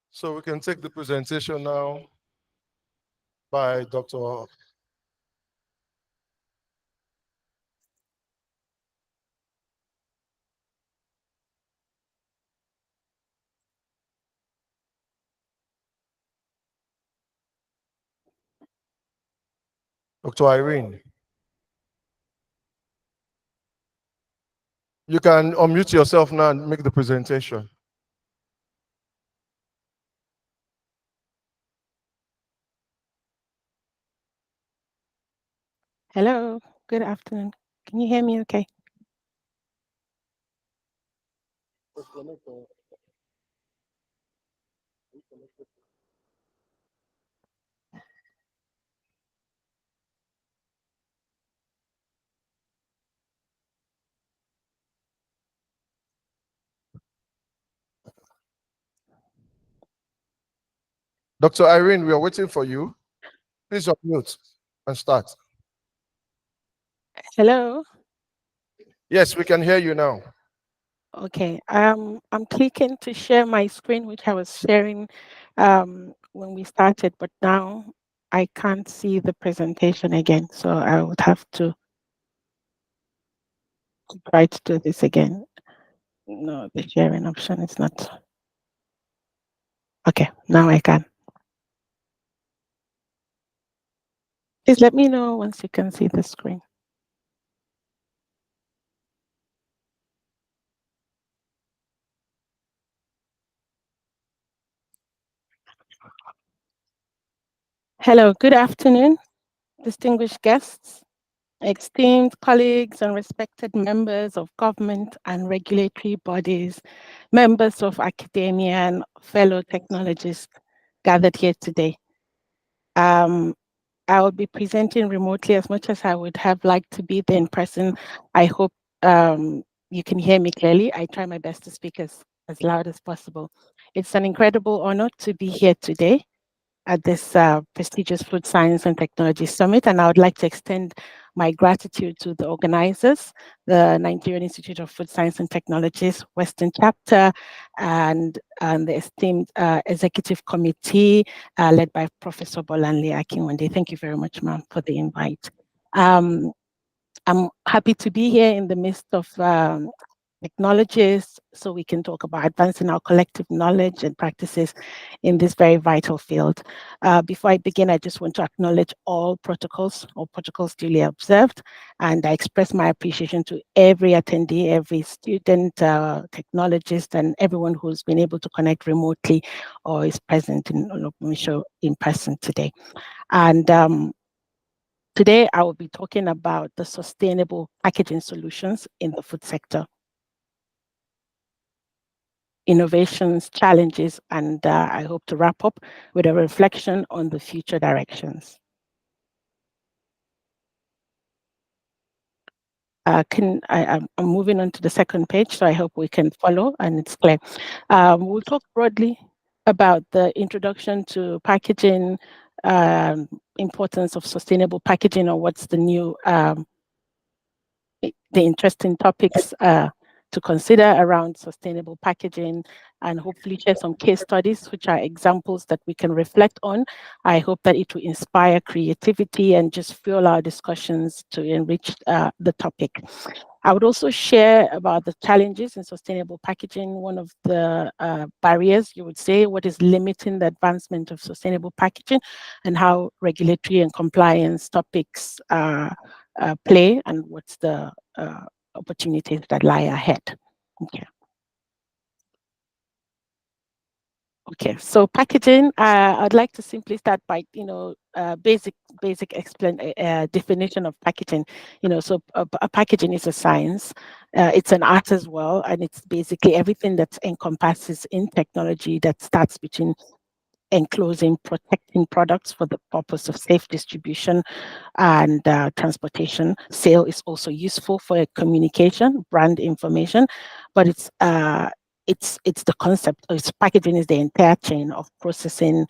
So we can take the presentation now by Dr. Dr. Irene. You can unmute yourself now and make the presentation. Hello, good afternoon. Can you hear me okay? Dr. Irene, we are waiting for you. Please unmute and start. Hello. Yes, we can hear you now. Okay. I'm clicking to share my screen, which I was sharing when we started, but now I can't see the presentation again, so I would have to try to do this again. No, the sharing option is not. Okay, now I can. Please let me know once you can see the screen. Hello, good afternoon, distinguished guests, esteemed colleagues and respected members of government and regulatory bodies, members of academia and fellow technologists gathered here today. I will be presenting remotely as much as I would have liked to be there in person. I hope you can hear me clearly. I try my best to speak as loud as possible. It's an incredible honor to be here today at this prestigious Food Science and Technology Summit, and I would like to extend my gratitude to the organizers, the Nigerian Institute of Food Science and Technologies, Western Chapter, and the esteemed Executive Committee led by Professor Bolanle Akinwande. Thank you very much, ma'am, for the invite. I'm happy to be here in the midst of technologists so we can talk about advancing our collective knowledge and practices in this very vital field. Before I begin, I just want to acknowledge all protocols duly observed, and I express my appreciation to every attendee, every student, technologist, and everyone who's been able to connect remotely or is present in person today. And today, I will be talking about the sustainable packaging solutions in the food sector, innovations, challenges, and I hope to wrap up with a reflection on the future directions. I'm moving on to the second page, so I hope we can follow and it's clear. We'll talk broadly about the introduction to packaging, importance of sustainable packaging, or what's the new, the interesting topics to consider around sustainable packaging, and hopefully share some case studies, which are examples that we can reflect on. I hope that it will inspire creativity and just fuel our discussions to enrich the topic. I would also share about the challenges in sustainable packaging. One of the barriers, you would say, what is limiting the advancement of sustainable packaging, and how regulatory and compliance topics play, and what's the opportunities that lie ahead. Okay, so packaging, I'd like to simply start by, basic definition of packaging. So packaging is a science, it's an art as well, and it's basically everything that encompasses in technology that starts between enclosing, protecting products for the purpose of safe distribution and transportation. Sale is also useful for communication, brand information, but it's the concept. It's packaging is the entire chain of processing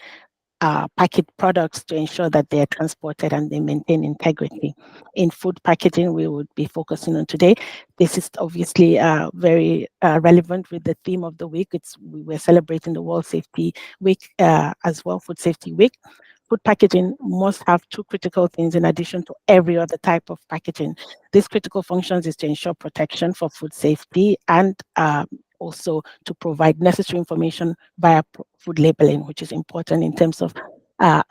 packaged products to ensure that they are transported and they maintain integrity. In food packaging, we would be focusing on today. This is obviously very relevant with the theme of the week. We're celebrating the World Safety Week as well, Food Safety Week. Food packaging must have two critical things in addition to every other type of packaging. These critical functions is to ensure protection for food safety and also to provide necessary information via food labeling, which is important in terms of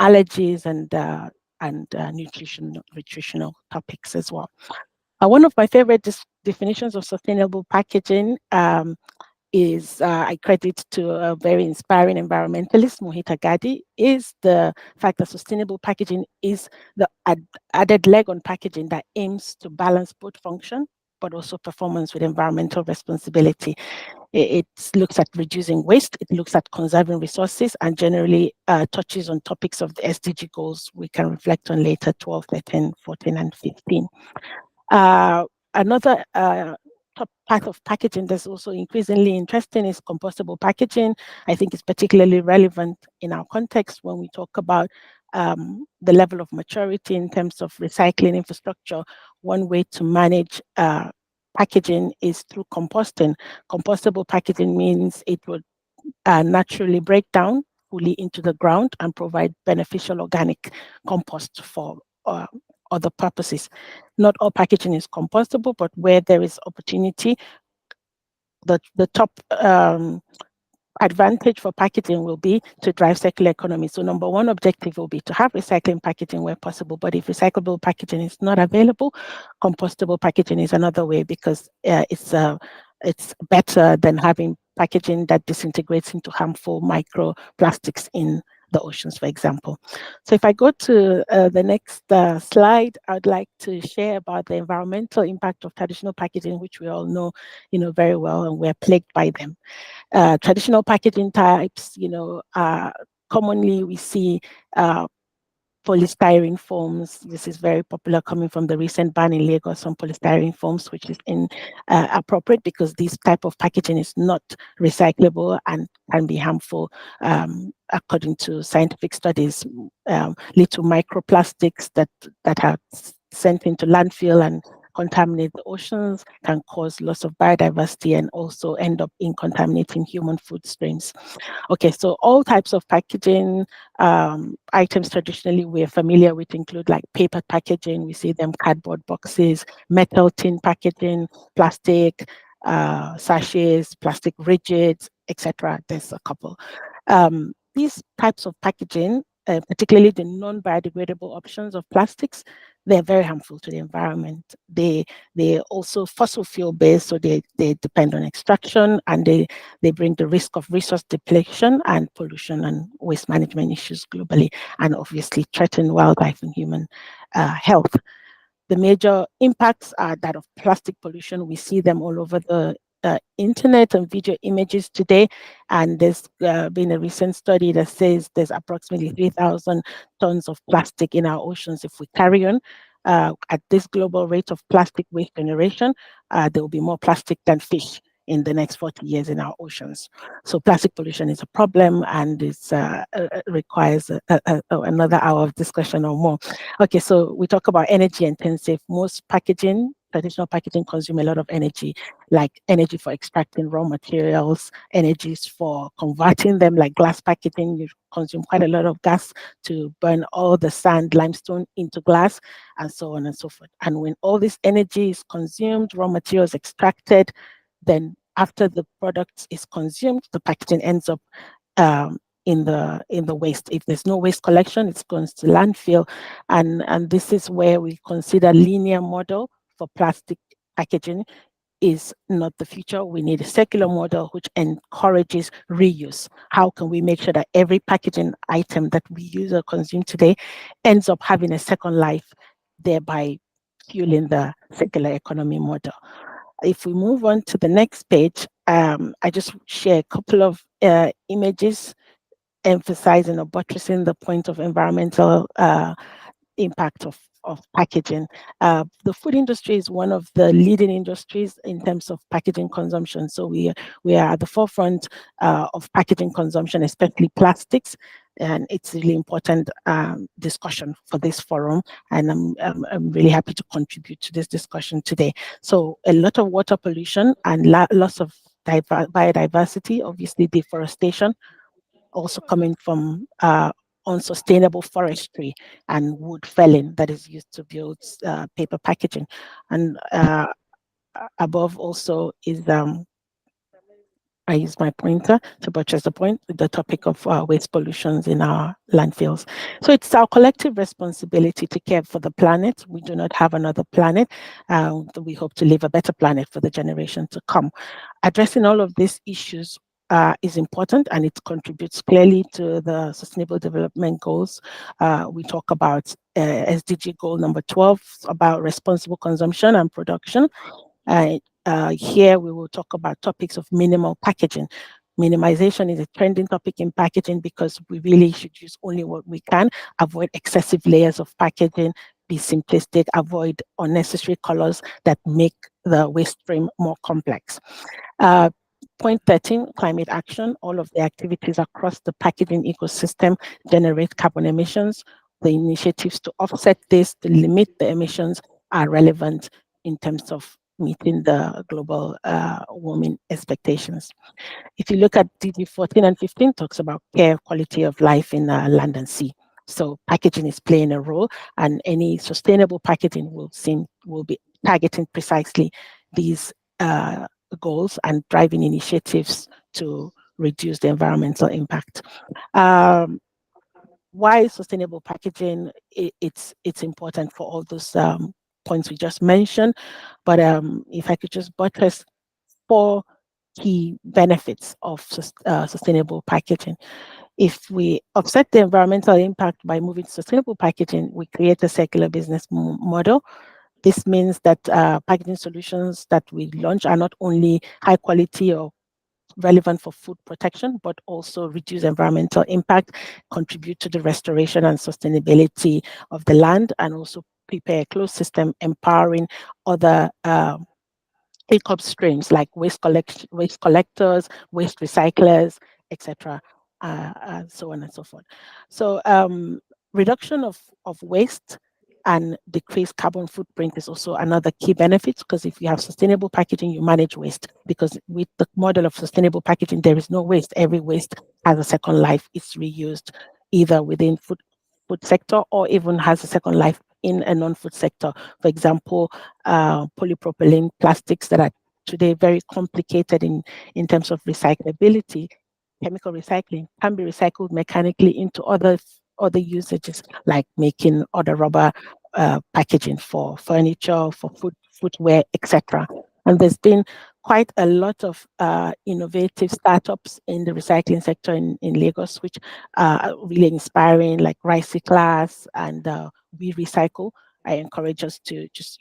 allergies and nutritional topics as well. One of my favorite definitions of sustainable packaging is I credit to a very inspiring environmentalist, Mohita Gadi, is the fact that sustainable packaging is the added leg on packaging that aims to balance both function but also performance with environmental responsibility. It looks at reducing waste, it looks at conserving resources, and generally touches on topics of the SDG goals we can reflect on later, 12, 13, 14, and 15. Another top part of packaging that's also increasingly interesting is compostable packaging. I think it's particularly relevant in our context when we talk about the level of maturity in terms of recycling infrastructure. One way to manage packaging is through composting. Compostable packaging means it would naturally break down fully into the ground and provide beneficial organic compost for other purposes. Not all packaging is compostable, but where there is opportunity, the top advantage for packaging will be to drive circular economy. So number one objective will be to have recycling packaging where possible, but if recyclable packaging is not available, compostable packaging is another way because it's better than having packaging that disintegrates into harmful microplastics in the oceans, for example. So if I go to the next slide, I'd like to share about the environmental impact of traditional packaging, which we all know, very well, and we're plagued by them. Traditional packaging types, commonly we see polystyrene foams. This is very popular coming from the recent ban in Lagos on polystyrene foams, which is inappropriate because this type of packaging is not recyclable and can be harmful. According to scientific studies, lead to microplastics that are sent into landfill and contaminate the oceans, can cause loss of biodiversity, and also end up in contaminating human food streams. Okay, so all types of packaging items traditionally we're familiar with include like paper packaging, we see them cardboard boxes, metal tin packaging, plastic sachets, plastic rigids, etc. There's a couple. These types of packaging, particularly the non-biodegradable options of plastics, they're very harmful to the environment. They're also fossil fuel based, so they depend on extraction, and they bring the risk of resource depletion and pollution and waste management issues globally, and obviously threaten wildlife and human health. The major impacts are that of plastic pollution. We see them all over the internet and video images today, and there's been a recent study that says there's approximately 3,000 tons of plastic in our oceans. If we carry on at this global rate of plastic waste generation, there will be more plastic than fish in the next 40 years in our oceans. So plastic pollution is a problem, and it requires another hour of discussion or more. Okay, so we talk about energy intensive. Most packaging, traditional packaging, consume a lot of energy, like energy for extracting raw materials, energies for converting them, like glass packaging, you consume quite a lot of gas to burn all the sand, limestone into glass, and so on and so forth. And when all this energy is consumed, raw materials extracted, then after the product is consumed, the packaging ends up in the waste. If there's no waste collection, it goes to landfill, and this is where we consider linear model for plastic packaging is not the future. We need a circular model which encourages reuse. How can we make sure that every packaging item that we use or consume today ends up having a second life, thereby fueling the circular economy model? If we move on to the next page, I just share a couple of images emphasizing or buttressing the point of environmental impact of packaging. The food industry is one of the leading industries in terms of packaging consumption. So we are at the forefront of packaging consumption, especially plastics. And it's really important discussion for this forum. And I'm really happy to contribute to this discussion today. So a lot of water pollution and loss of biodiversity, obviously deforestation, also coming from unsustainable forestry and wood felling that is used to build paper packaging. And above also is I use my pointer to buttress the topic of waste pollutions in our landfills. So it's our collective responsibility to care for the planet. We do not have another planet. We hope to leave a better planet for the generation to come. Addressing all of these issues is important, and it contributes clearly to the Sustainable Development Goals. We talk about SDG goal number 12, about responsible consumption and production. Here we will talk about topics of minimal packaging. Minimization is a trending topic in packaging because we really should use only what we can, avoid excessive layers of packaging, be simplistic, avoid unnecessary colors that make the waste stream more complex. Point 13, climate action. All of the activities across the packaging ecosystem generate carbon emissions. The initiatives to offset this, to limit the emissions, are relevant in terms of meeting the global warming expectations. If you look at DG 14 and 15, talks about care, quality of life in land and sea. So packaging is playing a role, and any sustainable packaging will be targeting precisely these goals and driving initiatives to reduce the environmental impact. Why sustainable packaging? It's important for all those points we just mentioned, but if I could just buttress 4 key benefits of sustainable packaging. If we offset the environmental impact by moving to sustainable packaging, we create a circular business model. This means that packaging solutions that we launch are not only high quality or relevant for food protection, but also reduce environmental impact, contribute to the restoration and sustainability of the land, and also prepare a closed system empowering other income streams like waste collectors, waste recyclers, etc., and so on and so forth. So reduction of waste and decreased carbon footprint is also another key benefit, because if you have sustainable packaging, you manage waste, because with the model of sustainable packaging, there is no waste. Every waste has a second life. It's reused either within food sector or even has a second life in a non-food sector. For example, polypropylene plastics that are today very complicated in terms of recyclability. Chemical recycling can be recycled mechanically into other usages, like making other rubber packaging for furniture, for footwear, etc. And there's been quite a lot of innovative startups in the recycling sector in Lagos, which are really inspiring, like Class and We Recycle. I encourage us to just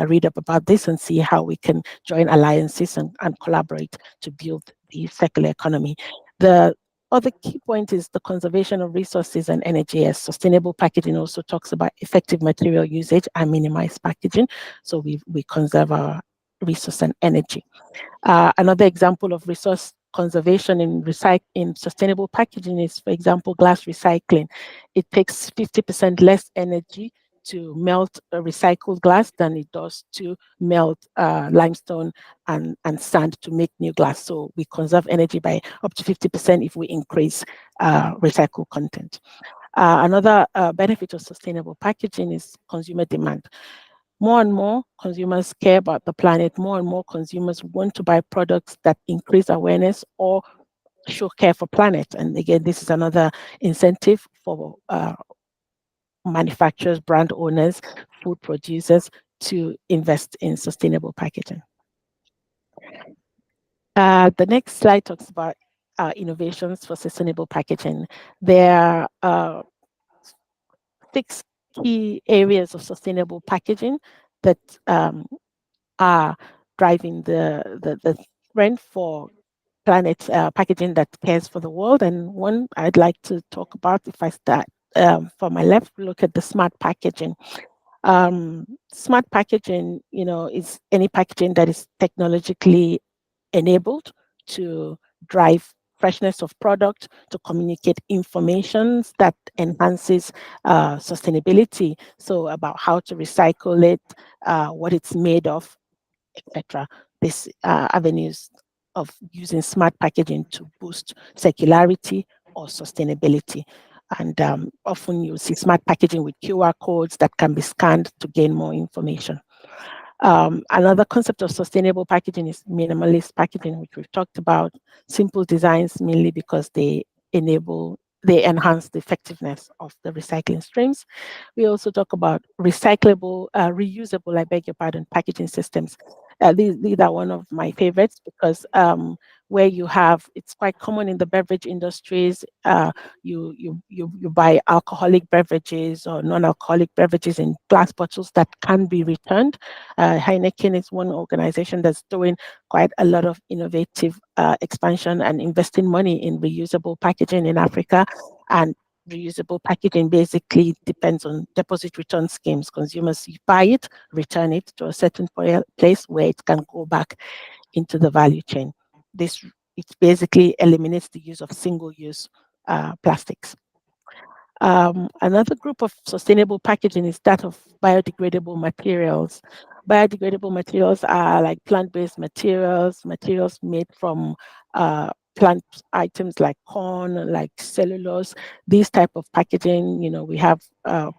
read up about this and see how we can join alliances and collaborate to build the circular economy. The other key point is the conservation of resources and energy, as sustainable packaging also talks about effective material usage and minimize packaging. So we conserve our resource and energy. Another example of resource conservation in sustainable packaging is, for example, glass recycling. It takes 50% less energy to melt a recycled glass than it does to melt limestone and sand to make new glass. So we conserve energy by up to 50% if we increase recycled content. Another benefit of sustainable packaging is consumer demand. More and more consumers care about the planet. More and more consumers want to buy products that increase awareness or show care for planet. And again, this is another incentive for manufacturers, brand owners, food producers to invest in sustainable packaging. The next slide talks about innovations for sustainable packaging. There are 6 key areas of sustainable packaging that are driving the trend for planet, packaging that cares for the world. And one I'd like to talk about, if I start from my left, look at the smart packaging. Smart packaging, is any packaging that is technologically enabled to drive freshness of product, to communicate information that enhances sustainability. So about how to recycle it, what it's made of, etc. These avenues of using smart packaging to boost circularity or sustainability. And often you see smart packaging with QR codes that can be scanned to gain more information. Another concept of sustainable packaging is minimalist packaging, which we've talked about. Simple designs, mainly because they enhance the effectiveness of the recycling streams. We also talk about recyclable, reusable, I beg your pardon, packaging systems. These are one of my favorites because where you have, it's quite common in the beverage industries. You buy alcoholic beverages or non-alcoholic beverages in glass bottles that can be returned. Heineken is one organization that's doing quite a lot of innovative expansion and investing money in reusable packaging in Africa. And reusable packaging basically depends on deposit return schemes. Consumers buy it, return it to a certain place where it can go back into the value chain. It basically eliminates the use of single-use plastics. Another group of sustainable packaging is that of biodegradable materials. Biodegradable materials are like plant-based materials, materials made from plant items like corn, like cellulose. These type of packaging, we have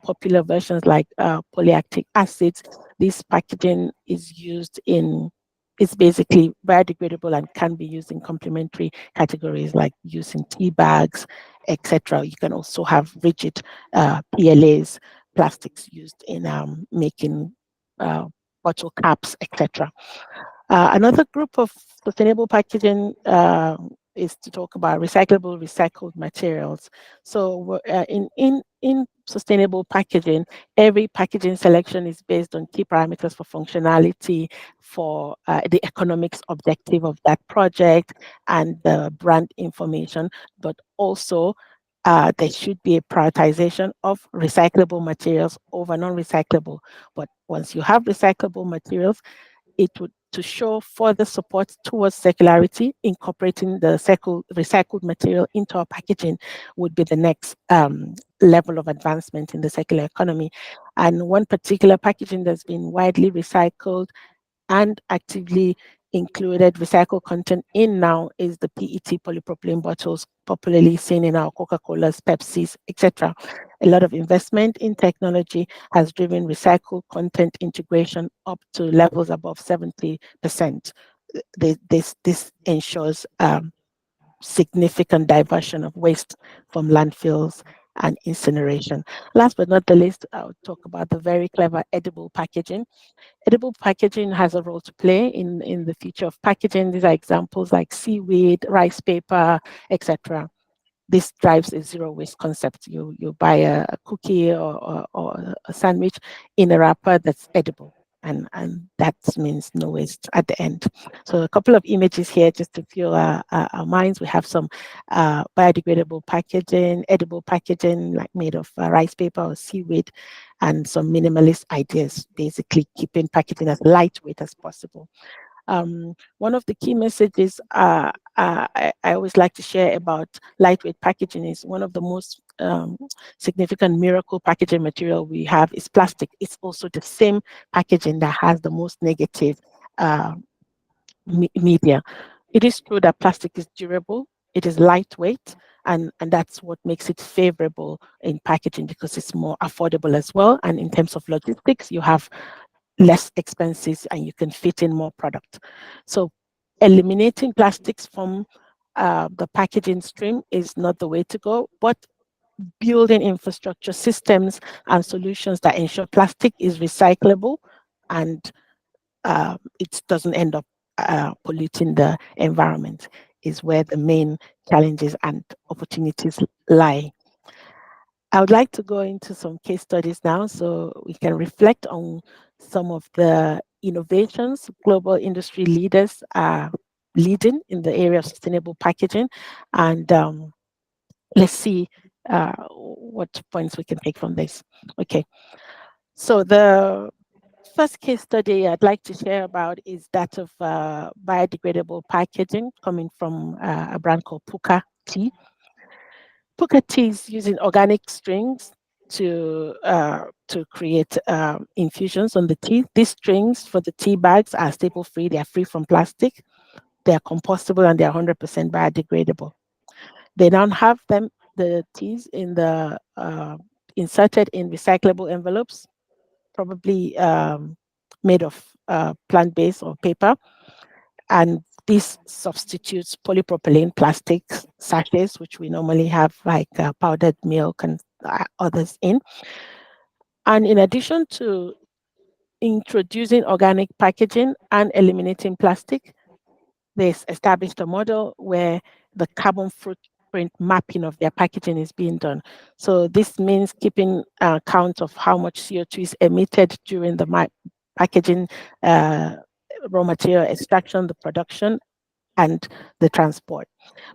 popular versions like polylactic acids. This packaging is it's basically biodegradable and can be used in complementary categories like using tea bags, etc. You can also have rigid PLAs, plastics used in making bottle caps, etc. Another group of sustainable packaging is to talk about recycled materials. So in sustainable packaging, every packaging selection is based on key parameters for functionality, for the economics objective of that project, and the brand information, but also there should be a prioritization of recyclable materials over non-recyclable. But once you have recyclable materials, it would to show further support towards circularity, incorporating the recycled material into our packaging would be the next level of advancement in the circular economy. And one particular packaging that's been widely recycled and actively included recycled content in now is the PET polypropylene bottles, popularly seen in our Coca-Colas, Pepsis, etc. A lot of investment in technology has driven recycled content integration up to levels above 70%. This ensures significant diversion of waste from landfills and incineration. Last but not the least, I'll talk about the very clever edible packaging. Edible packaging has a role to play in the future of packaging. These are examples like seaweed, rice paper, etc. This drives a zero waste concept. You buy a cookie or a sandwich in a wrapper that's edible. And that means no waste at the end. So a couple of images here just to fuel our minds. We have some biodegradable packaging, edible packaging like made of rice paper or seaweed, and some minimalist ideas, basically keeping packaging as lightweight as possible. One of the key messages I always like to share about lightweight packaging is one of the most significant miracle packaging material we have is plastic. It's also the same packaging that has the most negative media. It is true that plastic is durable, it is lightweight, and that's what makes it favorable in packaging because it's more affordable as well. And in terms of logistics, you have less expenses and you can fit in more product. So eliminating plastics from the packaging stream is not the way to go, but building infrastructure systems and solutions that ensure plastic is recyclable and it doesn't end up polluting the environment is where the main challenges and opportunities lie. I would like to go into some case studies now so we can reflect on some of the innovations global industry leaders are leading in the area of sustainable packaging. And let's see what points we can take from this. Okay, so the first case study I'd like to share about is that of biodegradable packaging coming from a brand called Puka Tea. Puka Tea is using organic strings to create infusions on the tea. These strings for the tea bags are staple free. They are free from plastic. They are compostable and they are 100% biodegradable. They now have the teas in the inserted in recyclable envelopes, probably made of plant-based or paper. And this substitutes polypropylene plastic sachets, which we normally have like powdered milk and others in. And in addition to introducing organic packaging and eliminating plastic, they established a model where the carbon footprint mapping of their packaging is being done. So this means keeping count of how much CO2 is emitted during the packaging, raw material extraction, the production, and the transport.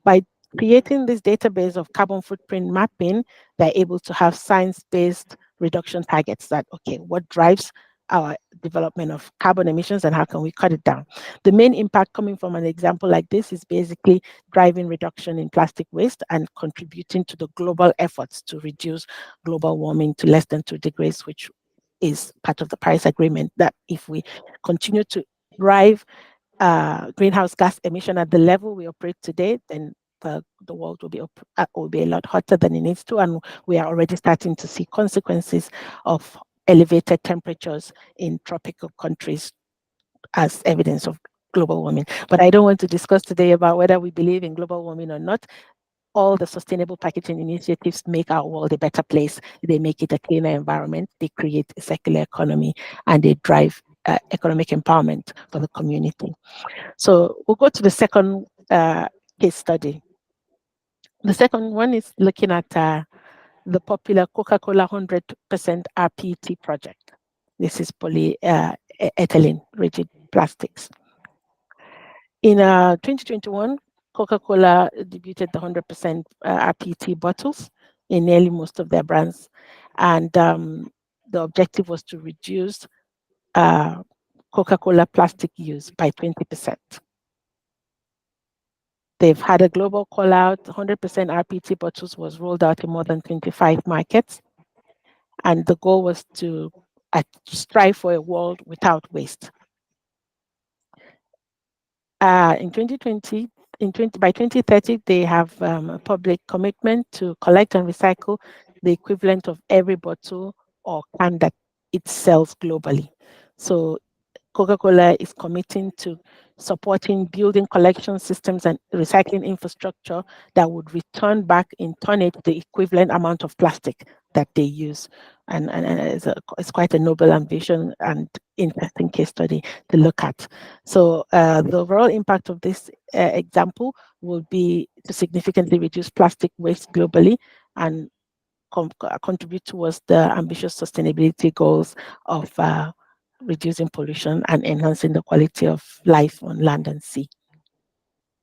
By creating this database of carbon footprint mapping, they're able to have science-based reduction targets that, okay, what drives our development of carbon emissions and how can we cut it down? The main impact coming from an example like this is basically driving reduction in plastic waste and contributing to the global efforts to reduce global warming to less than 2 degrees, which is part of the Paris Agreement, that if we continue to drive greenhouse gas emission at the level we operate today, then the world will be a lot hotter than it needs to, and we are already starting to see consequences of elevated temperatures in tropical countries as evidence of global warming. But I don't want to discuss today about whether we believe in global warming or not. All the sustainable packaging initiatives make our world a better place. They make it a cleaner environment, they create a circular economy, and they drive economic empowerment for the community. So we'll go to the second case study. The second one is looking at the popular Coca-Cola 100% rPET project. This is polyethylene rigid plastics. In 2021, Coca-Cola debuted the 100% rPET bottles in nearly most of their brands. And the objective was to reduce Coca-Cola plastic use by 20%. They've had a global call out. 100% rPET bottles was rolled out in more than 25 markets. And the goal was to strive for a world without waste. In 2020, by 2030, they have a public commitment to collect and recycle the equivalent of every bottle or can that it sells globally. So Coca-Cola is committing to supporting building collection systems and recycling infrastructure that would return back in tonnage the equivalent amount of plastic that they use. And it's quite a noble ambition and interesting case study to look at. So the overall impact of this example will be to significantly reduce plastic waste globally and contribute towards the ambitious sustainability goals of reducing pollution and enhancing the quality of life on land and sea.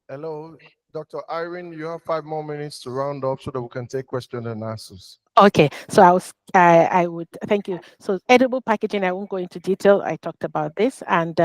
Hello, Dr. Irene, you have 5 more minutes to round up so that we can take questions and answers. Okay, so I would thank you. So edible packaging, I won't go into detail. I talked about this, and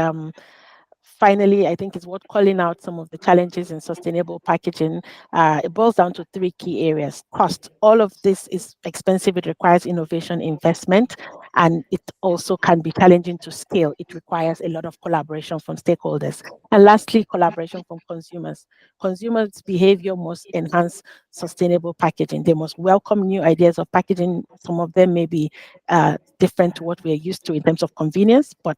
finally, I think it's worth calling out some of the challenges in sustainable packaging. It boils down to 3 key areas. Cost. All of this is expensive. It requires innovation, investment, and it also can be challenging to scale. It requires a lot of collaboration from stakeholders. And lastly, collaboration from consumers. Consumers' behavior must enhance sustainable packaging. They must welcome new ideas of packaging. Some of them may be different to what we're used to in terms of convenience, but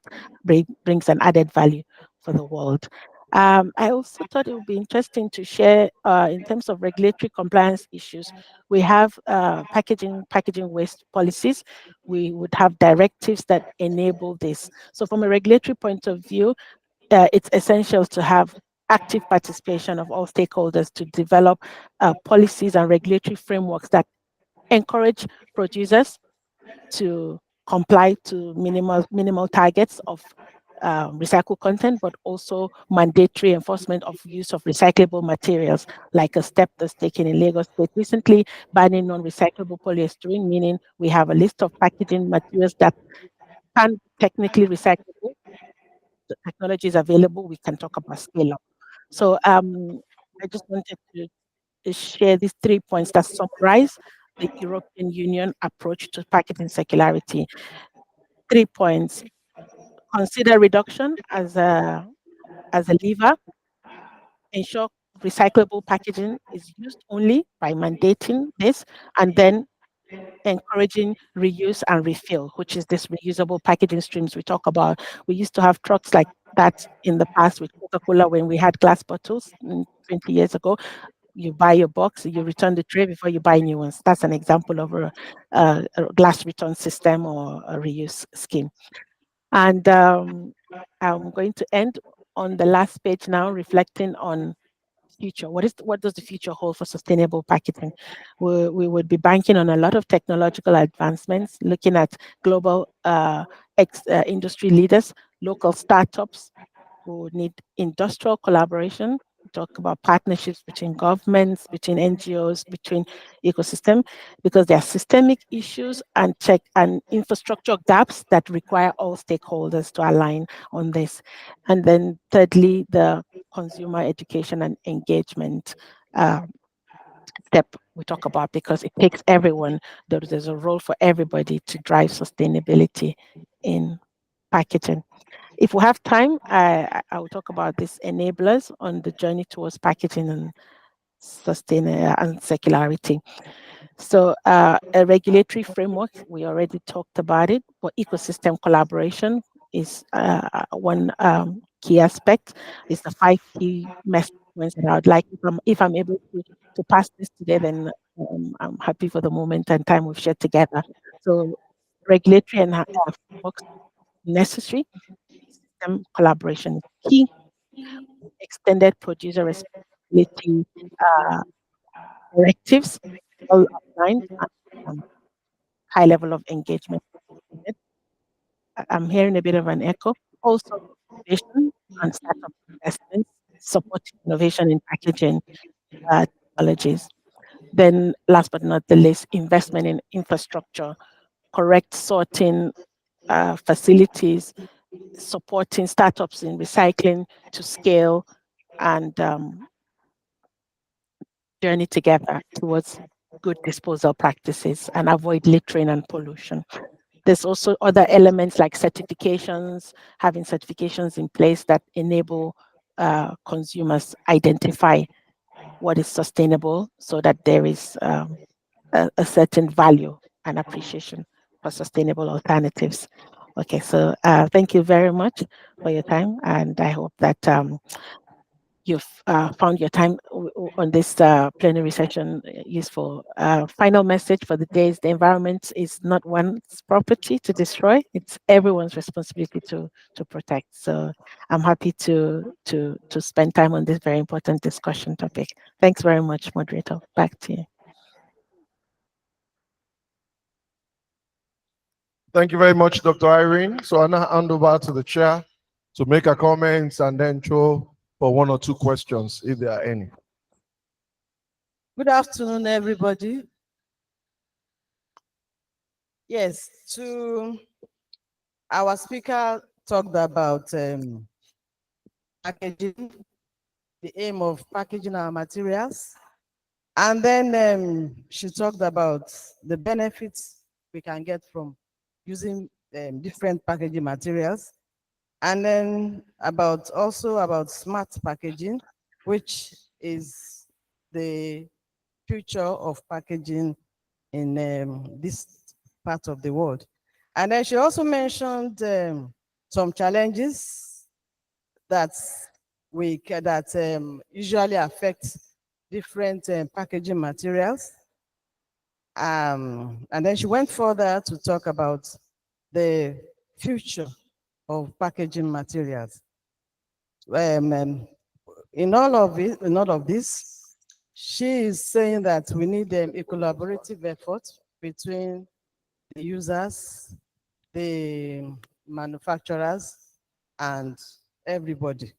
brings an added value for the world. I also thought it would be interesting to share in terms of regulatory compliance issues. We have packaging waste policies. We would have directives that enable this. So from a regulatory point of view, it's essential to have active participation of all stakeholders to develop policies and regulatory frameworks that encourage producers to comply to minimal targets of recycled content, but also mandatory enforcement of use of recyclable materials, like a step that's taken in Lagos State recently, banning non-recyclable polyester, meaning we have a list of packaging materials that can technically recyclable. The technology is available. We can talk about scale up. So I just wanted to share these 3 points that summarize the European Union approach to packaging circularity. 3 points: consider reduction as a lever, ensure recyclable packaging is used only by mandating this, and then encouraging reuse and refill, which is this reusable packaging streams we talk about. We used to have trucks like that in the past with Coca-Cola when we had glass bottles 20 years ago. You buy your box, you return the tray before you buy new ones. That's an example of a glass return system or a reuse scheme. And I'm going to end on the last page now, reflecting on future. What does the future hold for sustainable packaging? We would be banking on a lot of technological advancements, looking at global industry leaders, local startups who would need industrial collaboration. We talk about partnerships between governments, between NGOs, between ecosystem, because there are systemic issues and infrastructure gaps that require all stakeholders to align on this. And then thirdly, the consumer education and engagement step we talk about, because it takes everyone. There's a role for everybody to drive sustainability in packaging. If we have time, I will talk about these enablers on the journey towards packaging and and circularity. So a regulatory framework, we already talked about it, but ecosystem collaboration is one key aspect. It's the 5 key message points that I would like, if I'm able to pass this today, then I'm happy for the moment and time we've shared together. So regulatory and frameworks necessary. System collaboration is key. Extended producer responsibility directives, all outlined, and high level of engagement. I'm hearing a bit of an echo. Also, innovation and startup investments, supporting innovation in packaging technologies. Then, last but not the least, investment in infrastructure, correct sorting facilities, supporting startups in recycling to scale, and journey together towards good disposal practices and avoid littering and pollution. There's also other elements like certifications, having certifications in place that enable consumers identify what is sustainable, so that there is a certain value and appreciation for sustainable alternatives. Okay, so thank you very much for your time, and I hope that you've found your time on this plenary session useful. Final message for the day is the environment is not one's property to destroy, it's everyone's responsibility to protect. So I'm happy to spend time on this very important discussion topic. Thanks very much, moderator. Back to you. Thank you very much, Dr. Irene. So I now hand over to the chair to make her comments and then throw for 1 or 2 questions, if there are any. Good afternoon, everybody. Yes, our speaker talked about packaging, the aim of packaging our materials. And then she talked about the benefits we can get from using different packaging materials. And then also about smart packaging, which is the future of packaging in this part of the world. And then she also mentioned some challenges that usually affect different packaging materials. And then she went further to talk about the future of packaging materials. In all of this, she is saying that we need a collaborative effort between the users, the manufacturers, and everybody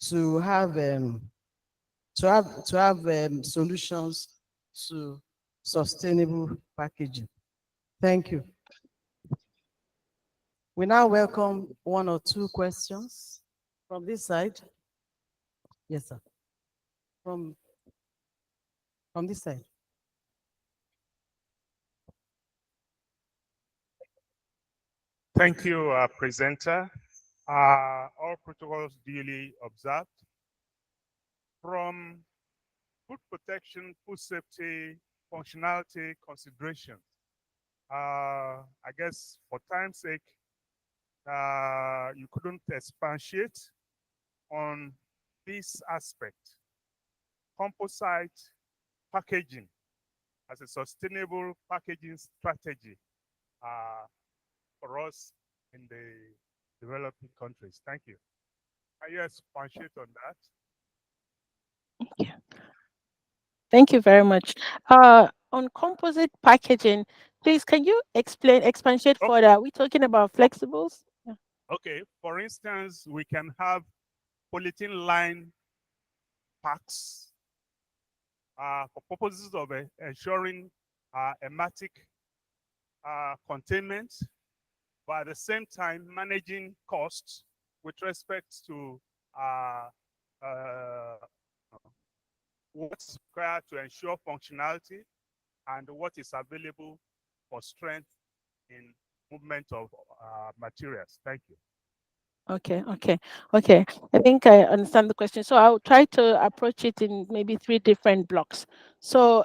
to have solutions to sustainable packaging. Thank you. We now welcome one or two questions from this side. Yes, sir. From this side. Thank you, presenter. All protocols duly observed. From food protection, food safety, functionality consideration, I guess for time's sake, you couldn't expatiate on this aspect. Composite packaging as a sustainable packaging strategy for us in the developing countries. Thank you. Can you expatiate on that? Thank you very much. On composite packaging, please, can you expatiate further? Are we talking about flexibles? Yeah. Okay, for instance, we can have polythene line packs for purposes of ensuring hermetic containment, but at the same time managing costs with respect to what's required to ensure functionality and what is available for strength in movement of materials. Thank you. Okay. I think I understand the question. So I'll try to approach it in maybe 3 different blocks. So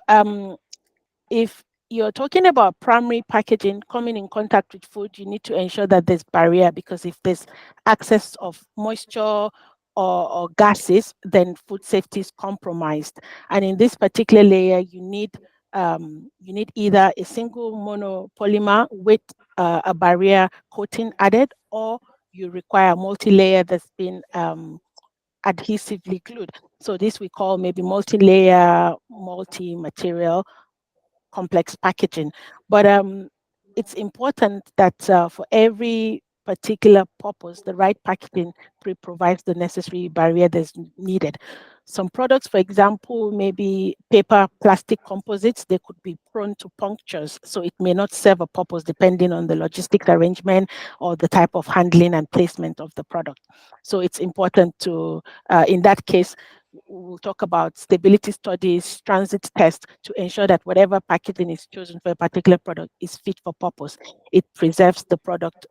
if you're talking about primary packaging coming in contact with food, you need to ensure that there's barrier, because if there's access of moisture or gases, then food safety is compromised. And in this particular layer, you need either a single monopolymer with a barrier coating added, or you require a multi-layer that's been adhesively glued. So this we call maybe multi-layer, multi-material complex packaging. But it's important that for every particular purpose, the right packaging provides the necessary barrier that's needed. Some products, for example, maybe paper, plastic composites, they could be prone to punctures. So it may not serve a purpose depending on the logistics arrangement or the type of handling and placement of the product. So it's important to, in that case, we'll talk about stability studies, transit tests to ensure that whatever packaging is chosen for a particular product is fit for purpose. It preserves the product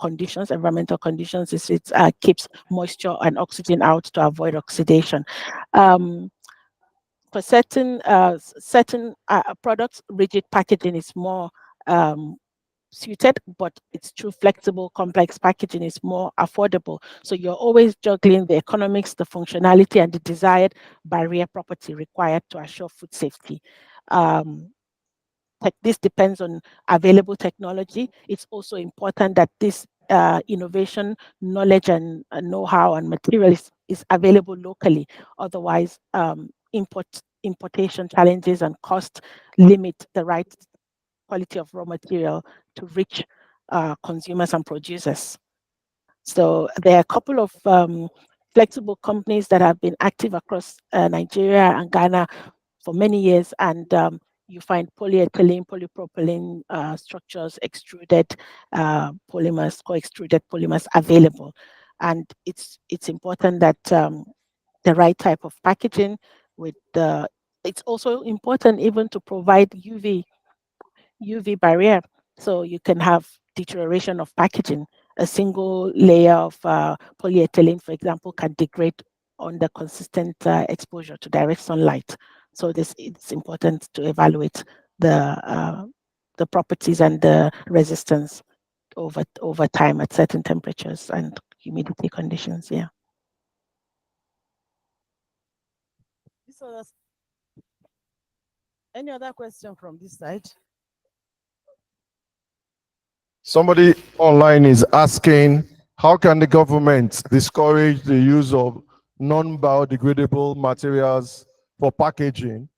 conditions, environmental conditions. It keeps moisture and oxygen out to avoid oxidation. For certain products, rigid packaging is more suited, but it's true flexible, complex packaging is more affordable. So you're always juggling the economics, the functionality, and the desired barrier property required to assure food safety. This depends on available technology. It's also important that this innovation, knowledge, and know-how and materials is available locally. Otherwise, importation challenges and cost limit the right quality of raw material to reach consumers and producers. So there are a couple of flexible companies that have been active across Nigeria and Ghana for many years, and you find polyethylene, polypropylene structures, extruded polymers, co-extruded polymers available. And it's important that the right type of packaging with it's also important even to provide UV barrier, so you can have deterioration of packaging. A single layer of polyethylene, for example, can degrade under consistent exposure to direct sunlight. So it's important to evaluate the properties and the resistance over time at certain temperatures and humidity conditions. Yeah. Any other question from this side? Somebody online is asking, how can the government discourage the use of non-biodegradable materials for packaging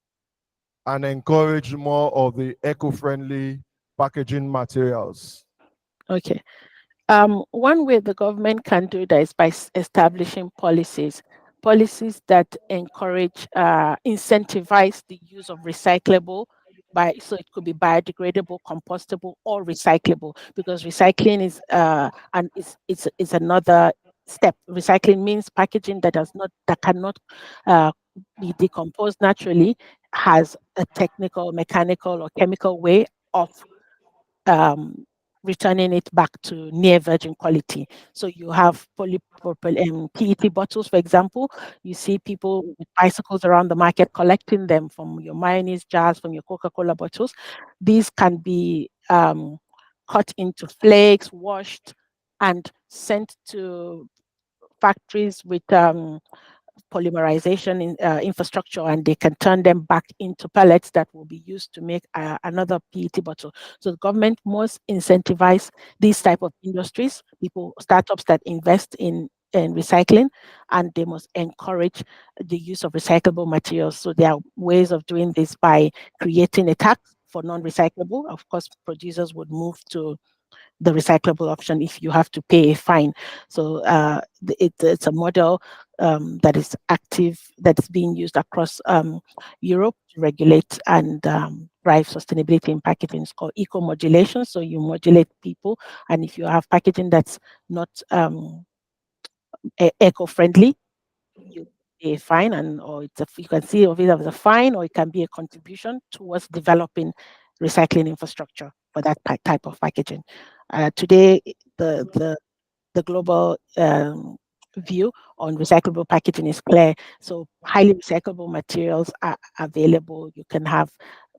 and encourage more of the eco-friendly packaging materials? Okay. One way the government can do that is by establishing policies that encourage, incentivize the use of recyclable, so it could be biodegradable, compostable, or recyclable, because recycling is another step. Recycling means packaging that cannot be decomposed naturally, has a technical, mechanical, or chemical way of um, returning it back to near virgin quality. So you have polypropylene PET bottles, for example. You see people with bicycles around the market collecting them from your mayonnaise jars, from your Coca-Cola bottles. These can be cut into flakes, washed, and sent to factories with polymerization infrastructure, and they can turn them back into pellets that will be used to make another PET bottle. So the government must incentivize these type of industries, startups that invest in recycling, and they must encourage the use of recyclable materials. So there are ways of doing this by creating a tax for non-recyclable. Of course, producers would move to the recyclable option if you have to pay a fine. So it's a model that is active, that is being used across Europe to regulate and drive sustainability in packaging. It's called eco-modulation. So you modulate people, and if you have packaging that's not eco-friendly, you pay a fine, or you can see of it as a fine, or it can be a contribution towards developing recycling infrastructure for that type of packaging. Today, the global view on recyclable packaging is clear. So highly recyclable materials are available. You can have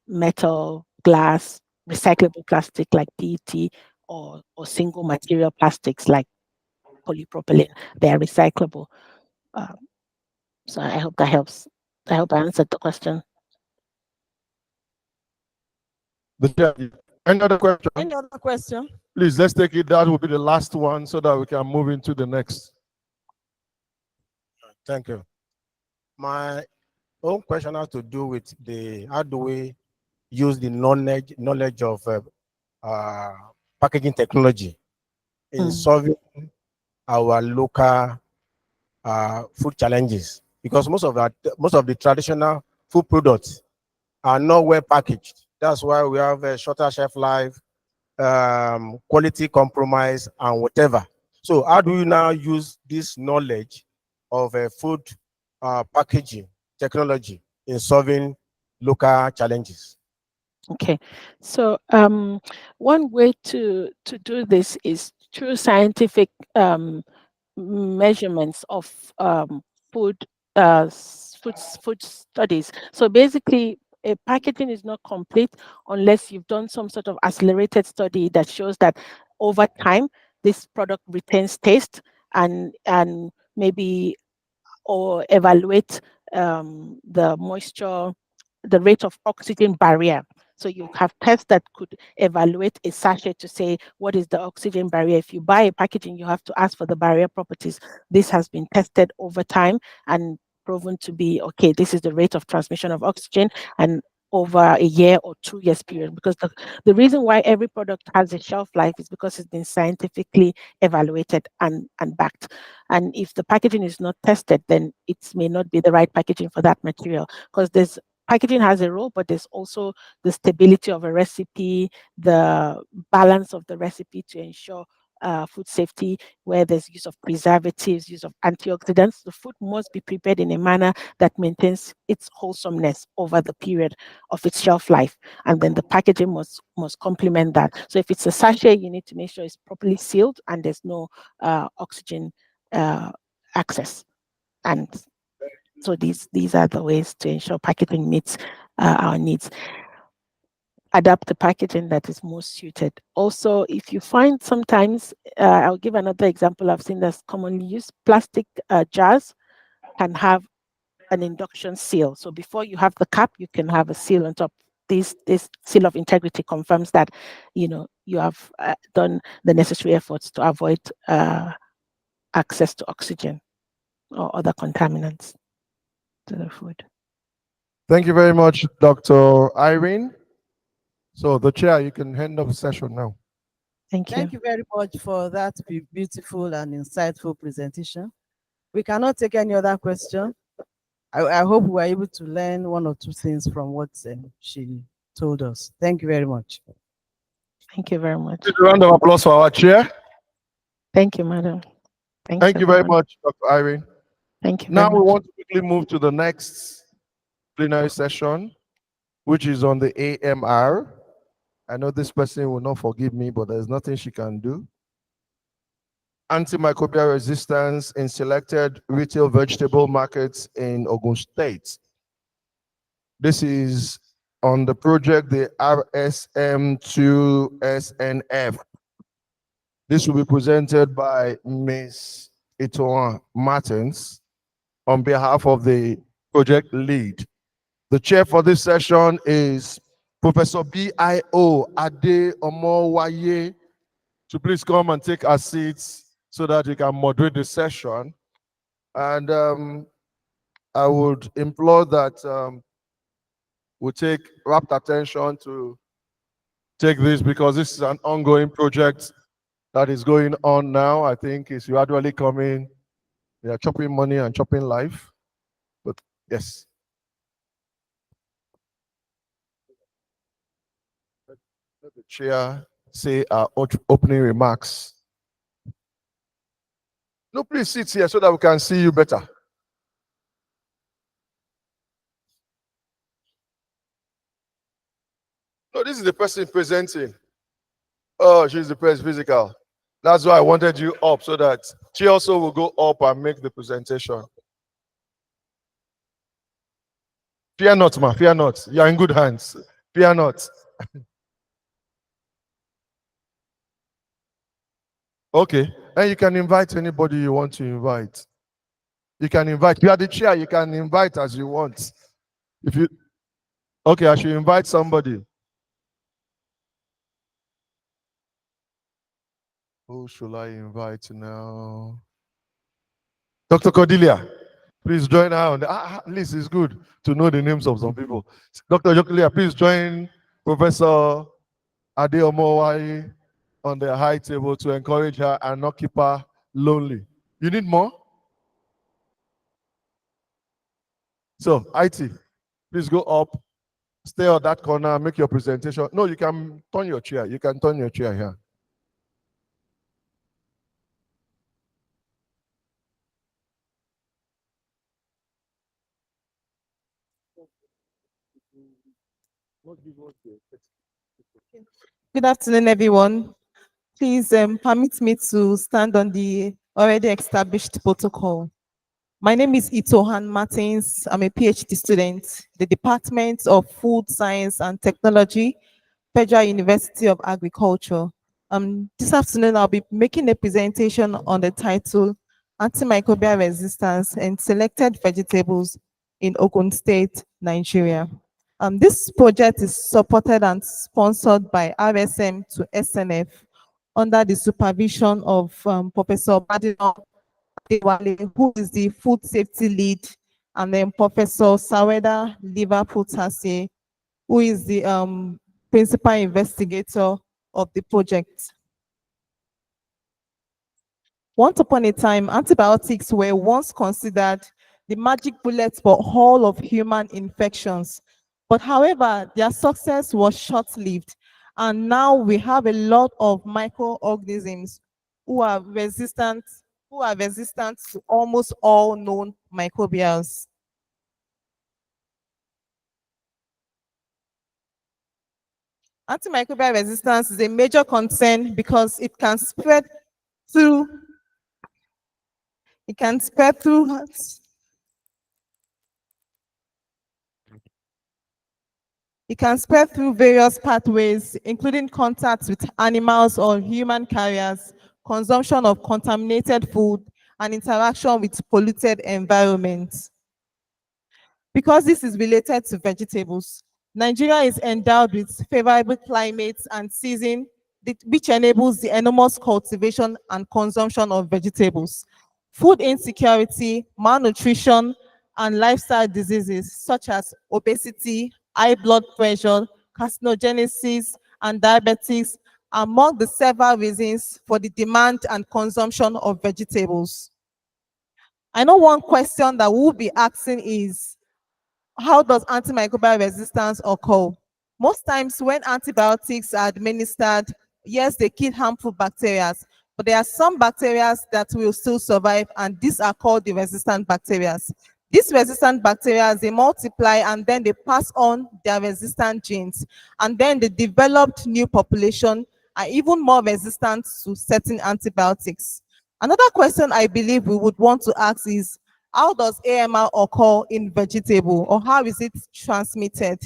metal, glass, recyclable plastic like PET, or single material plastics like polypropylene. They are recyclable. Um, so I hope that helps. I hope I answered the question. Any other question? Any other question? Please, let's take it. That will be the last one so that we can move into the next. Thank you. My own question has to do with how do we use the knowledge of packaging technology in solving our local food challenges, because most of the traditional food products are not well packaged. That's why we have a shorter shelf life, quality compromise, and whatever. So how do we now use this knowledge of food packaging technology in solving local challenges? Okay, so one way to do this is through scientific measurements of food food studies. So basically, a packaging is not complete unless you've done some sort of accelerated study that shows that over time this product retains taste, and maybe, or evaluate the moisture, the rate of oxygen barrier. So you have tests that could evaluate a sachet to say, what is the oxygen barrier? If you buy a packaging, you have to ask for the barrier properties. This has been tested over time and proven to be, okay, this is the rate of transmission of oxygen, and over a year or 2 years period. Because the reason why every product has a shelf life is because it's been scientifically evaluated and backed. And if the packaging is not tested, then it may not be the right packaging for that material, because packaging has a role, but there's also the stability of a recipe, the balance of the recipe to ensure food safety, where there's use of preservatives, use of antioxidants. The food must be prepared in a manner that maintains its wholesomeness over the period of its shelf life, and then the packaging must complement that. So if it's a sachet, you need to make sure it's properly sealed and there's no oxygen access. And so these are the ways to ensure packaging meets our needs. Adapt the packaging that is most suited. Also, if you find sometimes, I'll give another example I've seen that's commonly used. Plastic jars can have an induction seal. So before you have the cap, you can have a seal on top. This seal of integrity confirms that you have done the necessary efforts to avoid access to oxygen or other contaminants to the food. Thank you very much, Dr. Irene. So the chair, you can hand up the session now. Thank you. Thank you very much for that beautiful and insightful presentation. We cannot take any other question. I hope we were able to learn one or two things from what she told us. Thank you very much. Thank you very much. A round of applause for our chair. Thank you, madam. Thank you very much, Dr. Irene. Thank you Now very we much. want to quickly move to the next plenary session, which is on the AMR. I know this person will not forgive me, but there's nothing she can do. Antimicrobial resistance in selected retail vegetable markets in Ogun State. This is on the project, the RSM2SNF. This will be presented by Ms. Itoan Martins on behalf of the project lead. The chair for this session is Professor B.I.O. Ade Omowaye. So please come and take our seats so that you can moderate the session. And I would implore that we take rapt attention to take this, because this is an ongoing project that is going on now. I think it's gradually coming. They are chopping money and chopping life. But yes. Let the chair say our opening remarks. No, please sit here so that we can see you better. No, this is the person presenting. Oh, she's the person physical. That's why I wanted you up, so that she also will go up and make the presentation. Fear not, ma, fear not. You are in good hands. Fear not. Okay, and you can invite anybody you want to invite. You can invite. You are the chair. You can invite as you want. If you, okay, I should invite somebody. Who should I invite now? Dr. Cordelia, please join her on the, at least it's good to know the names of some people. Dr. Cordelia, please join Professor Ade Omowai on the high table to encourage her and not keep her lonely. You need more? So, IT, please go up, stay on that corner, make your presentation. No, you can turn your chair. You can turn your chair here. Good afternoon, everyone. Please permit me to stand on the already established protocol. My name is Itohan Martins. I'm a PhD student, the Department of Food Science and Technology, Federal University of Agriculture. This afternoon, I'll be making a presentation on the title, Antimicrobial Resistance in Selected Vegetables in Ogun State, Nigeria. This project is supported and sponsored by RSM to SNF under the supervision of Professor Badino, who is the food safety lead, and then Professor Saweda Liverpool Tase, who is the principal investigator of the project. Once upon a time, antibiotics were once considered the magic bullet for all of human infections. But however, their success was short-lived, and now we have a lot of microorganisms who are resistant to almost all known microbials. Antimicrobial resistance is a major concern because it can spread through various pathways, including contact with animals or human carriers, consumption of contaminated food, and interaction with polluted environments. Because this is related to vegetables, Nigeria is endowed with favorable climates and season, which enables the enormous cultivation and consumption of vegetables. Food insecurity, malnutrition, and lifestyle diseases such as obesity, high blood pressure, carcinogenesis, and diabetes among the several reasons for the demand and consumption of vegetables. I know one question that we'll be asking is, how does antimicrobial resistance occur? Most times when antibiotics are administered, yes, they kill harmful bacteria, but there are some bacteria that will still survive, and these are called the resistant bacteria. These resistant bacteria, they multiply and then they pass on their resistant genes, and then the developed new population are even more resistant to certain antibiotics. Another question I believe we would want to ask is, how does AMR occur in vegetable, or how is it transmitted?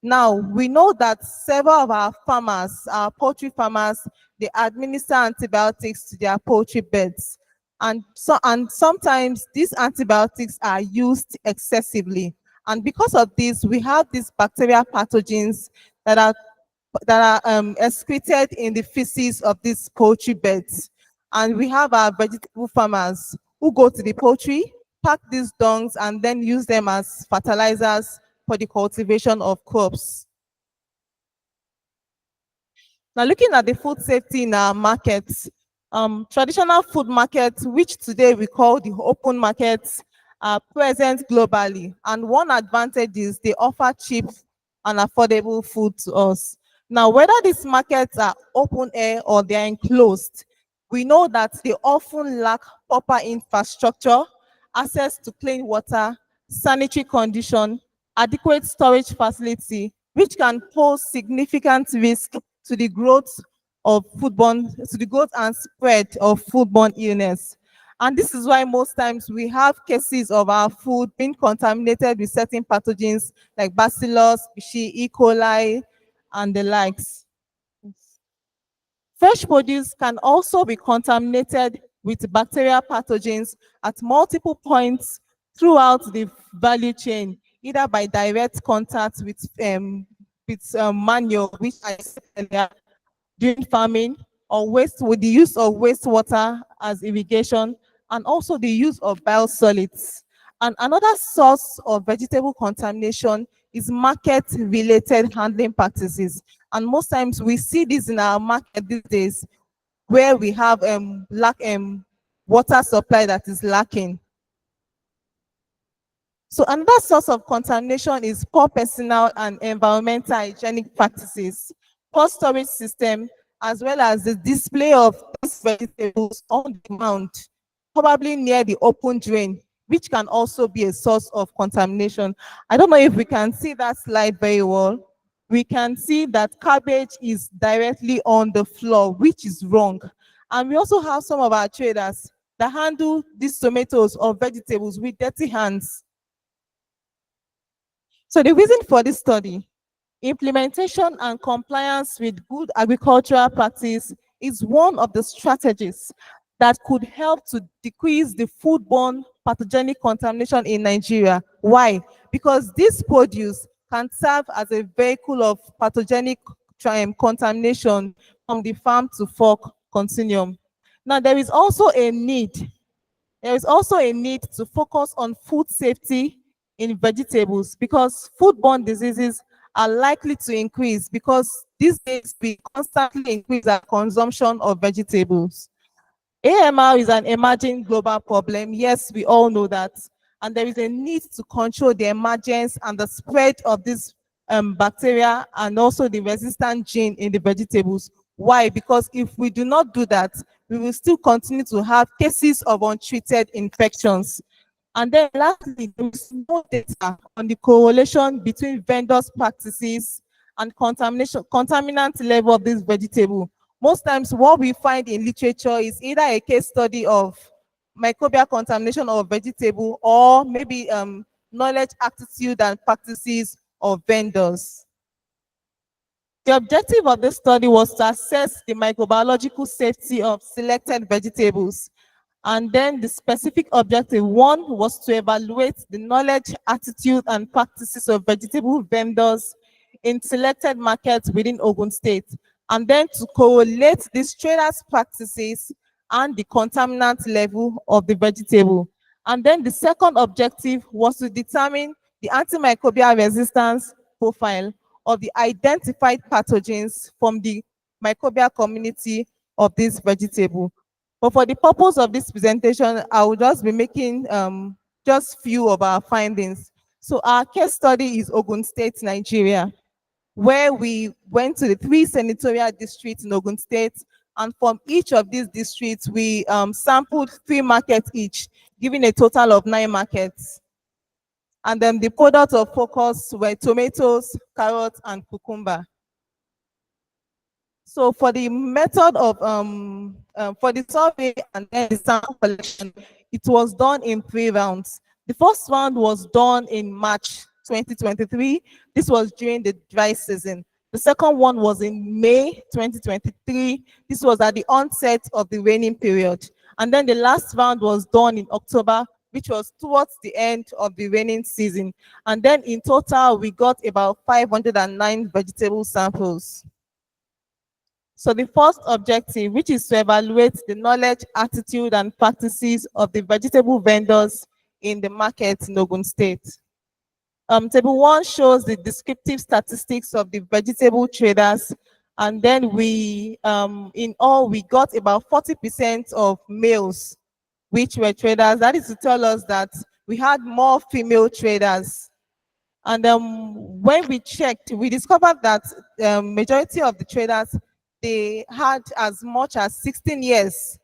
Now, we know that several of our farmers, our poultry farmers, they administer antibiotics to their poultry beds. And sometimes these antibiotics are used excessively. And because of this, we have these bacterial pathogens that are excreted in the feces of these poultry beds. And we have our vegetable farmers who go to the poultry, pack these dungs, and then use them as fertilizers for the cultivation of crops. Now, looking at the food safety in our markets, traditional food markets, which today we call the open markets, are present globally. And one advantage is they offer cheap and affordable food to us. Now, whether these markets are open air or they are enclosed, we know that they often lack proper infrastructure, access to clean water, sanitary condition, adequate storage facility, which can pose significant risk to the growth of to the growth and spread of foodborne illness. And this is why most times we have cases of our food being contaminated with certain pathogens like Bacillus, E. coli, and the likes. Fresh produce can also be contaminated with bacterial pathogens at multiple points throughout the value chain, either by direct contact with manure, which I said earlier, during farming, or with the use of wastewater as irrigation, and also the use of biosolids. And another source of vegetable contamination is market-related handling practices. And most times we see this in our market these days, where we have water supply that is lacking. So another source of contamination is poor personal and environmental hygienic practices, poor storage system, as well as the display of these vegetables on the ground, probably near the open drain, which can also be a source of contamination. I don't know if we can see that slide very well. We can see that cabbage is directly on the floor, which is wrong. And we also have some of our traders that handle these tomatoes or vegetables with dirty hands. So the reason for this study, implementation and compliance with good agricultural practice is one of the strategies that could help to decrease the foodborne pathogenic contamination in Nigeria. Why? Because this produce can serve as a vehicle of pathogenic contamination from the farm to fork continuum. Now, there is also a need to focus on food safety in vegetables, because foodborne diseases are likely to increase because these days we constantly increase our consumption of vegetables. AMR is an emerging global problem. Yes, we all know that. And there is a need to control the emergence and the spread of this bacteria and also the resistant gene in the vegetables. Why? Because if we do not do that, we will still continue to have cases of untreated infections. And then lastly, there is no data on the correlation between vendors' practices and contaminant level of this vegetable. Most times what we find in literature is either a case study of microbial contamination of vegetable, or maybe knowledge, attitude, and practices of vendors. The objective of this study was to assess the microbiological safety of selected vegetables. And then the specific objective one was to evaluate the knowledge, attitude, and practices of vegetable vendors in selected markets within Ogun State, and then to correlate these traders' practices and the contaminant level of the vegetable. And then the second objective was to determine the antimicrobial resistance profile of the identified pathogens from the microbial community of this vegetable. But for the purpose of this presentation, I will just be making just few of our findings. So our case study is Ogun State, Nigeria, where we went to the 3 senatorial districts in Ogun State, and from each of these districts, we sampled 3 markets each, giving a total of 9 markets. And then the products of focus were tomatoes, carrots, and cucumber. So for the method of, for the survey and then the sample collection, it was done in 3 rounds. The first round was done in March 2023. This was during the dry season. The second one was in May 2023. This was at the onset of the raining period. And then the last round was done in October, which was towards the end of the raining season. And then in total, we got about 509 vegetable samples. So the first objective, which is to evaluate the knowledge, attitude, and practices of the vegetable vendors in the market in Ogun State. Table 1 shows the descriptive statistics of the vegetable traders, and then we, in all, we got about 40% of males, which were traders. That is to tell us that we had more female traders. And when we checked, we discovered that majority of the traders, they had as much as 16 years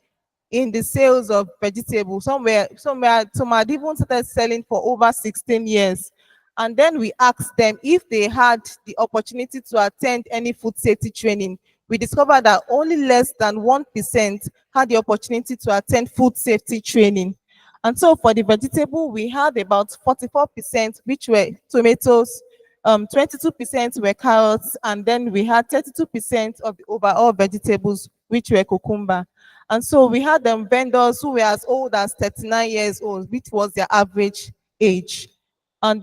in the sales of vegetables. Some had even started selling for over 16 years. And then we asked them if they had the opportunity to attend any food safety training. We discovered that only less than 1% had the opportunity to attend food safety training. And so for the vegetable, we had about 44%, which were tomatoes, 22% were carrots, and then we had 32% of the overall vegetables, which were cucumber. And so we had vendors who were as old as 39 years old, which was their average age. And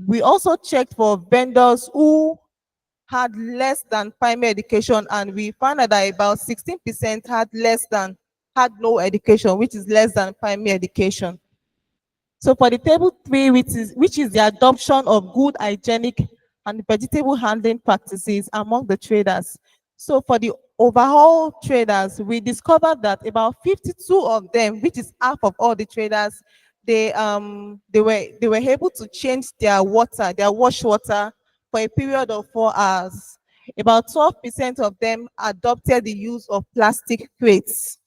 we also checked for vendors who had less than primary education, and we found out that about 16% had no education, which is less than primary education. So for the table 3, which is the adoption of good hygienic and vegetable handling practices among the traders. So for the overall traders, we discovered that about 52 of them, which is half of all the traders, they were able to change their water, their wash water, for a period of 4 hours. About 12% of them adopted the use of plastic crates.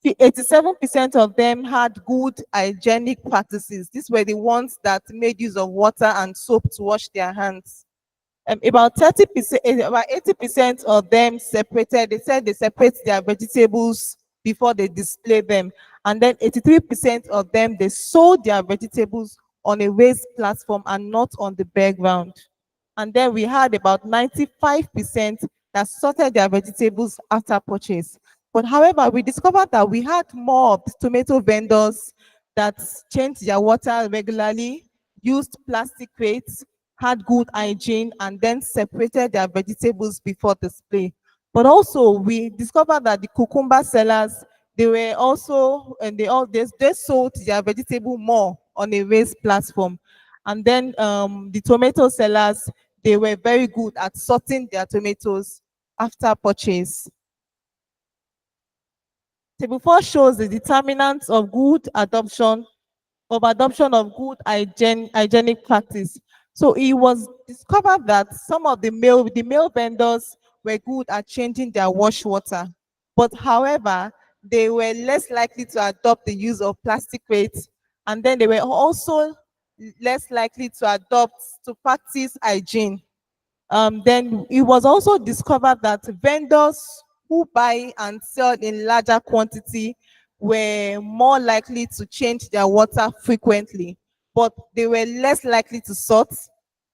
87% of them had good hygienic practices. These were the ones that made use of water and soap to wash their hands. About 80% of them separated. They said they separate their vegetables before they display them. And then 83% of them, they sold their vegetables on a raised platform and not on the bare ground. And then we had about 95% that sorted their vegetables after purchase. But however, we discovered that we had more of the tomato vendors that changed their water regularly, used plastic crates, had good hygiene, and then separated their vegetables before display. But also, we discovered that the cucumber sellers, they were also, and they sold their vegetable more on a raised platform. And then the tomato sellers, they were very good at sorting their tomatoes after purchase. Table 4 shows the determinants of good adoption of good hygienic practice. So it was discovered that some of the male vendors were good at changing their wash water, but however, they were less likely to adopt the use of plastic crates, and then they were also less likely to practice hygiene. Then it was also discovered that vendors who buy and sell in larger quantity were more likely to change their water frequently, but they were less likely to sort,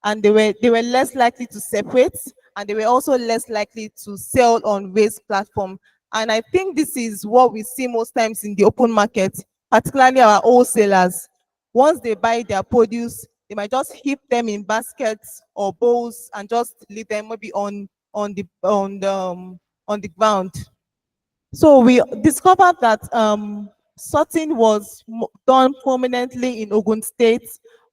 and they were less likely to separate, and they were also less likely to sell on raised platform. And I think this is what we see most times in the open market, particularly our wholesalers. Once they buy their produce, they might just heap them in baskets or bowls and just leave them maybe on the ground. So we discovered that sorting was done prominently in Ogun State,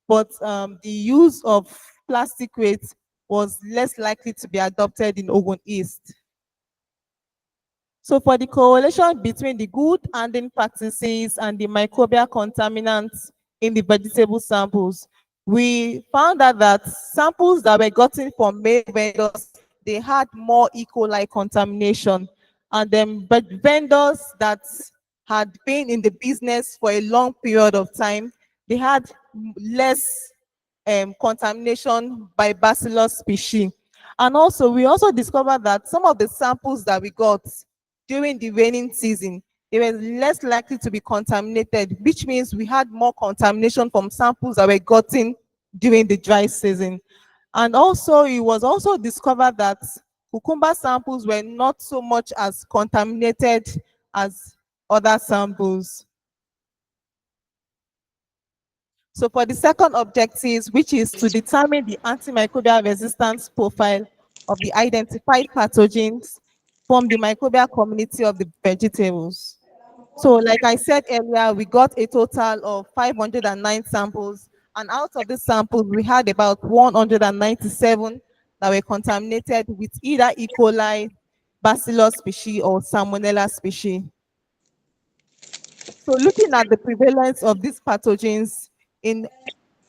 but the use of plastic crates was less likely to be adopted in Ogun East. So for the correlation between the good handling practices and the microbial contaminants in the vegetable samples, we found out that samples that were gotten from male vendors, they had more E. coli contamination, and then vendors that had been in the business for a long period of time, they had less contamination by Bacillus species. And also, we also discovered that some of the samples that we got during the raining season, they were less likely to be contaminated, which means we had more contamination from samples that were gotten during the dry season. And also, it was also discovered that cucumber samples were not so much as contaminated as other samples. So for the second objective, which is to determine the antimicrobial resistance profile of the identified pathogens from the microbial community of the vegetables. So like I said earlier, we got a total of 509 samples, and out of the samples, we had about 197 that were contaminated with either E. coli, Bacillus species, or Salmonella species. So looking at the prevalence of these pathogens in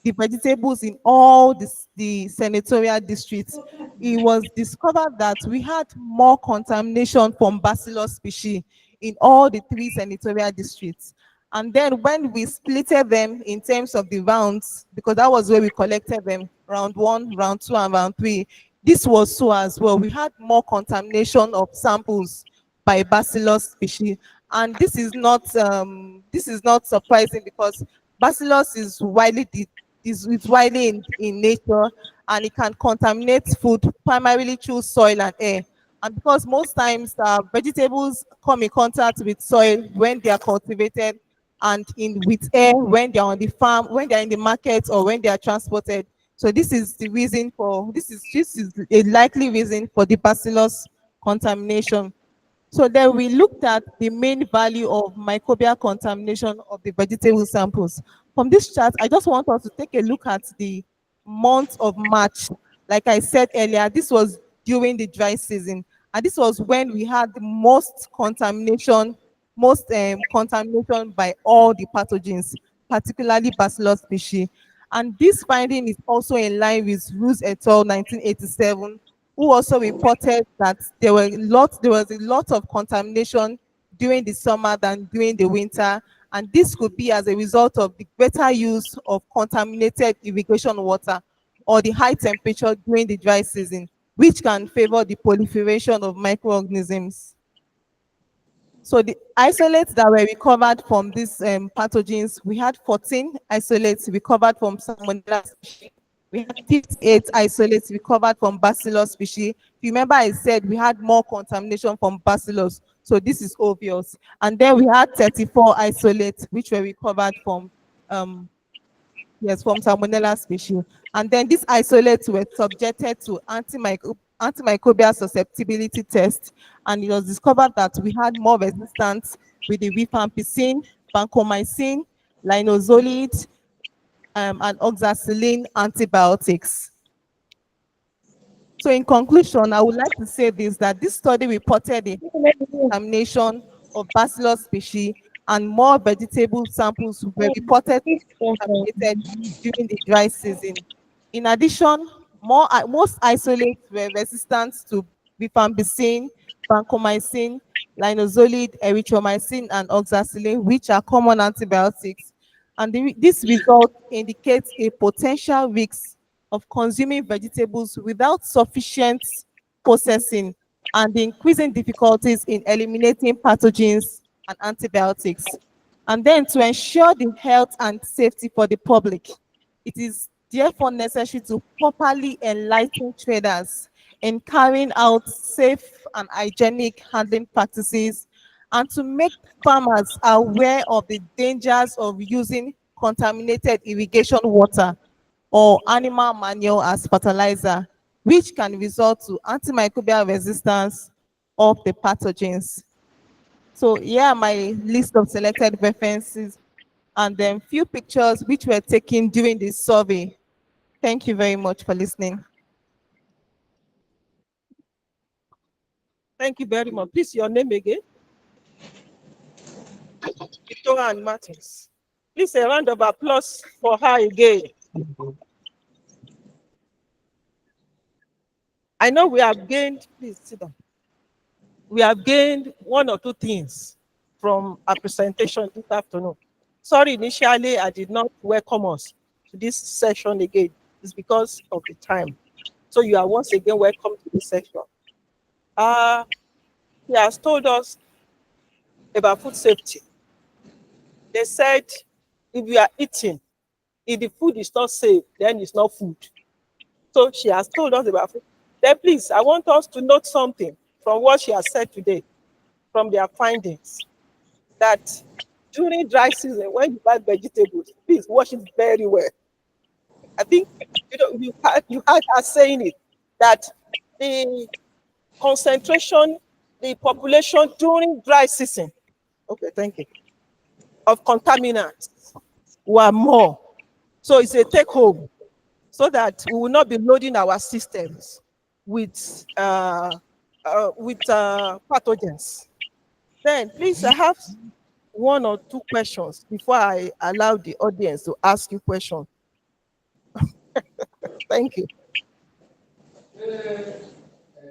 the vegetables in all the senatorial districts, it was discovered that we had more contamination from Bacillus species in all the 3 senatorial districts. And then when we splitted them in terms of the rounds, because that was where we collected them, round 1, round 2, and round 3, this was so as well. We had more contamination of samples by Bacillus species. And this is not surprising, because Bacillus is widely in nature, and it can contaminate food primarily through soil and air. And because most times vegetables come in contact with soil when they are cultivated, and with air when they are on the farm, when they are in the market, or when they are transported. So this is the reason for this is a likely reason for the Bacillus contamination. So then we looked at the main value of microbial contamination of the vegetable samples. From this chart, I just want us to take a look at the month of March. Like I said earlier, this was during the dry season, and this was when we had the most contamination by all the pathogens, particularly Bacillus species. And this finding is also in line with Ruse et al. 1987, who also reported that there was a lot of contamination during the summer than during the winter, and this could be as a result of the greater use of contaminated irrigation water or the high temperature during the dry season, which can favor the proliferation of microorganisms. So the isolates that were recovered from these pathogens, we had 14 isolates recovered from Salmonella species. We had 58 isolates recovered from Bacillus species. Remember I said we had more contamination from Bacillus, so this is obvious. And then we had 34 isolates which were recovered from from Salmonella species. And then these isolates were subjected to antimicrobial susceptibility test, and it was discovered that we had more resistance with the rifampicin, vancomycin, linezolid, and oxacillin antibiotics. So in conclusion, I would like to say this, that this study reported the contamination of Bacillus species, and more vegetable samples were reported contaminated during the dry season. In addition, most isolates were resistant to rifampicin, vancomycin, linezolid, erythromycin, and oxacillin, which are common antibiotics. And this result indicates a potential risk of consuming vegetables without sufficient processing, and the increasing difficulties in eliminating pathogens and antibiotics. And then to ensure the health and safety for the public, it is therefore necessary to properly enlighten traders in carrying out safe and hygienic handling practices, and to make farmers aware of the dangers of using contaminated irrigation water or animal manure as fertilizer, which can result to antimicrobial resistance of the pathogens. So here are my list of selected references, and then few pictures which were taken during this survey. Thank you very much for listening. Thank you very much. Please, your name again? Victoria and Martins. Please, a round of applause for her again. I know we have gained, please sit down. We have gained one or two things from our presentation this afternoon. Sorry, initially I did not welcome us to this session again. It's because of the time. So you are once again welcome to this session. He has told us about food safety. They said if you are eating, if the food is not safe, then it's not food. So she has told us about food. Then please, I want us to note something from what she has said today, from their findings, that during dry season, when you buy vegetables, please wash it very well. I think you had her saying it, that the concentration, the population during dry season, okay, thank you, of contaminants were more. So it's a take home, so that we will not be loading our systems with pathogens. Then please, I have one or two questions before I allow the audience to ask you questions. Thank you.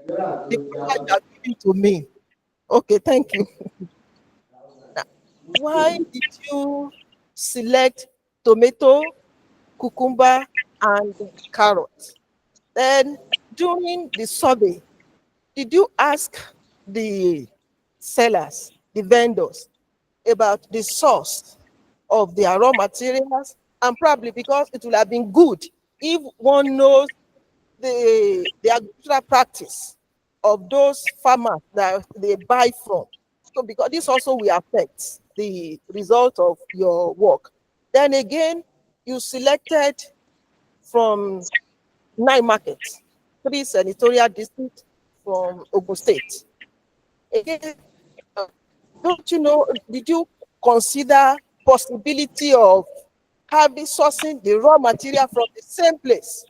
The question you are giving to me. Okay, thank you. Now, why did you select tomato, cucumber, and carrot? Then during the survey, did you ask the sellers, the vendors, about the source of their raw materials? And probably because it would have been good if one knows the agricultural practice of those farmers that they buy from. So because this also will affect the result of your work. Then again, you selected from 9 markets, 3 senatorial districts from Ogun State. Again, don't you know, did you consider possibility of having sourcing the raw material from the same place?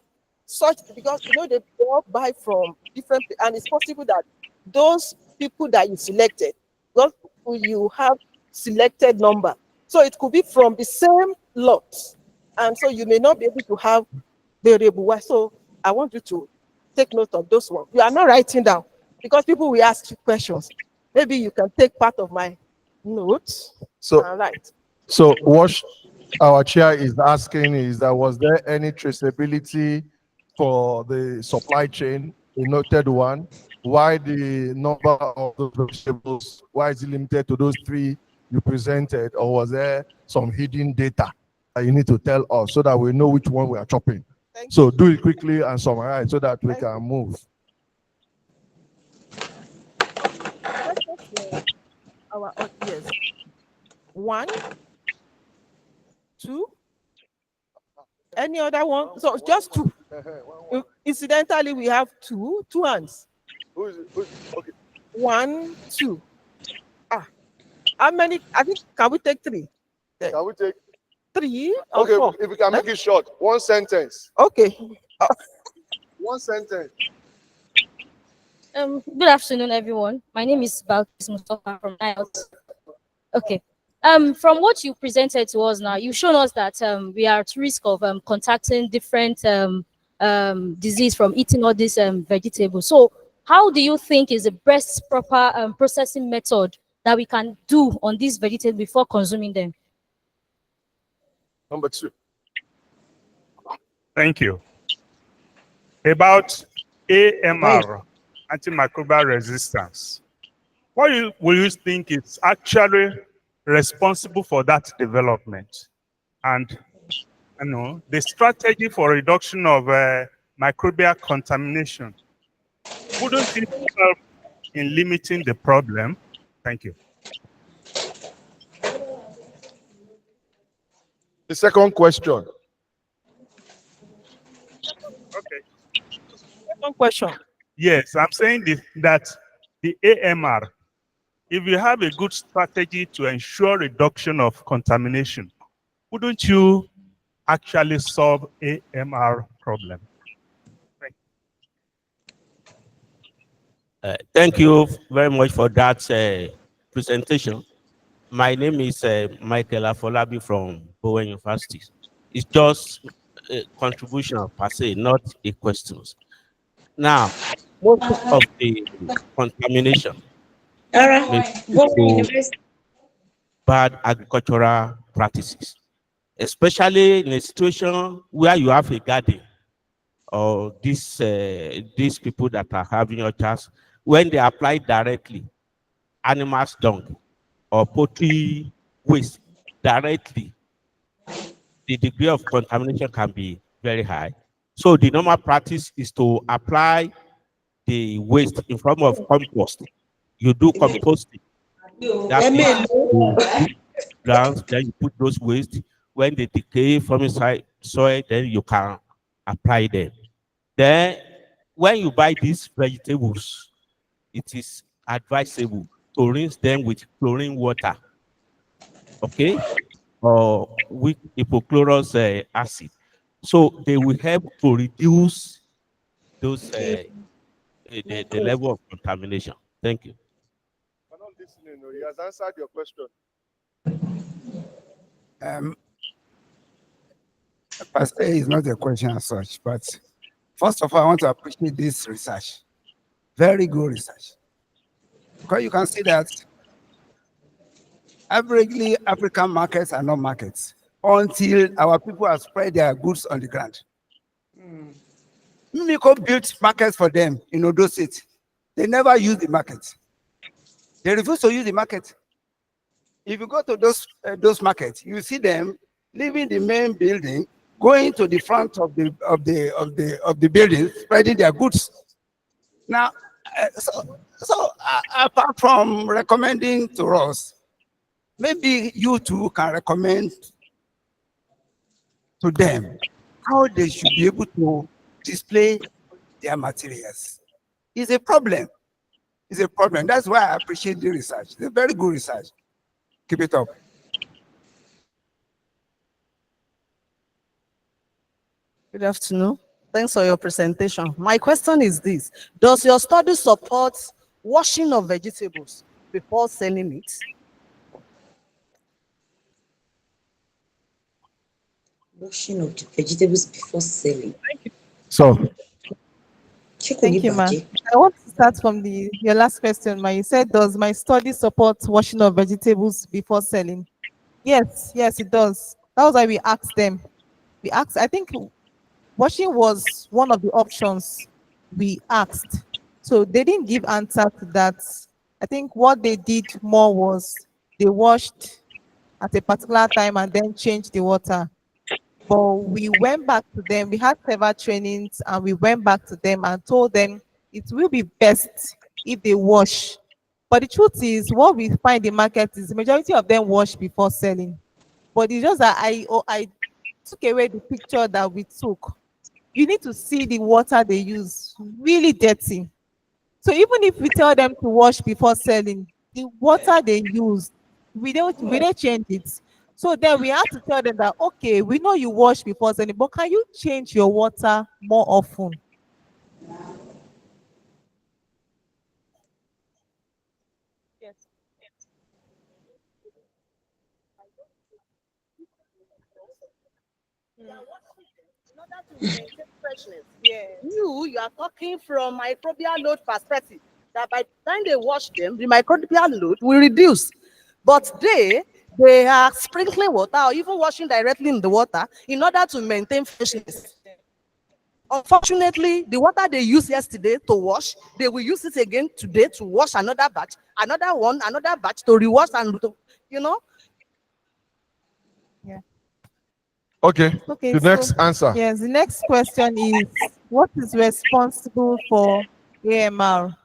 Such, because you know they all buy from different, and it's possible that those people that you selected, because you have selected number, so it could be from the same lot, and so you may not be able to have variable. So I want you to take note of those ones. You are not writing down because people will ask you questions. Maybe you can take part of my notes. So, and write. so what our chair is asking is that was there any traceability for the supply chain, the noted one? Why the number of those vegetables, why is it limited to those 3 you presented? Or was there some hidden data that you need to tell us so that we know which one we are chopping? So do it quickly and summarize so that we can move. Our yes. 1, 2. Any other one? So just 2. Incidentally, we have 2 hands. Okay. 1, 2. How many? I think, can we take 3? Can we take 3 or okay, 4? if we can make it short, 1 sentence. Okay. 1 sentence. Good afternoon, everyone. My name is Balkis Mustafa from NIFST. Okay. From what you presented to us now, you've shown us that we are at risk of contacting different disease from eating all these vegetables. So, how do you think is the best proper processing method that we can do on these vegetables before consuming them? Number 2. Thank you. About AMR, antimicrobial resistance. What will you think is actually responsible for that development? And you know, the strategy for reduction of microbial contamination, wouldn't it help in limiting the problem? Thank you. The second question. Okay. Second question. Yes, I'm saying that the AMR, if you have a good strategy to ensure reduction of contamination, wouldn't you actually solve AMR problem? Thank you very much for that presentation. My name is Michael Afolabi from Bowen University. It's just a contribution per se, not a question. Now, most of the contamination may be due to bad agricultural practices, especially in a situation where you have a garden or these people that are having orchards, when they apply directly animals dung or poultry waste directly, the degree of contamination can be very high. So the normal practice is to apply the waste in form of compost. You do composting. That means you dig ground, then you put those waste. When they decay from inside soil, then you can apply them. Then when you buy these vegetables, it is advisable to rinse them with chlorine water, okay, or with hypochlorous acid. So they will help to reduce those the level of contamination. Thank you. I'm not listening. He has answered your question. Per se is not a question as such, but first of all, I want to appreciate this research. Very good research. Because you can see that averagely African markets are not markets until our people have spread their goods on the ground. Mimiko built markets for them in Odo State. They never use the market. They refuse to use the market. If you go to those markets, you see them leaving the main building, going to the front of the building, spreading their goods. Now, apart from recommending to us, maybe you too can recommend to them how they should be able to display their materials. It's a problem. It's a problem. That's why I appreciate the research. It's a very good research. Keep it up. Good afternoon. Thanks for your presentation. My question is this: does your study support washing of vegetables before selling it? Washing of the vegetables before selling. So, Thank you, ma. I want to start from your last question, ma. You said, does my study support washing of vegetables before selling? Yes, yes, it does. That was why we asked them. We asked, I think washing was one of the options we asked. So they didn't give answer to that. I think what they did more was they washed at a particular time and then changed the water. But we went back to them, we had several trainings, and we went back to them and told them it will be best if they wash. But the truth is, what we find in the market is the majority of them wash before selling. But it's just that I took away the picture that we took. You need to see the water they use, really dirty. So even if we tell them to wash before selling, the water they use, we don't change it. So then we have to tell them that, okay, we know you wash before selling, but can you change your water more often? Yes. You are talking from microbial load perspective, that by the time they wash them, the microbial load will reduce. But they are sprinkling water or even washing directly in the water in order to maintain freshness. Unfortunately, the water they used yesterday to wash, they will use it again today to wash another batch, another batch to rewash and you know. Yeah. Okay. Okay. The next answer. Yes, the next question is, what is responsible for AMR?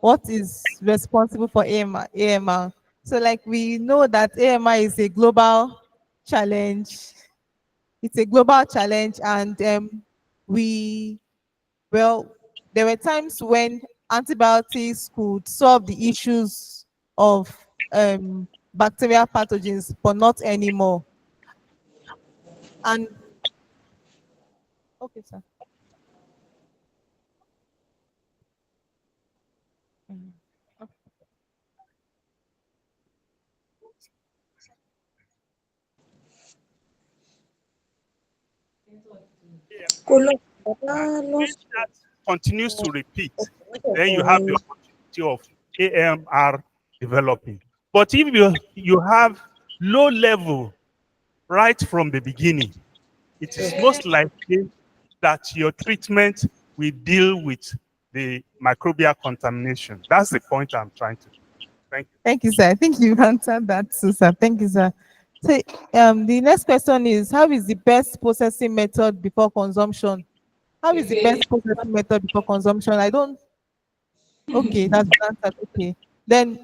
What is responsible for AMR? So like we know that AMR is a global challenge. It's a global challenge, and there were times when antibiotics could solve the issues of bacterial pathogens, but not anymore. And okay, sir. Continues to repeat, then you have the opportunity of AMR developing. But if you have low level right from the beginning, it is most likely that your treatment will deal with the microbial contamination. That's the point I'm trying to. Thank you. Thank you, sir. I think you've answered that too, sir. Thank you, sir. So, the next question is, how is the best processing method before consumption? How is the best processing method before consumption? I don't. Okay, that's the answer. Okay. Then,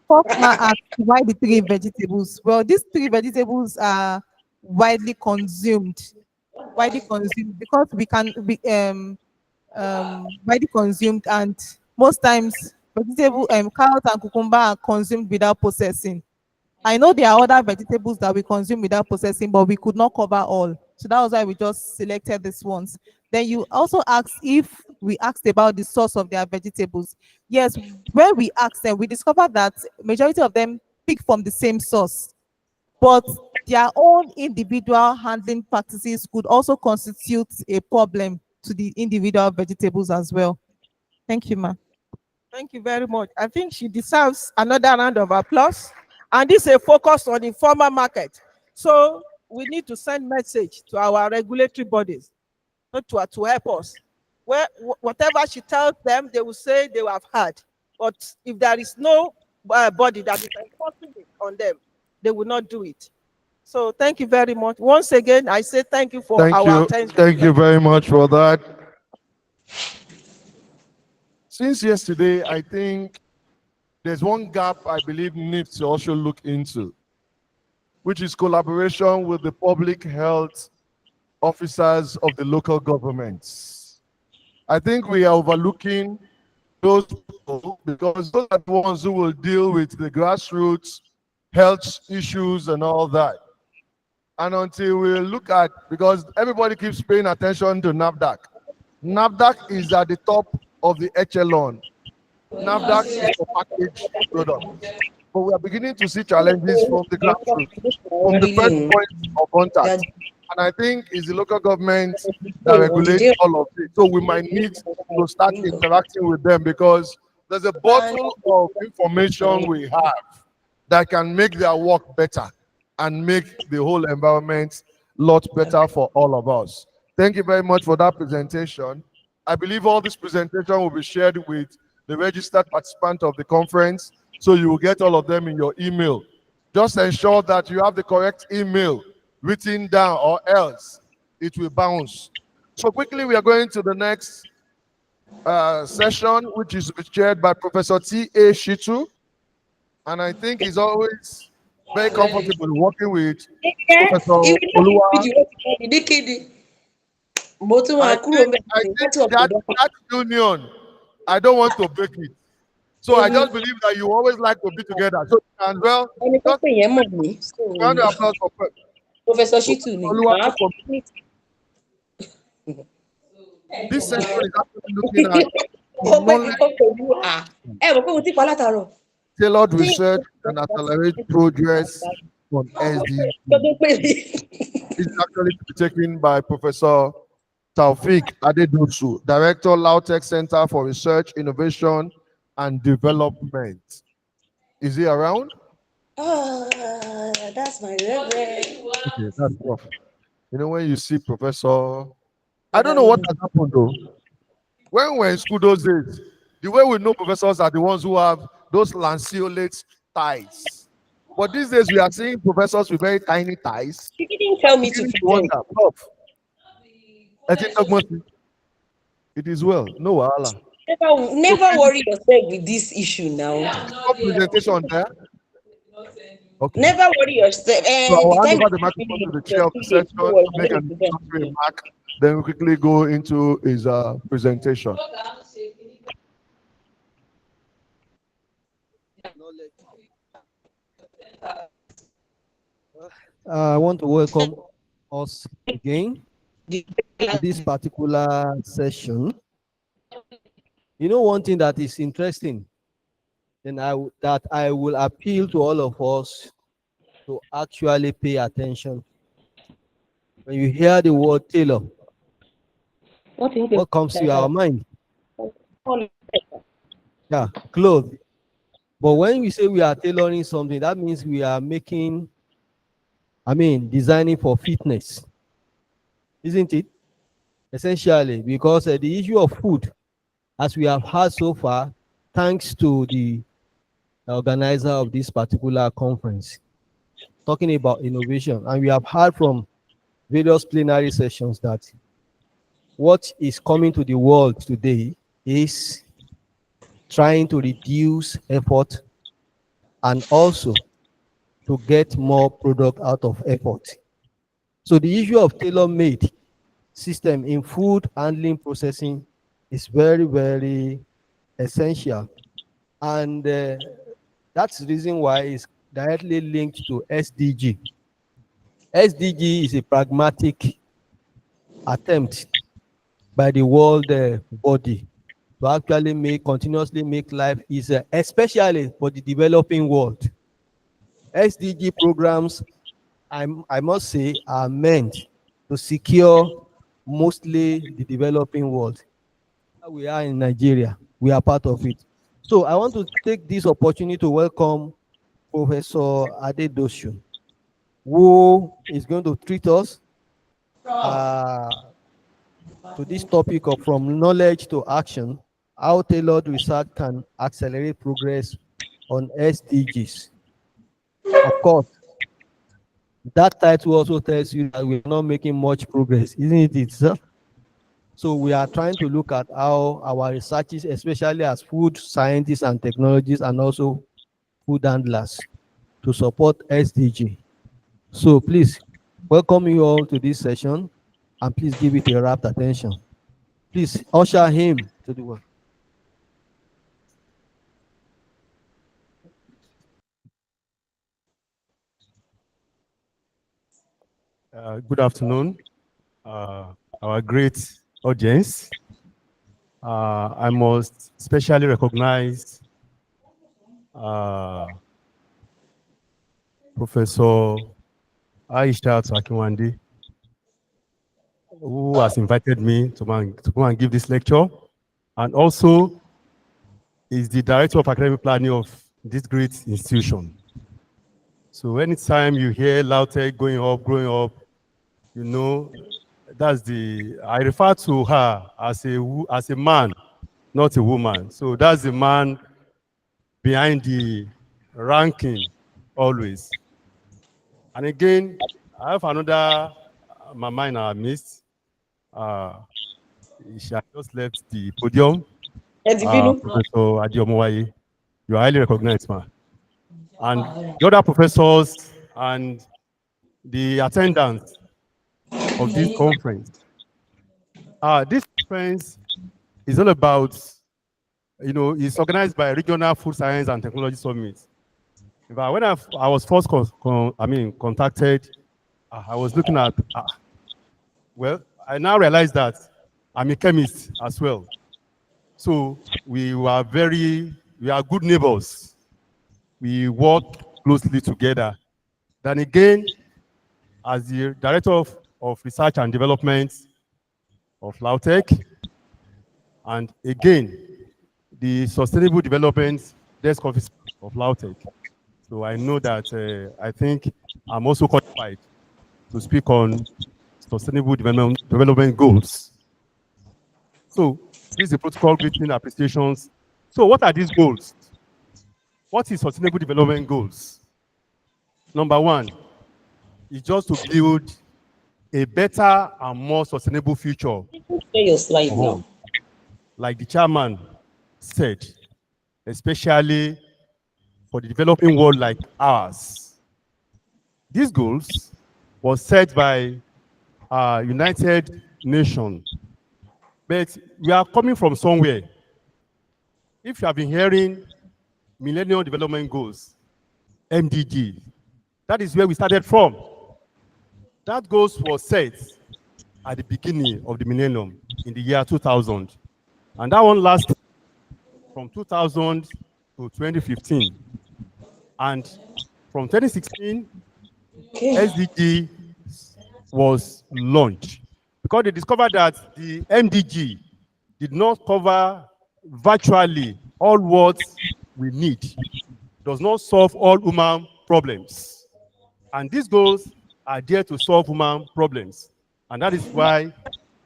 Faulkner asked, why the three vegetables? Well, these three vegetables are widely consumed. Widely consumed because we can be widely consumed, and most times vegetable carrots and cucumber are consumed without processing. I know there are other vegetables that we consume without processing, but we could not cover all. So that was why we just selected these ones. Then you also asked if we asked about the source of their vegetables. Yes, when we asked them, we discovered that majority of them pick from the same source, but their own individual handling practices could also constitute a problem to the individual vegetables as well. Thank you, ma. Thank you very much. I think she deserves another round of applause. And this is a focus on the informal market. So we need to send message to our regulatory bodies to help us. Whatever she tells them, they will say they will have heard. But if there is no body that is enforcing it on them, they will not do it. So thank you very much. Once again, I say thank you for our attention. Thank you very much for that. Since yesterday, I think there's one gap I believe needs to also look into, which is collaboration with the public health officers of the local governments. I think we are overlooking those people because those are the ones who will deal with the grassroots health issues and all that. And until we look at, because everybody keeps paying attention to NAFDAC. NAFDAC is at the top of the echelon. NAFDAC is for packaged products. But we are beginning to see challenges from the grassroots, from the first point of contact. And I think it's the local government that regulates all of it. So we might need to start interacting with them because there's a bottle of information we have that can make their work better and make the whole environment a lot better for all of us. Thank you very much for that presentation. I believe all this presentation will be shared with the registered participant of the conference, so you will get all of them in your email. Just ensure that you have the correct email written down, or else it will bounce. So quickly, we are going to the next session, which is chaired by Professor T.A. Shitu. And I think he's always very comfortable working with Professor Oluwa. I think that union, I don't want to break it. So I just believe that you always like to be together. So as well, just round of applause for Professor Shitu. This session is actually looking at tailored research and accelerate progress on SDGs. This is actually to be taken by Professor Taufik Adedosu, Director, Lautech Center for Research, Innovation, and Development. Is he around? That's my reverend. Okay, that's rough. You know, when you see Professor, I don't know what has happened though. When we were in school those days, the way we know professors are the ones who have those lanceolate ties. But these days we are seeing professors with very tiny ties. She didn't tell me to wonder, Prof. It is well. No wahala. Never worry yourself with this issue now. No presentation there. Okay. Never worry yourself. So I will hand over the microphone to the chair of the section to make an introductory remark. Then we quickly go into his presentation. I want to welcome us again to this particular session. You know, one thing that is interesting, and that I will appeal to all of us to actually pay attention. When you hear the word tailor, what comes to your mind? Yeah, clothes. But when we say we are tailoring something, that means we are making, designing for fitness, isn't it? Essentially, because the issue of food, as we have had so far, thanks to the organizer of this particular conference, talking about innovation, and we have heard from various plenary sessions that what is coming to the world today is trying to reduce effort and also to get more product out of effort. So the issue of tailor-made system in food handling processing is very, very essential. And that's the reason why it's directly linked to SDG. SDG is a pragmatic attempt by the world body to actually continuously make life easier, especially for the developing world. SDG programs, I must say, are meant to secure mostly the developing world. We are in Nigeria. We are part of it. So I want to take this opportunity to welcome Professor Adedoshu, who is going to treat us to this topic of from knowledge to action, how tailored research can accelerate progress on SDGs. Of course, that title also tells you that we're not making much progress, isn't it, sir? So we are trying to look at how our researchers, especially as food scientists and technologists and also food handlers, to support SDG. So please, welcome you all to this session, and please give it a rapt attention. Please usher him to the work. Good afternoon, our great audience. I must especially recognize Professor Aisha Akinwande, who has invited me to come and give this lecture, and also is the Director of Academic Planning of this great institution. So anytime you hear LAUTECH growing up, you know, I refer to her as a man, not a woman. So that's the man behind the ranking always. And again, I have another mama in our midst. She has just left the podium. Professor Adiomowaye, you are highly recognized, man. And the other professors and the attendants of this conference. This conference is all about, it's organized by Regional Food Science and Technology Summit. But when I was first contacted, I was looking at, well, I now realize that I'm a chemist as well. So we are good neighbors. We work closely together. Then again, as the Director of Research and Development of LAUTECH, and again, the Sustainable Development Desk Office of LAUTECH. So I know that I think I'm also qualified to speak on Sustainable Development Goals. So this is the protocol greeting appreciations. So what are these goals? What is Sustainable Development Goals? Number one is just to build a better and more sustainable future. Your slide now. Like the chairman said, especially for the developing world like ours. These goals were set by United Nations, but we are coming from somewhere. If you have been hearing Millennium Development Goals, MDG, that is where we started from. That goals was set at the beginning of the millennium in the year 2000. And that one lasted from 2000 to 2015. And from 2016, SDG was launched because they discovered that the MDG did not cover virtually all what we need, does not solve all human problems. And these goals are there to solve human problems. And that is why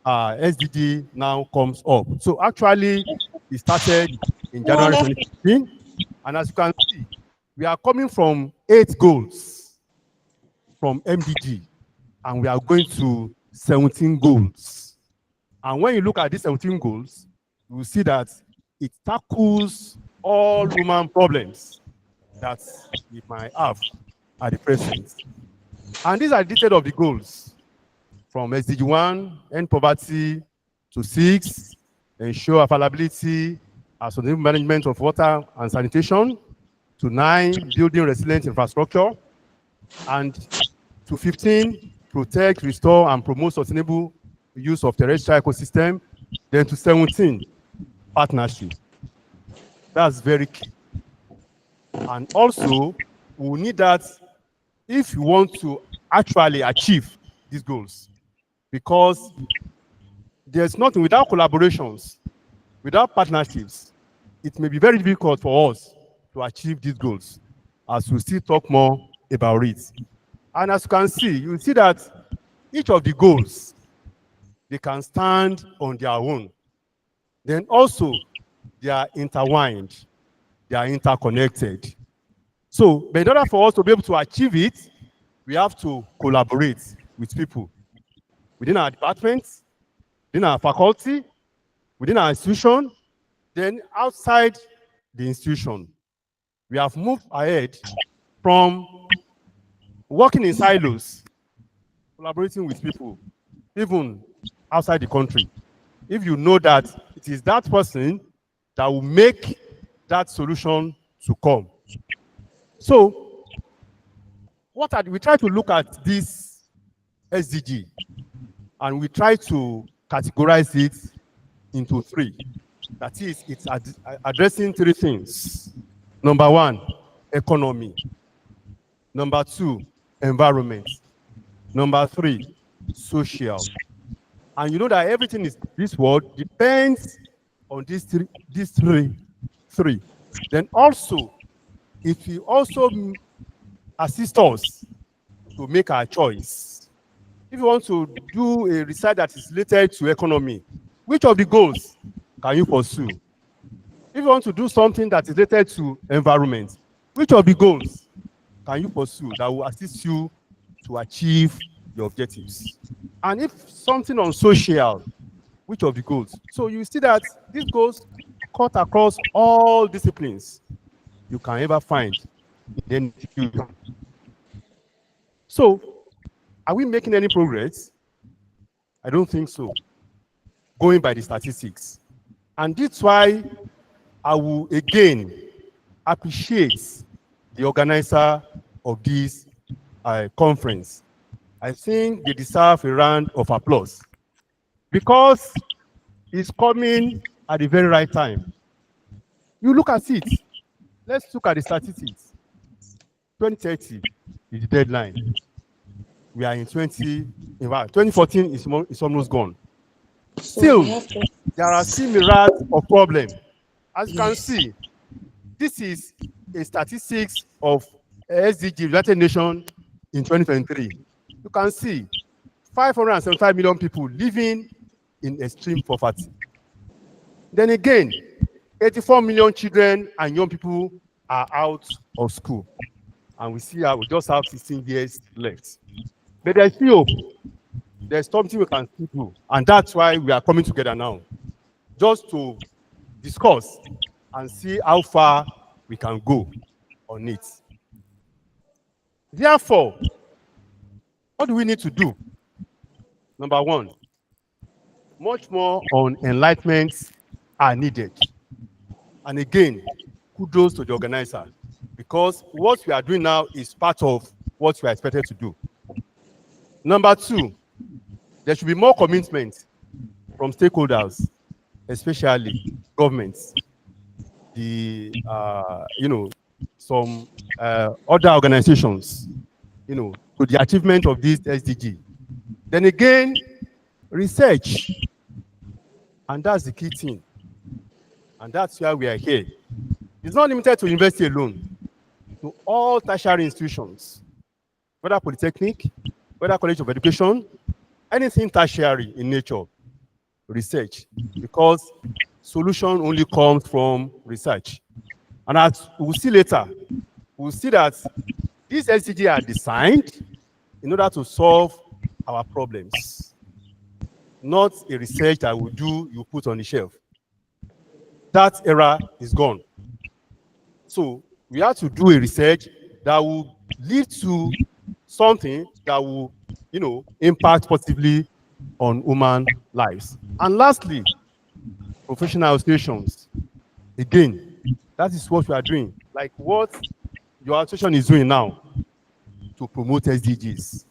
SDG now comes up. So actually, it started in January 2015. And as you can see, we are coming from 8 goals from MDG, and we are going to 17 goals. And when you look at these 17 goals, you will see that it tackles all human problems that we might have at the present. And these are details of the goals from SDG 1, end poverty, to 6, ensure availability and sustainable management of water and sanitation, to 9, building resilient infrastructure, and to 15, protect, restore, and promote sustainable use of terrestrial ecosystem. Then to 17, partnership. That's very key. And also, we need that if you want to actually achieve these goals, because there's nothing without collaborations, without partnerships, it may be very difficult for us to achieve these goals, as we'll still talk more about it. And as you can see, you see that each of the goals, they can stand on their own. Then also, they are intertwined, they are interconnected. So, but in order for us to be able to achieve it, we have to collaborate with people within our departments, within our faculty, within our institution, then outside the institution. We have moved ahead from working in silos, collaborating with people, even outside the country. If you know that it is that person that will make that solution to come. So, we try to look at this SDG, and we try to categorize it into 3. That is, it's addressing 3 things. Number 1, economy. Number 2, environment. Number 3, social. And you know that everything in this world depends on these three. Then also, it will also assist us to make our choice. If you want to do a research that is related to economy, which of the goals can you pursue? If you want to do something that is related to environment, which of the goals can you pursue that will assist you to achieve your objectives? And if something on social, which of the goals? So you see that these goals cut across all disciplines you can ever find in any institution. So, are we making any progress? I don't think so, going by the statistics. And that's why I will again appreciate the organizer of this conference. I think they deserve a round of applause because it's coming at the very right time. You look at it. Let's look at the statistics. 2030 is the deadline. We are in 2014 is almost gone. Still, there are still myriad of problems. As you can see, this is a statistics of SDG, United Nations, in 2023. You can see 575 million people living in extreme poverty. Then again, 84 million children and young people are out of school. And we see how we just have 16 years left. But there's still hope. There's something we can still do. And that's why we are coming together now, just to discuss and see how far we can go on it. Therefore, what do we need to do? Number 1, much more on enlightenment are needed. And again, kudos to the organizer, because what we are doing now is part of what we are expected to do. Number 2, there should be more commitment from stakeholders, especially governments. the some other organizations, to the achievement of this SDG. Then again, research, and that's the key thing, and that's why we are here. It's not limited to university alone, to all tertiary institutions, whether polytechnic, whether college of education, anything tertiary in nature, research, because solution only comes from research. And as we'll see later, we'll see that these SDGs are designed in order to solve our problems, not a research that we do, you put on the shelf. That era is gone. So we have to do a research that will lead to something that will, impact positively on human lives. And lastly, professional associations. Again, that is what we are doing, like what your association is doing now to promote SDGs.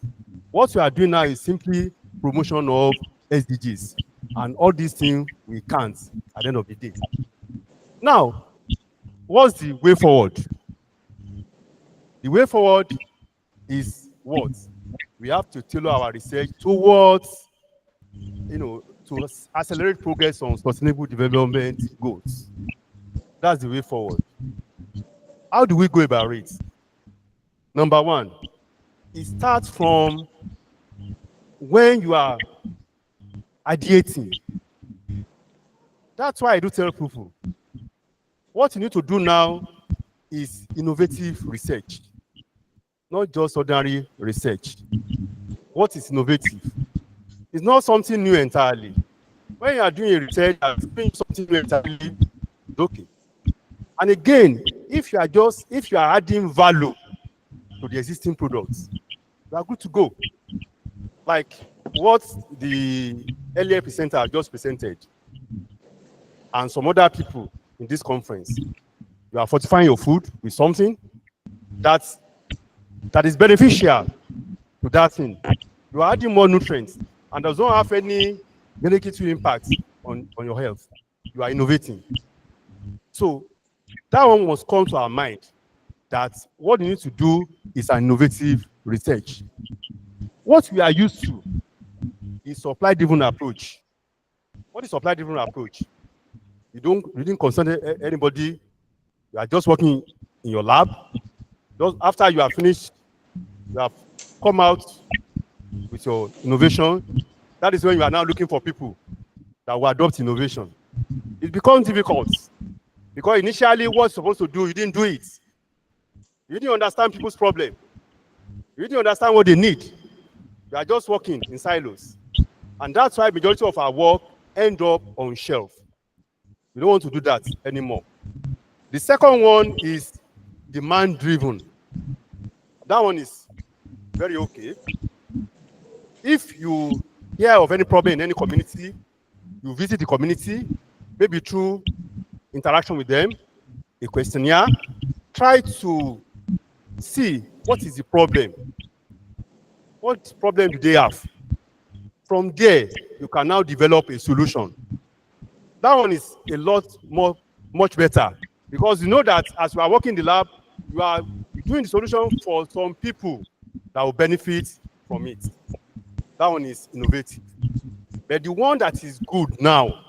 What we are doing now is simply promotion of SDGs, and all these things we can't at the end of the day. Now, what's the way forward? The way forward is what? We have to tailor our research towards, to accelerate progress on sustainable development goals. That's the way forward. How do we go about it? Number one, it starts from when you are ideating. That's why I do tell people, what you need to do now is innovative research, not just ordinary research. What is innovative? It's not something new entirely. When you are doing a research, you are doing something new entirely, it's okay. And again, if you are adding value to the existing products, you are good to go. Like what the earlier presenter just presented, and some other people in this conference. You are fortifying your food with something that is beneficial to that thing. You are adding more nutrients and does not have any negative impact on your health. You are innovating. So that one must come to our mind, that what you need to do is an innovative research. What we are used to is supply-driven approach. What is supply-driven approach? You didn't consult anybody. You are just working in your lab. Just after you are finished, you have come out with your innovation. That is when you are now looking for people that will adopt innovation. It becomes difficult because initially what you're supposed to do, you didn't do it. You didn't understand people's problem. You didn't understand what they need. You are just working in silos. And that's why majority of our work end up on shelf. We don't want to do that anymore. The second one is demand-driven. That one is very okay. If you hear of any problem in any community, you visit the community, maybe through interaction with them, a questionnaire, try to see what is the problem. What problem do they have? From there, you can now develop a solution. That one is a lot much better, because you know that as you are working in the lab, you are doing the solution for some people that will benefit from it. That one is innovative. But the one that is good now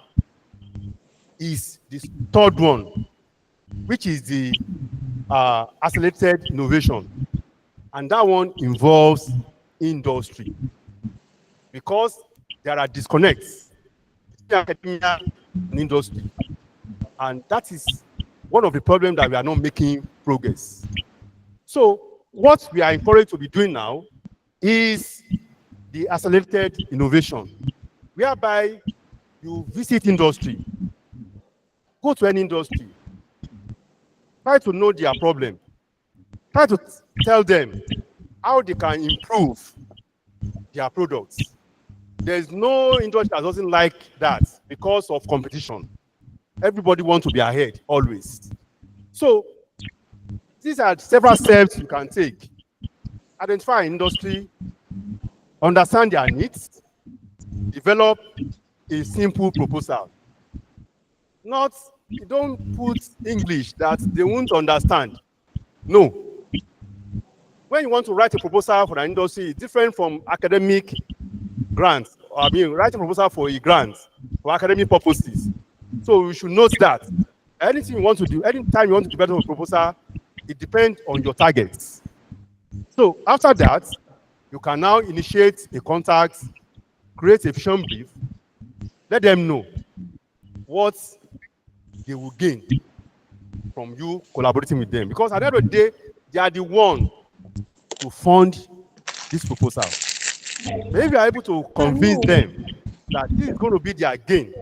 is this third one, which is the accelerated innovation. And that one involves industry, because there are disconnects between academia and industry. And that is one of the problems that we are not making progress. So what we are encouraged to be doing now is the accelerated innovation, whereby you visit industry, go to any industry, try to know their problem, try to tell them how they can improve their products. There's no industry that doesn't like that because of competition. Everybody wants to be ahead, always. So these are several steps you can take. Identify industry, understand their needs, develop a simple proposal. Not you don't put English that they won't understand. No. When you want to write a proposal for an industry, it's different from academic grants. I mean, write a proposal for a grant for academic purposes. So you should note that anything you want to do, anytime you want to develop a proposal, it depends on your targets. So after that, you can now initiate a contact, create a vision brief, let them know what they will gain from you collaborating with them. Because at the end of the day, they are the one to fund this proposal. But if you are able to convince them that this is going to be their gain,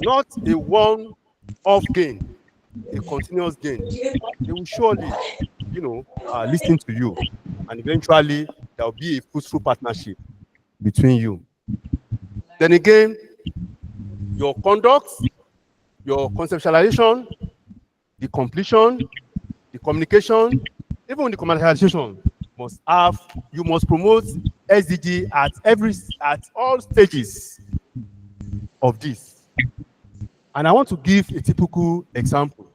not a one-off gain, a continuous gain, they will surely, listen to you. And eventually, there will be a fruitful partnership between you. Then again, your conduct, your conceptualization, the completion, the communication, even the commercialization you must promote SDG at all stages of this. And I want to give a typical example.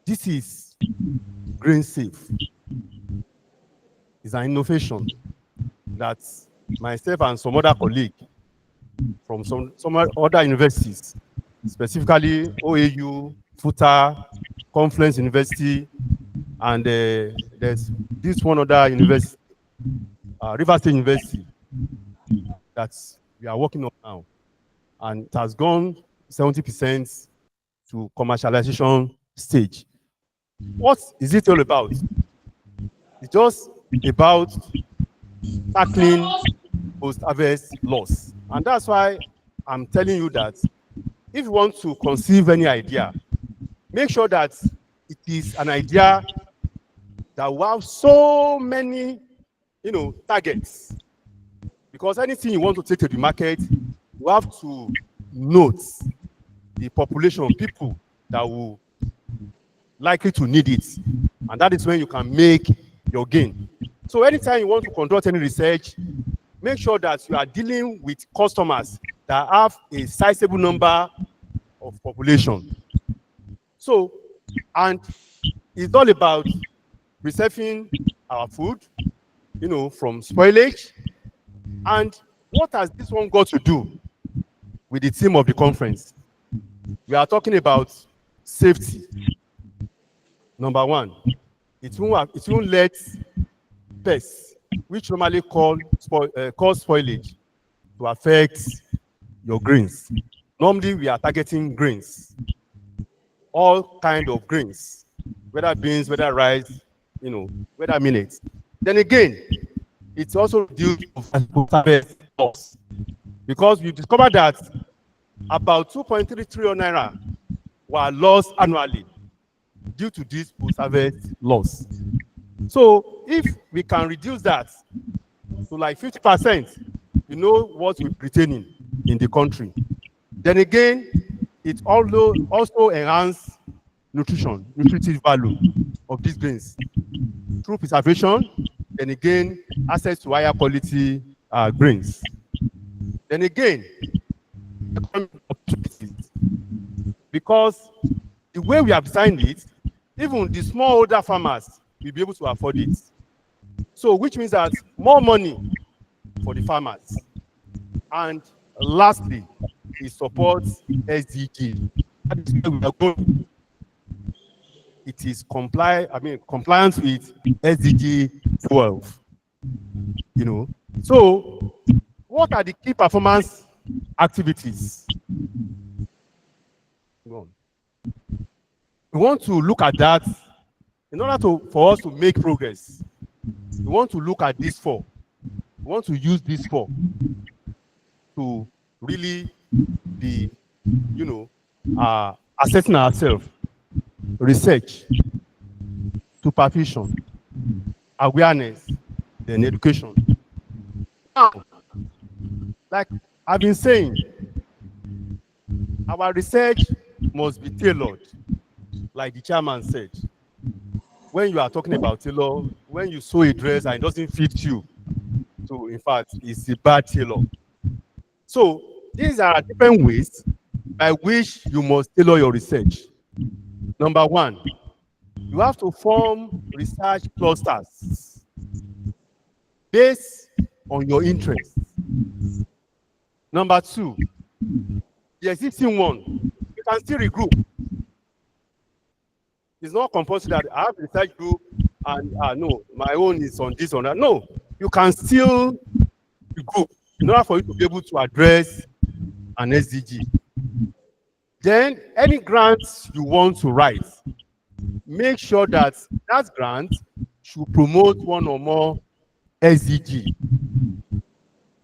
This is Grain Safe. It's an innovation that myself and some other colleagues from some other universities, specifically OAU, FUTA, Confluence University, and there's this one other university, River State University, that we are working on now. And it has gone 70% to commercialization stage. What is it all about? It's just about tackling post-harvest loss. And that's why I'm telling you that if you want to conceive any idea, make sure that it is an idea that will have so many, targets. Because anything you want to take to the market, you have to note the population of people that will likely to need it. And that is when you can make your gain. So anytime you want to conduct any research, make sure that you are dealing with customers that have a sizable number of population. So, and it's all about preserving our food, from spoilage. And what has this one got to do with the theme of the conference? We are talking about safety. Number one, it won't let pests, which normally cause spoilage, to affect your grains. Normally, we are targeting grains, all kind of grains, whether beans, whether rice, whether millet. Then again, it's also due to post-harvest loss, because we discovered that about 2.3 trillion naira were lost annually due to this post-harvest loss. So if we can reduce that to like 50%, you know what we're retaining in the country. Then again, it also enhances nutritive value of these grains through preservation. Then again, access to higher quality grains. Then again, because the way we have designed it, even the smallholder farmers will be able to afford it. So, which means that more money for the farmers. And lastly, it supports SDG. That is where we are going. It is compliance with SDG 12. So what are the key performance activities? We want to look at that in order for us to make progress. We want to look at these four. We want to use these four to really be, assessing ourselves. Research, supervision, awareness, then education. Now, like I've been saying, our research must be tailored, like the chairman said. When you are talking about tailor, when you sew a dress and it doesn't fit you, so in fact, it's a bad tailor. So these are different ways by which you must tailor your research. Number one, you have to form research clusters based on your interests. Number two, the existing one, you can still regroup. It's not compulsory that I have a research group and no, my own is on this or that. No, you can still regroup in order for you to be able to address an SDG. Then any grants you want to write, make sure that that grant should promote one or more SDG.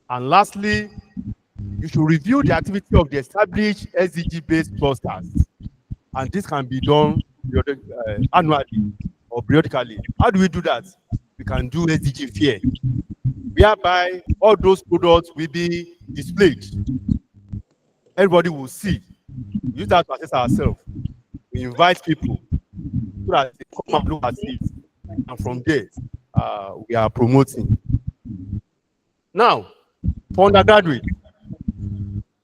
And lastly, you should review the activity of the established SDG-based clusters. And this can be done annually or periodically. How do we do that? We can do SDG fair, whereby all those products will be displayed. Everybody will see. We use that to assess ourselves. We invite people so that they come and look at it. And from there, we are promoting. Now, for undergraduate,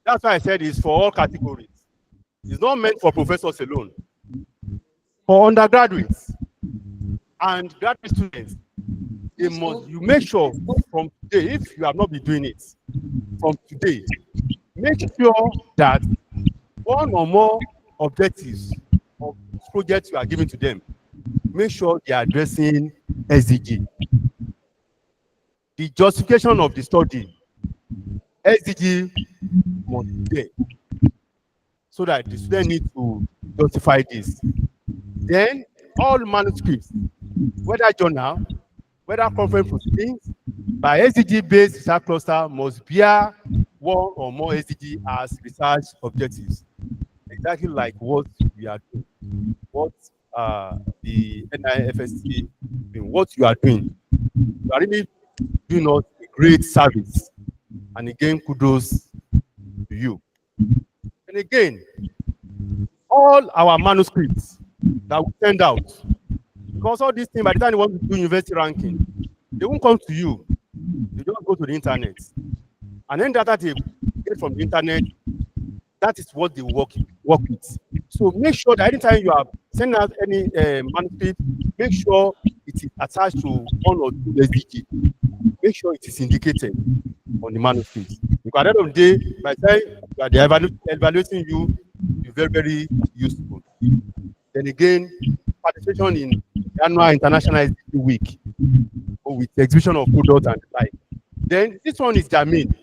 that's why I said it's for all categories. It's not meant for professors alone. For undergraduates and graduate students, you make sure from today, if you have not been doing it, from today, make sure that one or more objectives of projects you are giving to them, make sure they are addressing SDG. The justification of the study, SDG must be there, so that the student needs to justify this. Then all manuscripts, whether journal, whether conference proceedings, by SDG-based research cluster must bear one or more SDG as research objectives. Exactly like what we are doing, what the NIFST, what you are doing. You are really doing us a great service. And again, kudos to you. And again, all our manuscripts that we send out, because all these things, by the time you want to do university ranking, they won't come to you. They don't go to the internet. And then data they get from the internet, that is what they work with. So make sure that anytime you are sending out any manuscript, make sure it is attached to one or two SDG. Make sure it is indicated on the manuscript. Because at the end of the day, by the time they are evaluating you, it's very, very useful. Then again, participation in the annual International SDG Week, or with the exhibition of products and the like. Then this one is germane,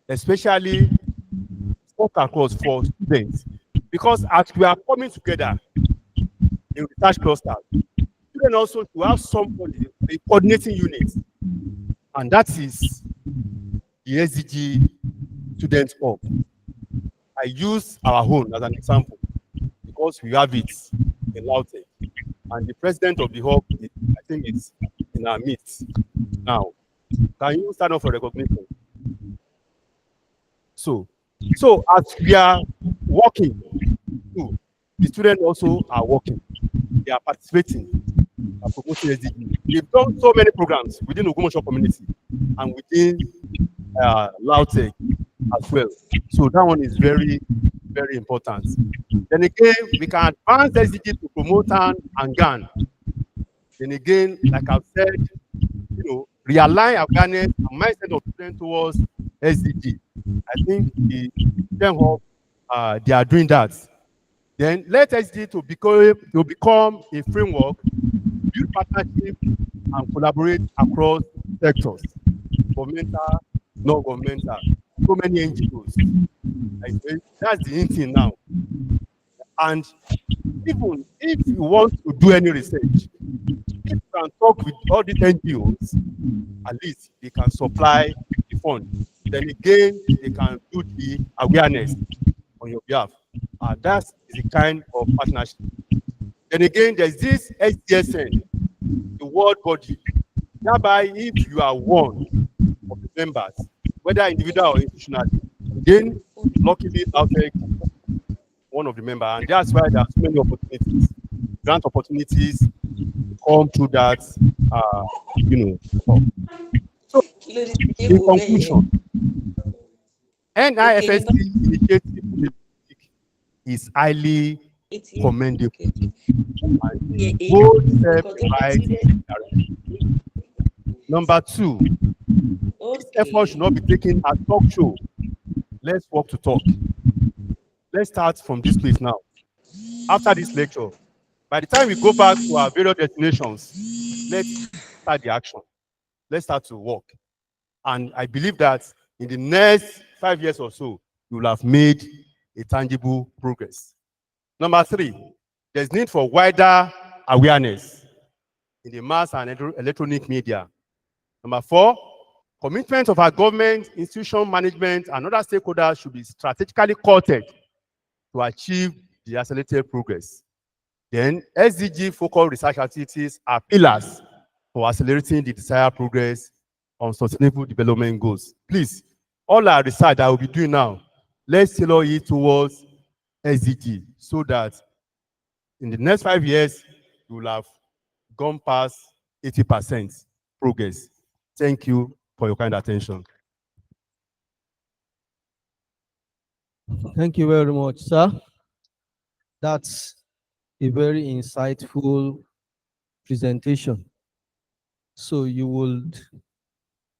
especially across for students, because as we are coming together in research clusters, students also to have somebody, a coordinating unit, and that is the SDG Student Hub. I use our own as an example because we have it in Lautech, and the president of the hub, I think it's in our midst now. Can you stand up for recognition? So as we are working, the students also are working. They are participating, are promoting SDG. They've done so many programs within the Ogumosho community and within Lautech as well. So that one is very, very important. Then again, we can advance SDG to promote and GAN. Then again, like I've said, realign awareness and mindset of students towards SDG. I think the STEM Hub, they are doing that. Then let SDG to become a framework, build partnership, and collaborate across sectors, governmental, non-governmental, so many NGOs. That's the thing now. And even if you want to do any research, if you can talk with all these NGOs, at least they can supply the fund. Then again, they can do the awareness on your behalf. That's the kind of partnership. Then again, there's this SDSN, the world body. Thereby, if you are one of the members, whether individual or institutional, then luckily Lautech one of the members, and that's why there are so many opportunities, grant opportunities come through that, So, in conclusion, NIFST initiative is highly commendable. And both self-right direction. Number two, this effort should not be taken as talk show. Let's walk to talk. Let's start from this place now. After this lecture, by the time we go back to our various destinations, let's start the action. Let's start to work. And I believe that in the next 5 years or so, you will have made a tangible progress. Number three, there's need for wider awareness in the mass and electronic media. Number four, commitment of our government, institution management, and other stakeholders should be strategically courted to achieve the accelerated progress. Then, SDG-focused research activities are pillars for accelerating the desired progress on sustainable development goals. Please, all our research that we'll be doing now, let's tailor it towards SDG so that in the next 5 years, you will have gone past 80% progress. Thank you for your kind attention. Thank you very much, sir. That's a very insightful presentation. So you would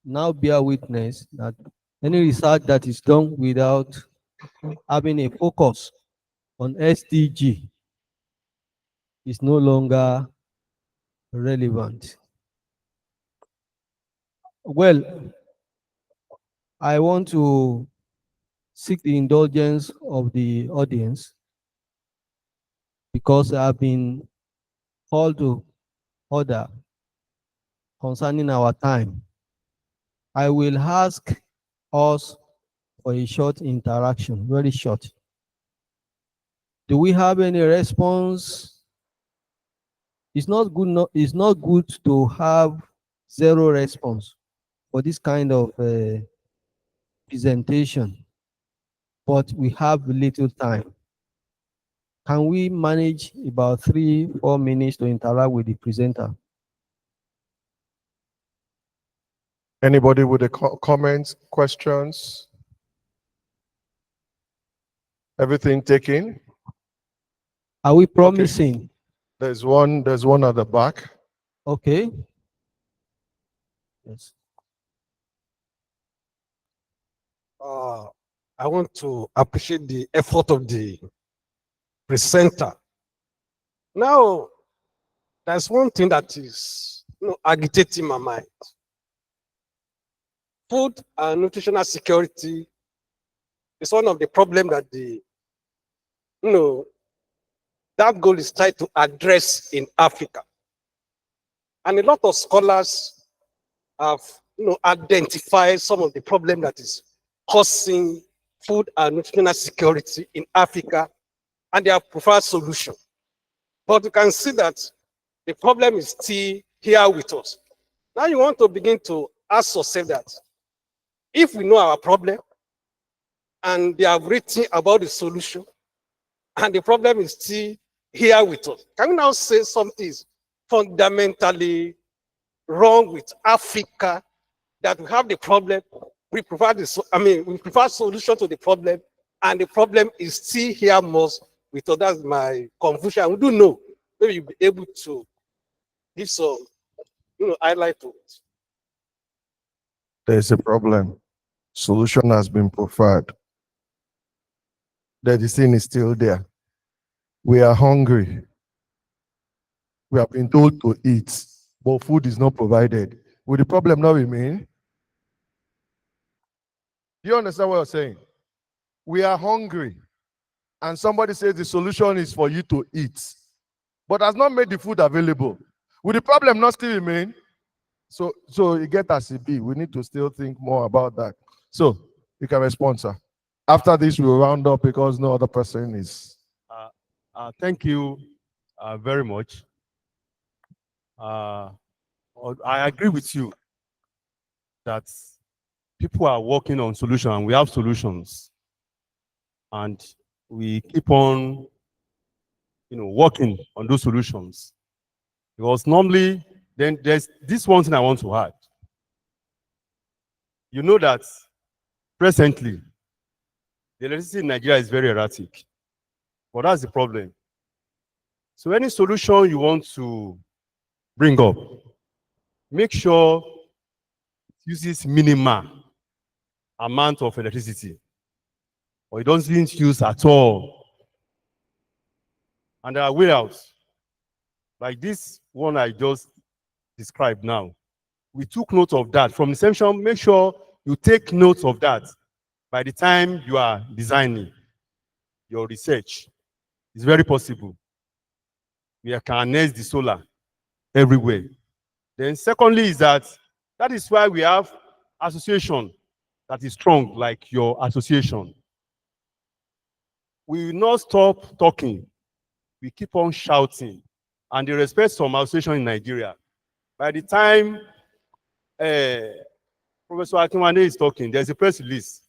now bear witness that any research that is done without having a focus on SDG is no longer relevant. Well, I want to seek the indulgence of the audience because I've been called to order concerning our time. I will ask us for a short interaction, very short. Do we have any response? It's not good to have zero response for this kind of presentation, but we have little time. Can we manage about 3-4 minutes to interact with the presenter? Anybody with a comments, questions? Everything taken? Are we promising? Okay. There's one at the back. Okay. Yes. I want to appreciate the effort of the presenter. Now, there's one thing that is agitating my mind. Food and nutritional security is one of the problems that that goal is trying to address in Africa. And a lot of scholars have identified some of the problems that is causing food and nutritional security in Africa, and they have preferred solution. But you can see that the problem is still here with us. Now you want to begin to ask yourself that if we know our problem and they have written about the solution and the problem is still here with us, can we now say something is fundamentally wrong with Africa, that we have the problem, we prefer solution to the problem, and the problem is still here most with us? That's my confusion. We do know. Maybe you'll be able to give some highlight to it. There's a problem. Solution has been preferred. The sin is still there. We are hungry. We have been told to eat, but food is not provided. Will the problem not remain? Do you understand what I'm saying? We are hungry, and somebody says the solution is for you to eat, but has not made the food available. Will the problem not still remain? So you get as it be. We need to still think more about that. So you can respond, sir. After this, we'll round up because no other person is. Thank you very much. I agree with you that people are working on solutions, and we have solutions, and we keep on, working on those solutions. Because normally, then there's this one thing I want to add. You know that presently, The electricity in Nigeria is very erratic, but that's the problem. So any solution you want to bring up, make sure it uses minimal amount of electricity, or it doesn't use at all. And there are way outs, like this one I just described now. We took note of that. From inception, make sure you take note of that by the time you are designing your research. It's very possible. We can harness the solar everywhere. Then secondly is that is why we have association that is strong, like your association. We will not stop talking. We keep on shouting. And they respect some association in Nigeria. By the time Professor Akinwande is talking, there's a press release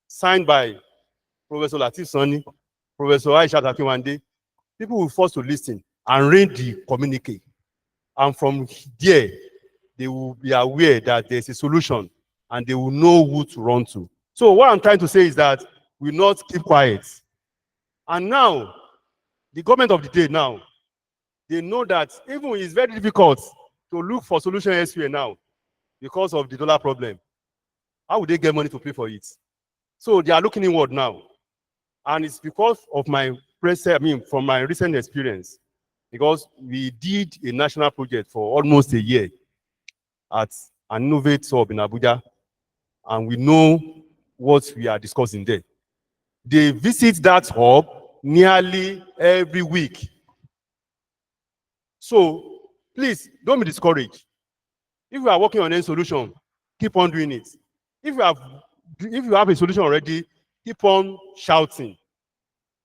signed by Professor Latif Sani, Professor Aishat Akinwande. People will force to listen and read the communique. And from there, they will be aware that there's a solution and they will know who to run to. So what I'm trying to say is that we not keep quiet. And now, the government of the day now, they know that even it's very difficult to look for solution elsewhere now because of the dollar problem. How would they get money to pay for it? So they are looking inward now. And it's because of from my recent experience, because we did a national project for almost a year at an Innovate Hub in Abuja, and we know what we are discussing there. They visit that hub nearly every week. So please don't be discouraged. If you are working on any solution, keep on doing it. If you have a solution already, keep on shouting.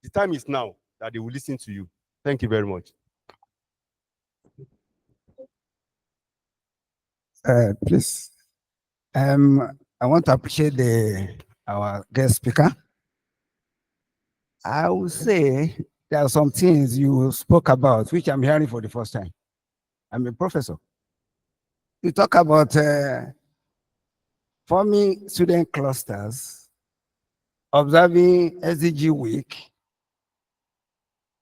The time is now that they will listen to you. Thank you very much. Please. I want to appreciate our guest speaker. I would say there are some things you spoke about, which I'm hearing for the first time. I'm a professor. You talk about forming student clusters, observing SDG week,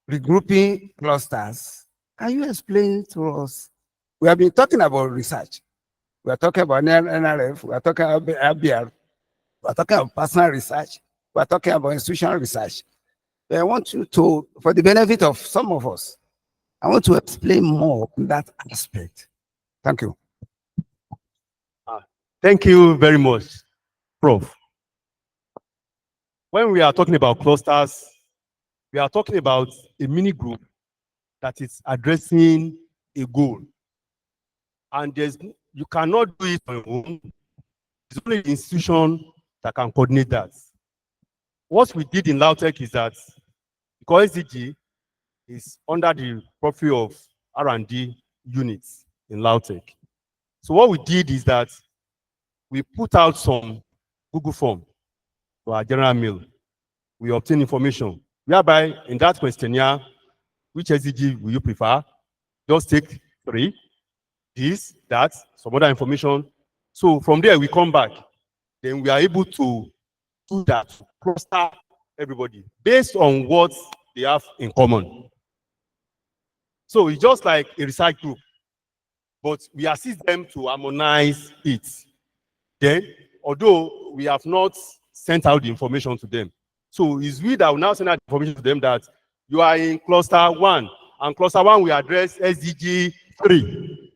regrouping clusters. Can you explain to us? We have been talking about research. We are talking about NRF. We are talking about ABR. We are talking about personal research. We are talking about institutional research. But I want you to, for the benefit of some of us, I want to explain more on that aspect. Thank you. Thank you very much, Prof. When we are talking about clusters, we are talking about a mini group that is addressing a goal. And you cannot do it on your own. It's only the institution that can coordinate that. What we did in LAUTECH is that, because SDG is under the purview of R&D units in LAUTECH. So what we did is that we put out some Google form to our general mail. We obtain information, whereby in that questionnaire, which SDG will you prefer? Just take 3, this, that, some other information. So from there, we come back. Then we are able to do that, cluster everybody based on what they have in common. So it's just like a research group, but we assist them to harmonize it. Then, although we have not sent out the information to them, so it's we that will now send out information to them that you are in cluster 1, and cluster 1 we address SDG 3.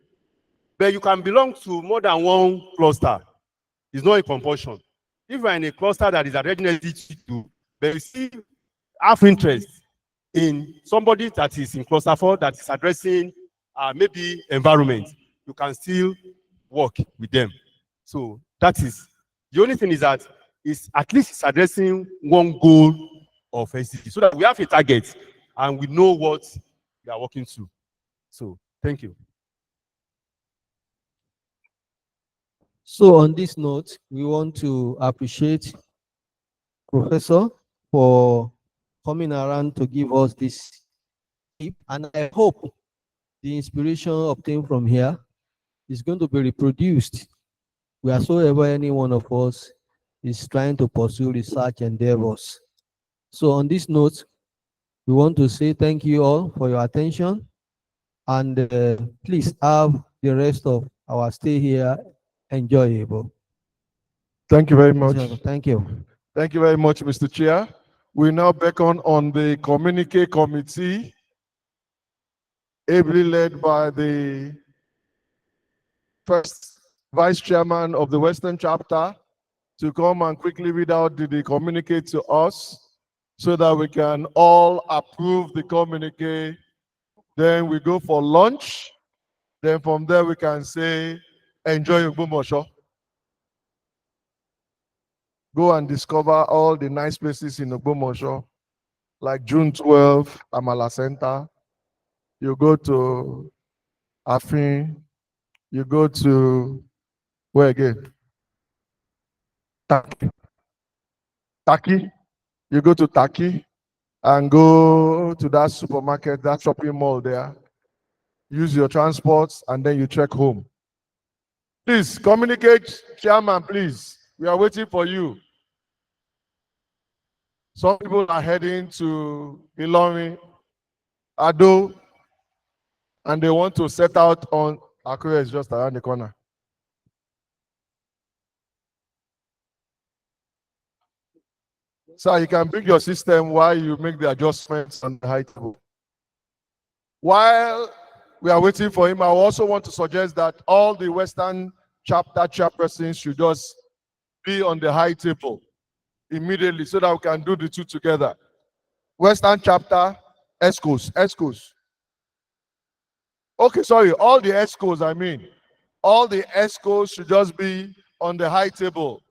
But you can belong to more than one cluster. It's not a compulsion. If you are in a cluster that is addressing SDG 2, but you see have interest in somebody that is in cluster 4 that is addressing maybe environment, you can still work with them. So that is, the only thing is that at least it's addressing one goal of SDG, so that we have a target and we know what we are working to. So thank you. So on this note, we want to appreciate Professor for coming around to give us this tip, and I hope the inspiration obtained from here is going to be reproduced wheresoever any one of us is trying to pursue research endeavors. So on this note, we want to say thank you all for your attention, and please have the rest of our stay here enjoyable. Thank you very much. Thank you. Thank you very much, Mr. Chair. We now beckon on the Communique Committee, ably led by the first Vice Chairman of the Western Chapter, to come and quickly read out the communique to us so that we can all approve the communique. Then we go for lunch. Then from there we can say, enjoy Ogbomosho. Go and discover all the nice places in Ogbomosho, like June 12, Amala Center. You go to Afin. You go to, where again? Taki. You go to Taki and go to that supermarket, that shopping mall there. Use your transports and then you trek home. Please communicate, Chairman, please. We are waiting for you. Some people are heading to Ilorin, Ado, and they want to set out on Akure is just around the corner. So you can bring your system while you make the adjustments on the high table. While we are waiting for him, I also want to suggest that all the Western chapter chairpersons should just be on the high table immediately so that we can do the two together. Western chapter, ESCOs. Okay, sorry, all the ESCOs, I mean. All the ESCOs should just be on the high table.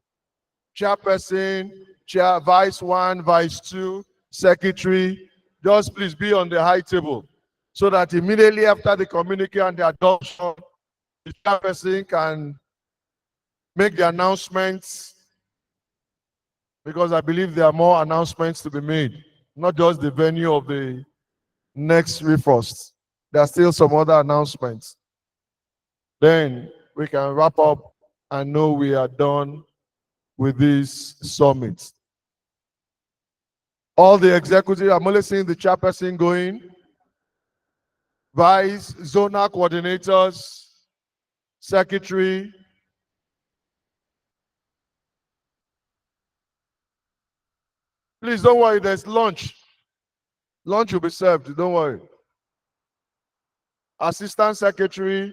Chairperson, chair, vice 1, vice 2, secretary, just please be on the high table so that immediately after the communique and the adoption, the chairperson can make the announcements, because I believe there are more announcements to be made, not just the venue of the next NIFST. There are still some other announcements. Then we can wrap up and know we are done with this summit. All the executives, I'm only seeing the chairperson going, vice, zonal coordinators, secretary. Please don't worry, there's lunch. Lunch will be served, don't worry. Assistant secretary.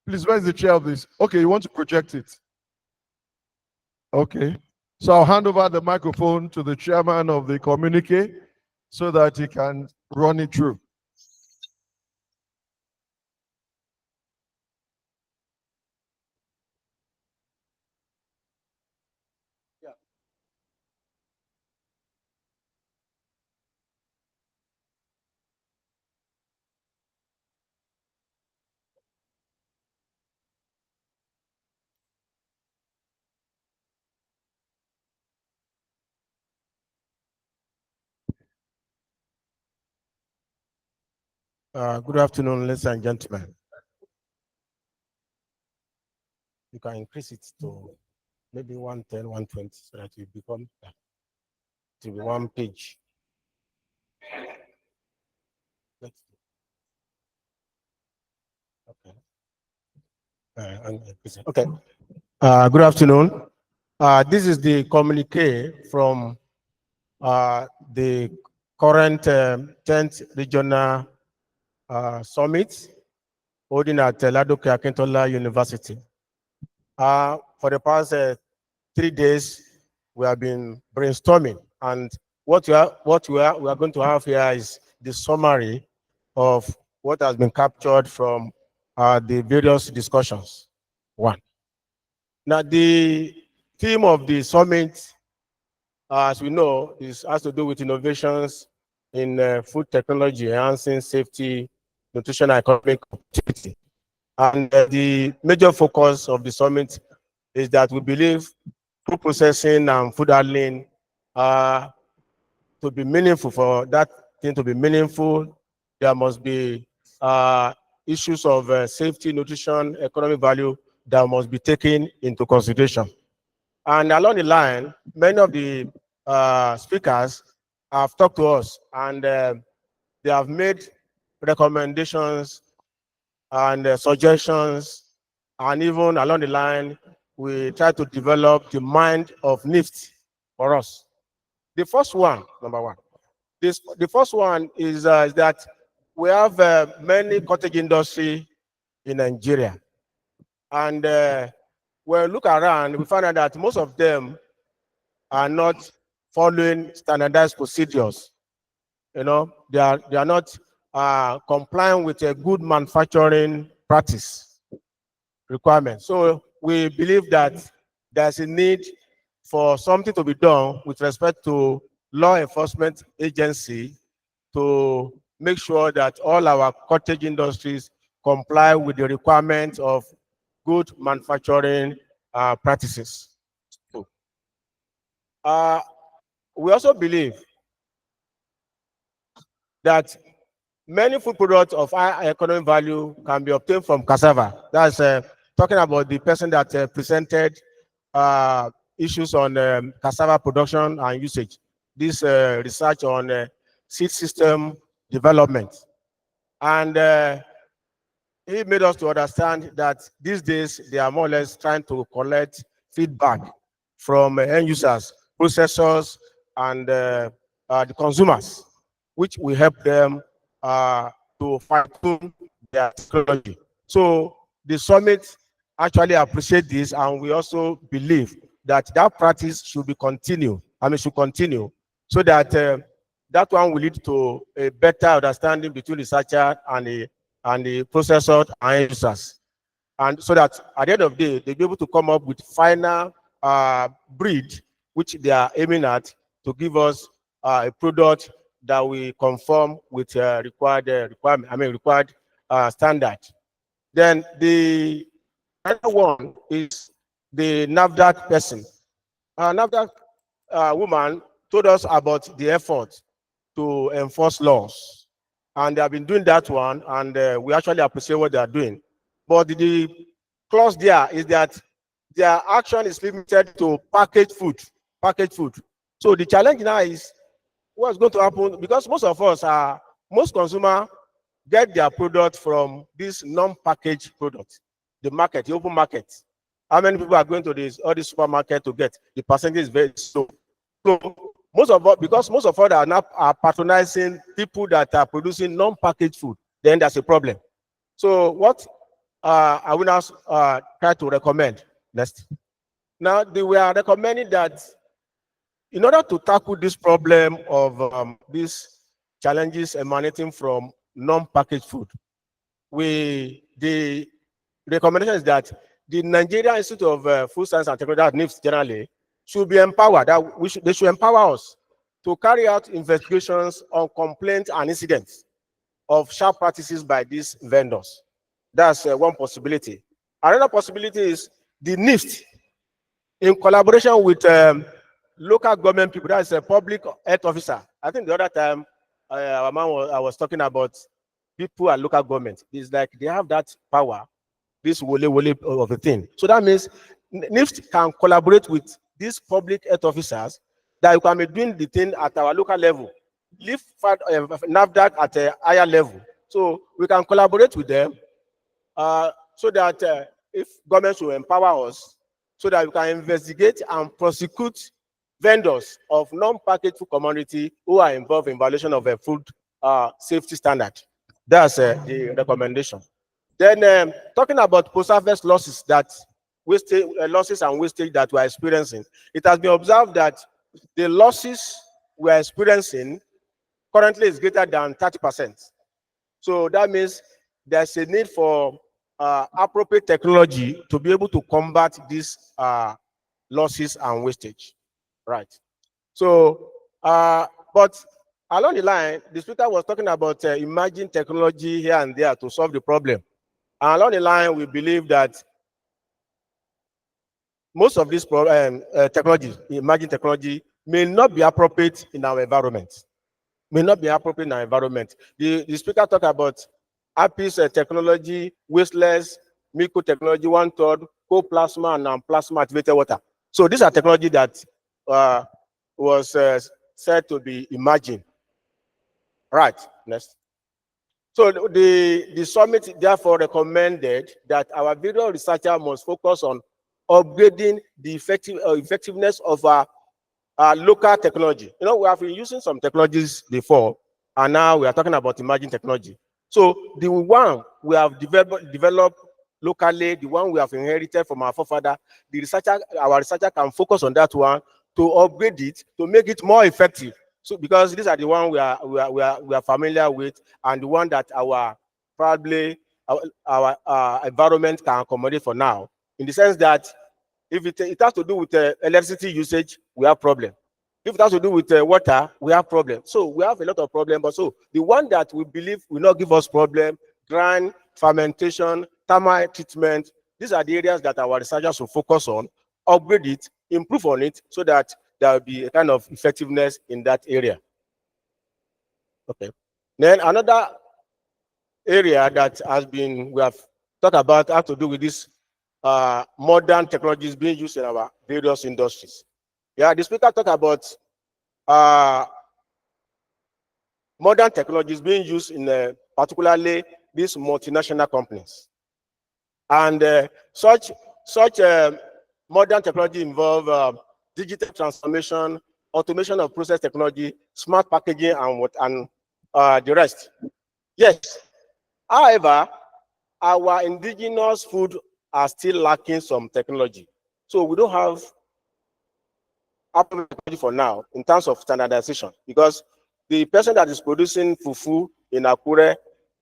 Please, where's the chair of this? Okay, you want to project it? Okay. So I'll hand over the microphone to the chairman of the communique so that he can run it through. Good afternoon, ladies and gentlemen. You can increase it to maybe 110, 120 so that it become to be one page. Okay. Good afternoon. This is the communique from the current 10th regional summit holding at Ladoke Akintola University. For the past 3 days, we have been brainstorming, and what we are going to have here is the summary of what has been captured from the various discussions. One. Now, the theme of the summit, as we know, has to do with innovations in food technology, enhancing safety, nutrition, and economic opportunity. And the major focus of the summit is that we believe food processing and food handling to be meaningful for that thing to be meaningful, there must be issues of safety, nutrition, economic value that must be taken into consideration. And along the line, many of the speakers have talked to us, and they have made recommendations and suggestions, and even along the line, we try to develop the mind of NIFST for us. The first one, number one, the first one is that we have many cottage industry in Nigeria. And when we look around, we find out that most of them are not following standardized procedures. You know, they are not complying with a good manufacturing practice requirement. So we believe that there's a need for something to be done with respect to law enforcement agency to make sure that all our cottage industries comply with the requirements of good manufacturing practices. We also believe that many food products of high economic value can be obtained from cassava. That's talking about the person that presented issues on cassava production and usage. This research on seed system development. And he made us to understand that these days they are more or less trying to collect feedback from end users, processors, and the consumers, which will help them to fine-tune their technology. So the summit actually appreciate this, and we also believe that that practice should be continued. Should continue, so that that one will lead to a better understanding between the researcher and the processor and users, and so that at the end of the day they'll be able to come up with final breed which they are aiming at to give us a product that will conform with required standard. Then the other one is the NAFDAC person. NAFDAC woman told us about the effort to enforce laws, and they have been doing that one, and we actually appreciate what they are doing. But the clause there is that their action is limited to packaged food. So the challenge now is what's going to happen, because most of us most consumers get their product from this non-packaged product, the market, the open market. How many people are going to all these supermarket to get? The percentage is very low. So most of us, because most of us are now patronizing people that are producing non-packaged food, then that's a problem. So what I will now try to recommend next. Now we are recommending that in order to tackle this problem of these challenges emanating from non-packaged food, the recommendation is that the Nigerian Institute of Food Science and Technology, NIFST generally, should be empowered. They should empower us to carry out investigations on complaints and incidents of sharp practices by these vendors. That's one possibility. Another possibility is the NIFST, in collaboration with local government people, that's a public health officer. I think the other time I was talking about people at local government. It's like they have that power, this wole of a thing. So that means NIFST can collaborate with these public health officers that you can be doing the thing at our local level, leave NAFDAC at a higher level. So we can collaborate with them so that if government will empower us, so that we can investigate and prosecute vendors of non-packaged food commodity who are involved in violation of a food safety standard. That's the recommendation. Then talking about post-harvest losses losses and wastage that we're experiencing, it has been observed that the losses we're experiencing currently is greater than 30%. So that means there's a need for appropriate technology to be able to combat these losses and wastage, right? So, but along the line, the speaker was talking about emerging technology here and there to solve the problem. And along the line, we believe that most of these technologies, emerging technology, may not be appropriate in our environment. may not be appropriate in our environment. The speaker talked about APIS technology, wasteless, micro technology, 1/3, co-plasma and non-plasma activated water. So these are technology that was said to be emerging. Right, next. So the summit therefore recommended that our video researcher must focus on upgrading the effectiveness of our local technology. You know, we have been using some technologies before, and now we are talking about emerging technology. So the one we have developed locally, the one we have inherited from our forefather, our researcher can focus on that one to upgrade it, to make it more effective. So because these are the one we are familiar with, and the one that our environment can accommodate for now. In the sense that if it has to do with electricity usage, we have problem. If it has to do with water, we have problem. So we have a lot of problem. But so the one that we believe will not give us problem, grind, fermentation, thermal treatment, these are the areas that our researchers will focus on, upgrade it, improve on it, so that there will be a kind of effectiveness in that area. Okay. Then another area that we have talked about has to do with this modern technologies being used in our various industries. Yeah, the speaker talked about modern technologies being used in particularly these multinational companies. And such modern technology involve digital transformation, automation of process technology, smart packaging, and the rest. Yes. However, our indigenous food are still lacking some technology. So we don't have technology for now in terms of standardization, because the person that is producing fufu in Akure,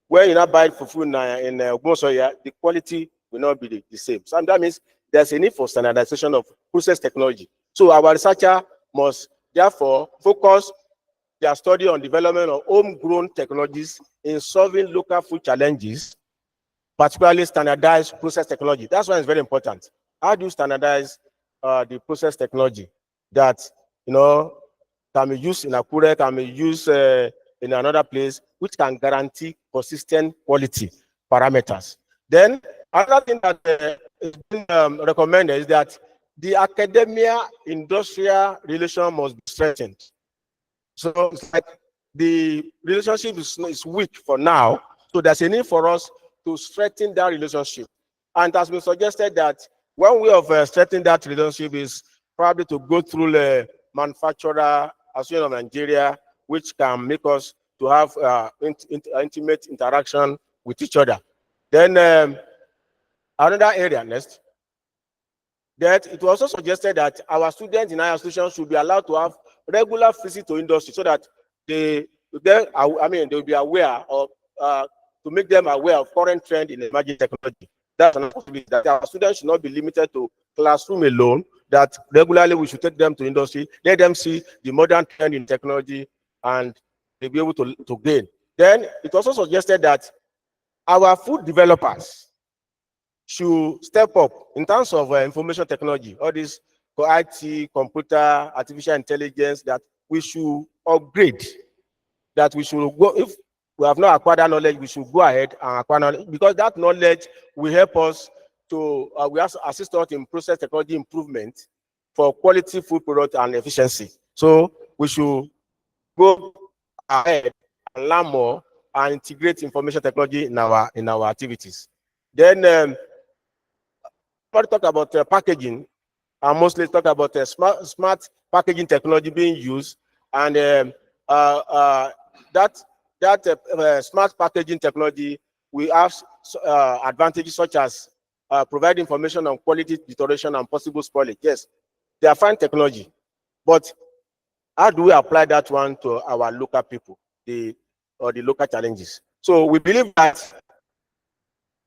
where you now buy fufu in Ogbosoya, the quality will not be the same. So that means there's a need for standardization of process technology. So our researcher must therefore focus their study on development of homegrown technologies in solving local food challenges, particularly standardized process technology. That's why it's very important. How do you standardize the process technology that, you know, can be used in Akure, can be used in another place, which can guarantee consistent quality parameters? Then another thing that is being recommended is that the academia-industrial relation must be strengthened. So it's like the relationship is weak for now, so there's a need for us to strengthen that relationship. And it has been suggested that one way of strengthening that relationship is probably to go through the manufacturer association of Nigeria, which can make us to have intimate interaction with each other. Then another area next, that it was also suggested that our students in higher institutions should be allowed to have regular visit to industry, so that they will be aware of to make them aware of current trend in emerging technology. That's another possibility, that our students should not be limited to classroom alone, that regularly we should take them to industry, let them see the modern trend in technology, and they'll be able to gain. Then it also suggested that our food developers should step up in terms of information technology, all this IT, computer, artificial intelligence, that we should upgrade, that we should go, if we have not acquired that knowledge, we should go ahead and acquire knowledge, because that knowledge will help us to, we also assist us in process technology improvement for quality food product and efficiency. So we should go ahead and learn more and integrate information technology in our activities. Then talk about packaging, and mostly talk about smart packaging technology being used, and that smart packaging technology, we have advantages such as provide information on quality deterioration and possible spoilage. Yes, they are fine technology, but how do we apply that one to our local people, the local challenges? So we believe that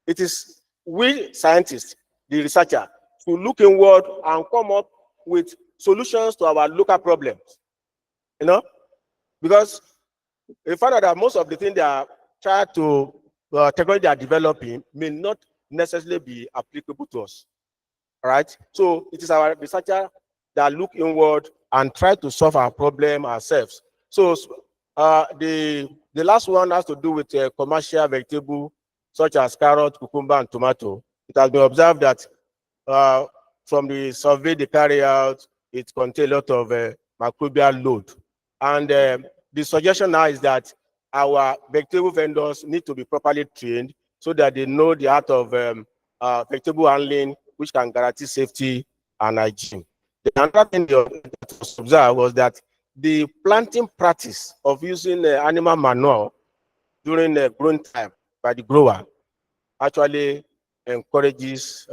it is we scientists, the researcher, to look inward and come up with solutions to our local problems. You know, because we find out that most of the things they are trying to technology they are developing may not necessarily be applicable to us. All right. So it is our researcher that look inward and try to solve our problem ourselves. So The last one has to do with commercial vegetable such as carrot, cucumber, and tomato. It has been observed that from the survey they carry out, it contains a lot of microbial load. And the suggestion now is that our vegetable vendors need to be properly trained so that they know the art of vegetable handling, which can guarantee safety and hygiene. Another thing that was observed was that the planting practice of using animal manure during the growing time by the grower actually encourages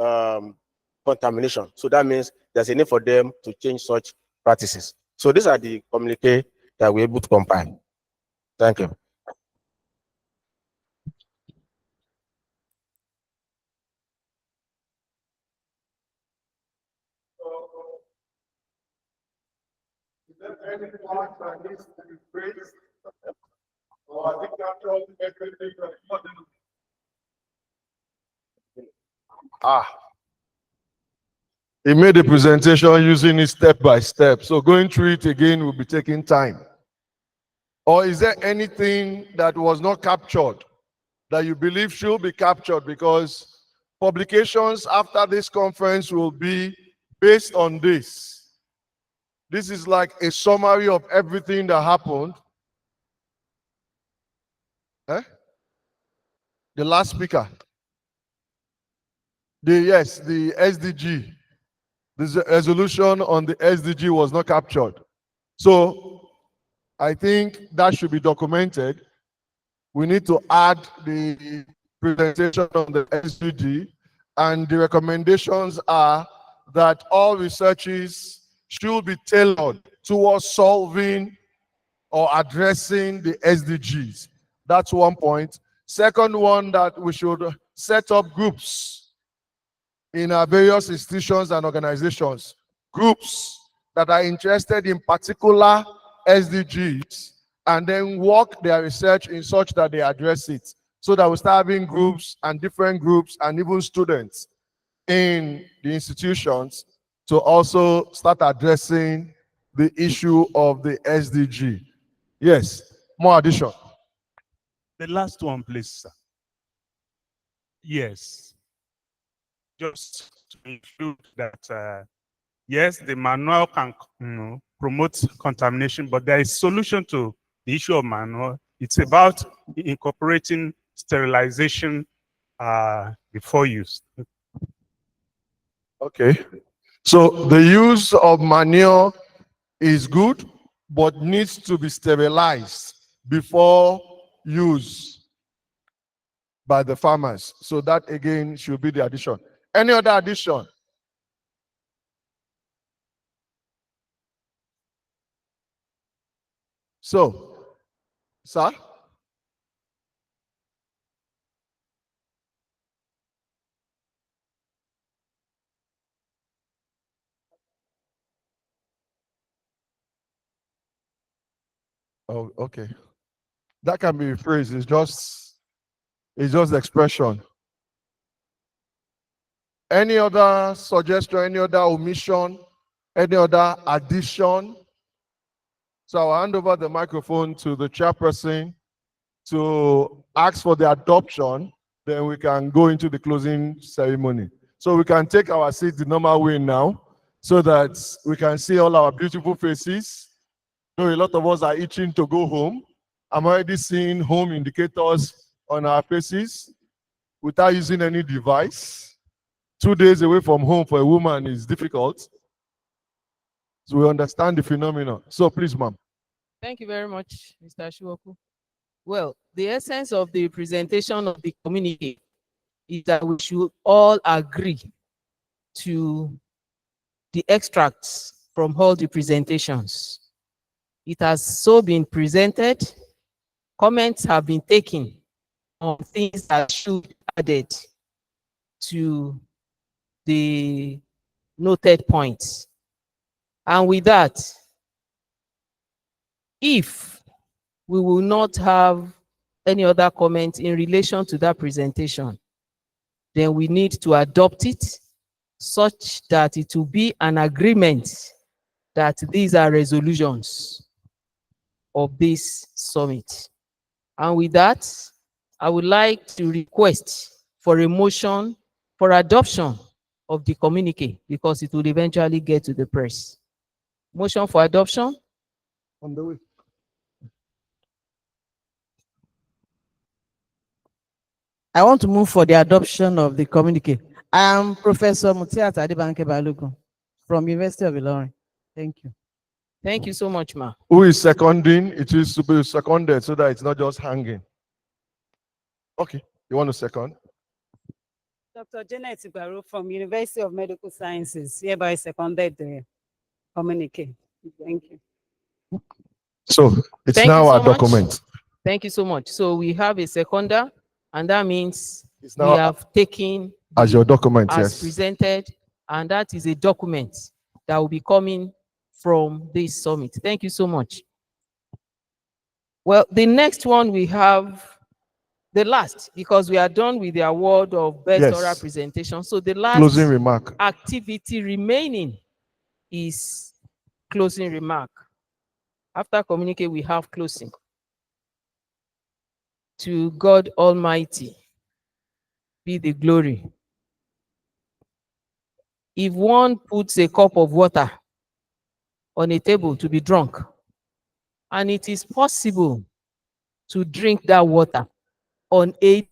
contamination. So that means there's a need for them to change such practices. So these are the communique that we're able to compile. Thank you. He made a presentation using it step by step. So going through it again will be taking time. Or is there anything that was not captured that you believe should be captured? Because publications after this conference will be based on this. This is like a summary of everything that happened. The last speaker. The SDG. This resolution on the SDG was not captured. So I think that should be documented. We need to add the presentation on the SDG, and the recommendations are that all researches should be tailored towards solving or addressing the SDGs. That's one point. Second one, that we should set up groups in our various institutions and organizations, groups that are interested in particular SDGs, and then work their research in such that they address it, so that we start having groups and different groups and even students in the institutions to also start addressing the issue of the SDG. Yes, more addition. The last one, please, sir. Yes. Just to include that, yes, the manual can promote contamination, but there is solution to the issue of manual. It's about incorporating sterilization before use. Okay. So the use of manure is good, but needs to be sterilized before use by the farmers. So that again should be the addition. Any other addition? So, sir? Oh, okay. That can be rephrased. It's just expression. Any other suggestion, any other omission, any other addition? So I'll hand over the microphone to the chairperson to ask for the adoption. Then we can go into the closing ceremony. So we can take our seat the normal way now, so that we can see all our beautiful faces. Though a lot of us are itching to go home. I'm already seeing home indicators on our faces without using any device. 2 days away from home for a woman is difficult. So we understand the phenomenon. So please, ma'am. Thank you very much, Mr. Shuoku. Well, the essence of the presentation of the community is that we should all agree to the extracts from all the presentations. It has so been presented. Comments have been taken on things that should be added to the noted points. And with that, if we will not have any other comment in relation to that presentation, then we need to adopt it such that it will be an agreement that these are resolutions. of this summit. And with that, I would like to request for a motion for adoption of the communique because it will eventually get to the press. Motion for adoption? On the way. I want to move for the adoption of the communique. I am Professor Mutiat Adebanke Balogun from University of Ilorin. Thank you. Thank you so much, ma. Who is seconding? It is to be seconded so that it's not just hanging. Okay, you want to second? Dr. Janet Igbaru from University of Medical Sciences, hereby seconded the communique. Thank you. So it's Thank now you so our much. document. Thank you so much. So we have a seconder, and that means It's we now have taken as your document, as yes. presented, and that is a document that will be coming from this summit. Thank you so much. Well, the next one we have the last, because we are done with the award of best Yes. oral presentation. So the last Closing remark. activity remaining is closing remark. After communique, we have closing. To God Almighty be the glory. If one puts a cup of water on a table to be drunk, and it is possible to drink that water on a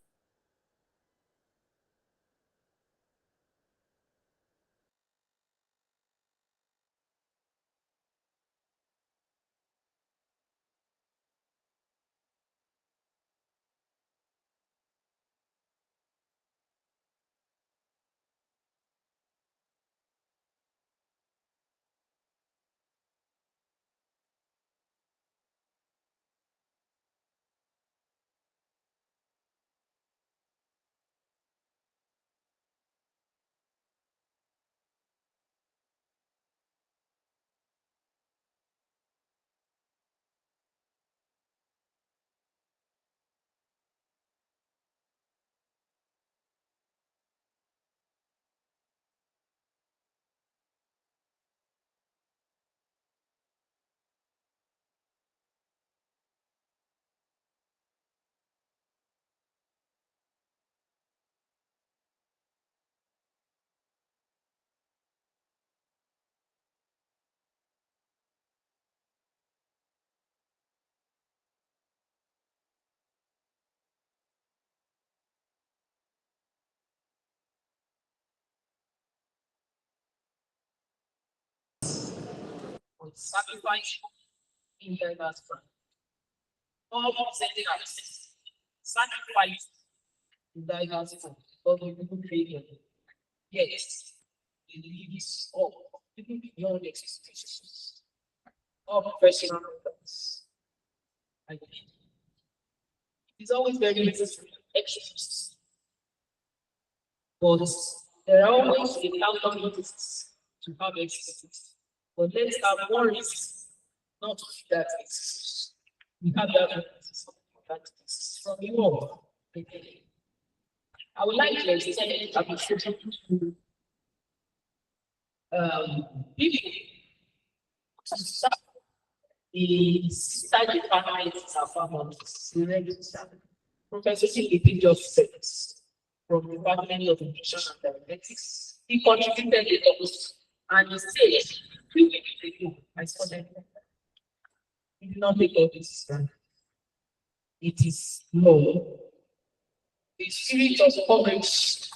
sacrifice in diverse front. All presenting ourselves. Sacrifice in diverse front. All the people created. Yes, it leaves all people beyond expectations. All professional members. I believe. It's always very easy to exercise. But there are always a counter-notices to have exercise. But let's have more risks not to do that exercise. We have that from you all. I would like to extend appreciation to people to start the sister departments of our Professor Silvio just said from the Department of Nutrition and Diabetics. He contributed the most and he said, 3 weeks ago, I saw that he did not take all this. It is low. The spirit of courage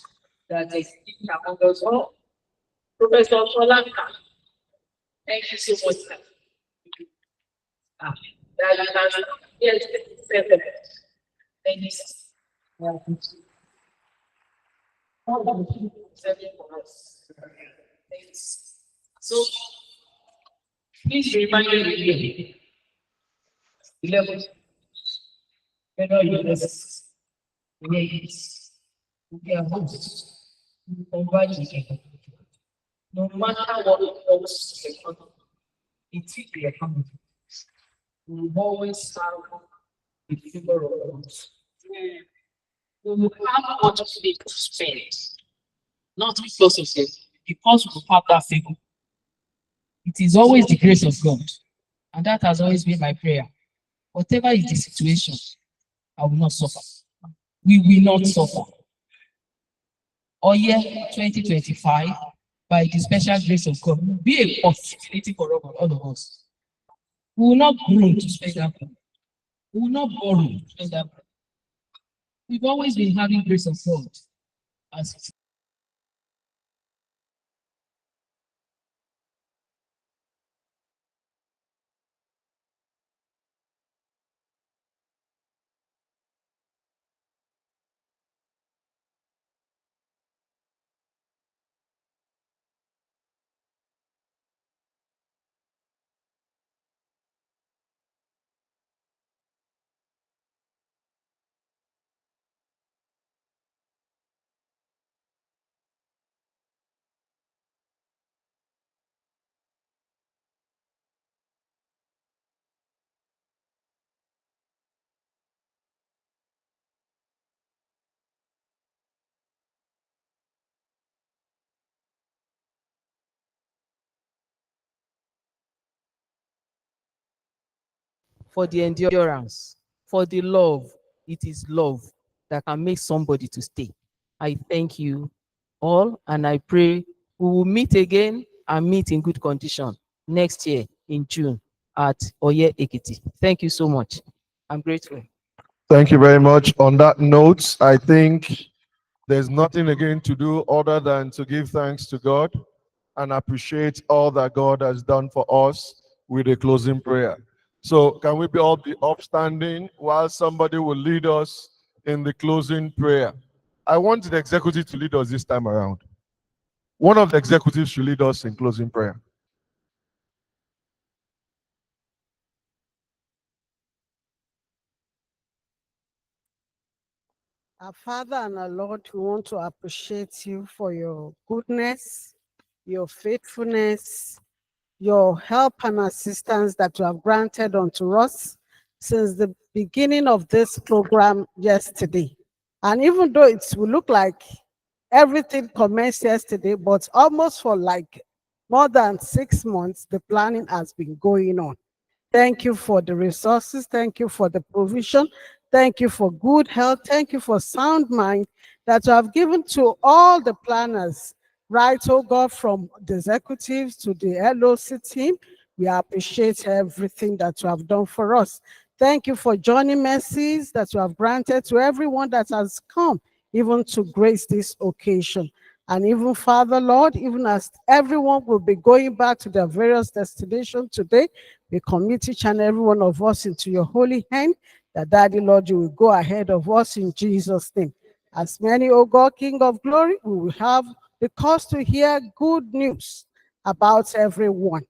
that is in among us all. Professor Solanka, thank you so much. That you can get the thank you. So, please remind me again. 11. Yes. We are hosts. We provide together. No matter what it costs to the economy, it will be economy. We will always have the figure of us. We will have what we to spend. Not because of it, because we have that figure. It is always the grace of God. And that has always been my prayer. whatever is the situation, I will not suffer. We will not suffer. Year 2025, by the special grace of God, will be a possibility for all of us. We will not grow to spend that money. We will not borrow to spend that money. We've always been having grace of God as for the endurance, for the love. It is love that can make somebody to stay. I thank you all, and I pray we will meet again and meet in good condition next year in June at Oye Ekiti. Thank you so much. I'm grateful. Thank you very much. On that note, I think there's nothing again to do other than to give thanks to God and appreciate all that God has done for us with a closing prayer. So can we all be upstanding while somebody will lead us in the closing prayer? I want the executive to lead us this time around. One of the executives should lead us in closing prayer. Our Father and our Lord, we want to appreciate you for your goodness, your faithfulness, your help and assistance that you have granted unto us since the beginning of this program yesterday. And even though it will look like everything commenced yesterday, but almost for like more than 6 months, the planning has been going on. Thank you for the resources. Thank you for the provision. Thank you for good health. Thank you for sound mind that you have given to all the planners, right, oh God, from the executives to the LOC team. We appreciate everything that you have done for us. Thank you for joining mercies that you have granted to everyone that has come, even to grace this occasion. And even Father, Lord, even as everyone will be going back to their various destinations today, we commit each and every one of us into your holy hand, that Daddy, Lord, you will go ahead of us in Jesus' name. As many, O God, King of glory, we will have the cause to hear good news about everyone.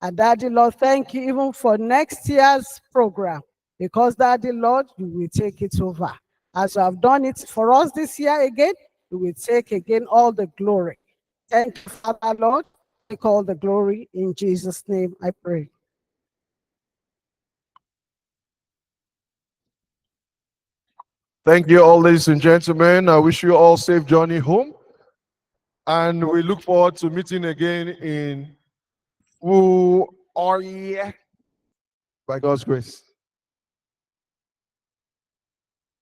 And Daddy, Lord, thank you even for next year's program, because Daddy, Lord, you will take it over. As you have done it for us this year again, you will take again all the glory. Thank you, Father, Lord. Take all the glory. In Jesus' name, I pray. Thank you all, ladies and gentlemen. I wish you all safe journey home. And we look forward to meeting again in Oye by God's grace.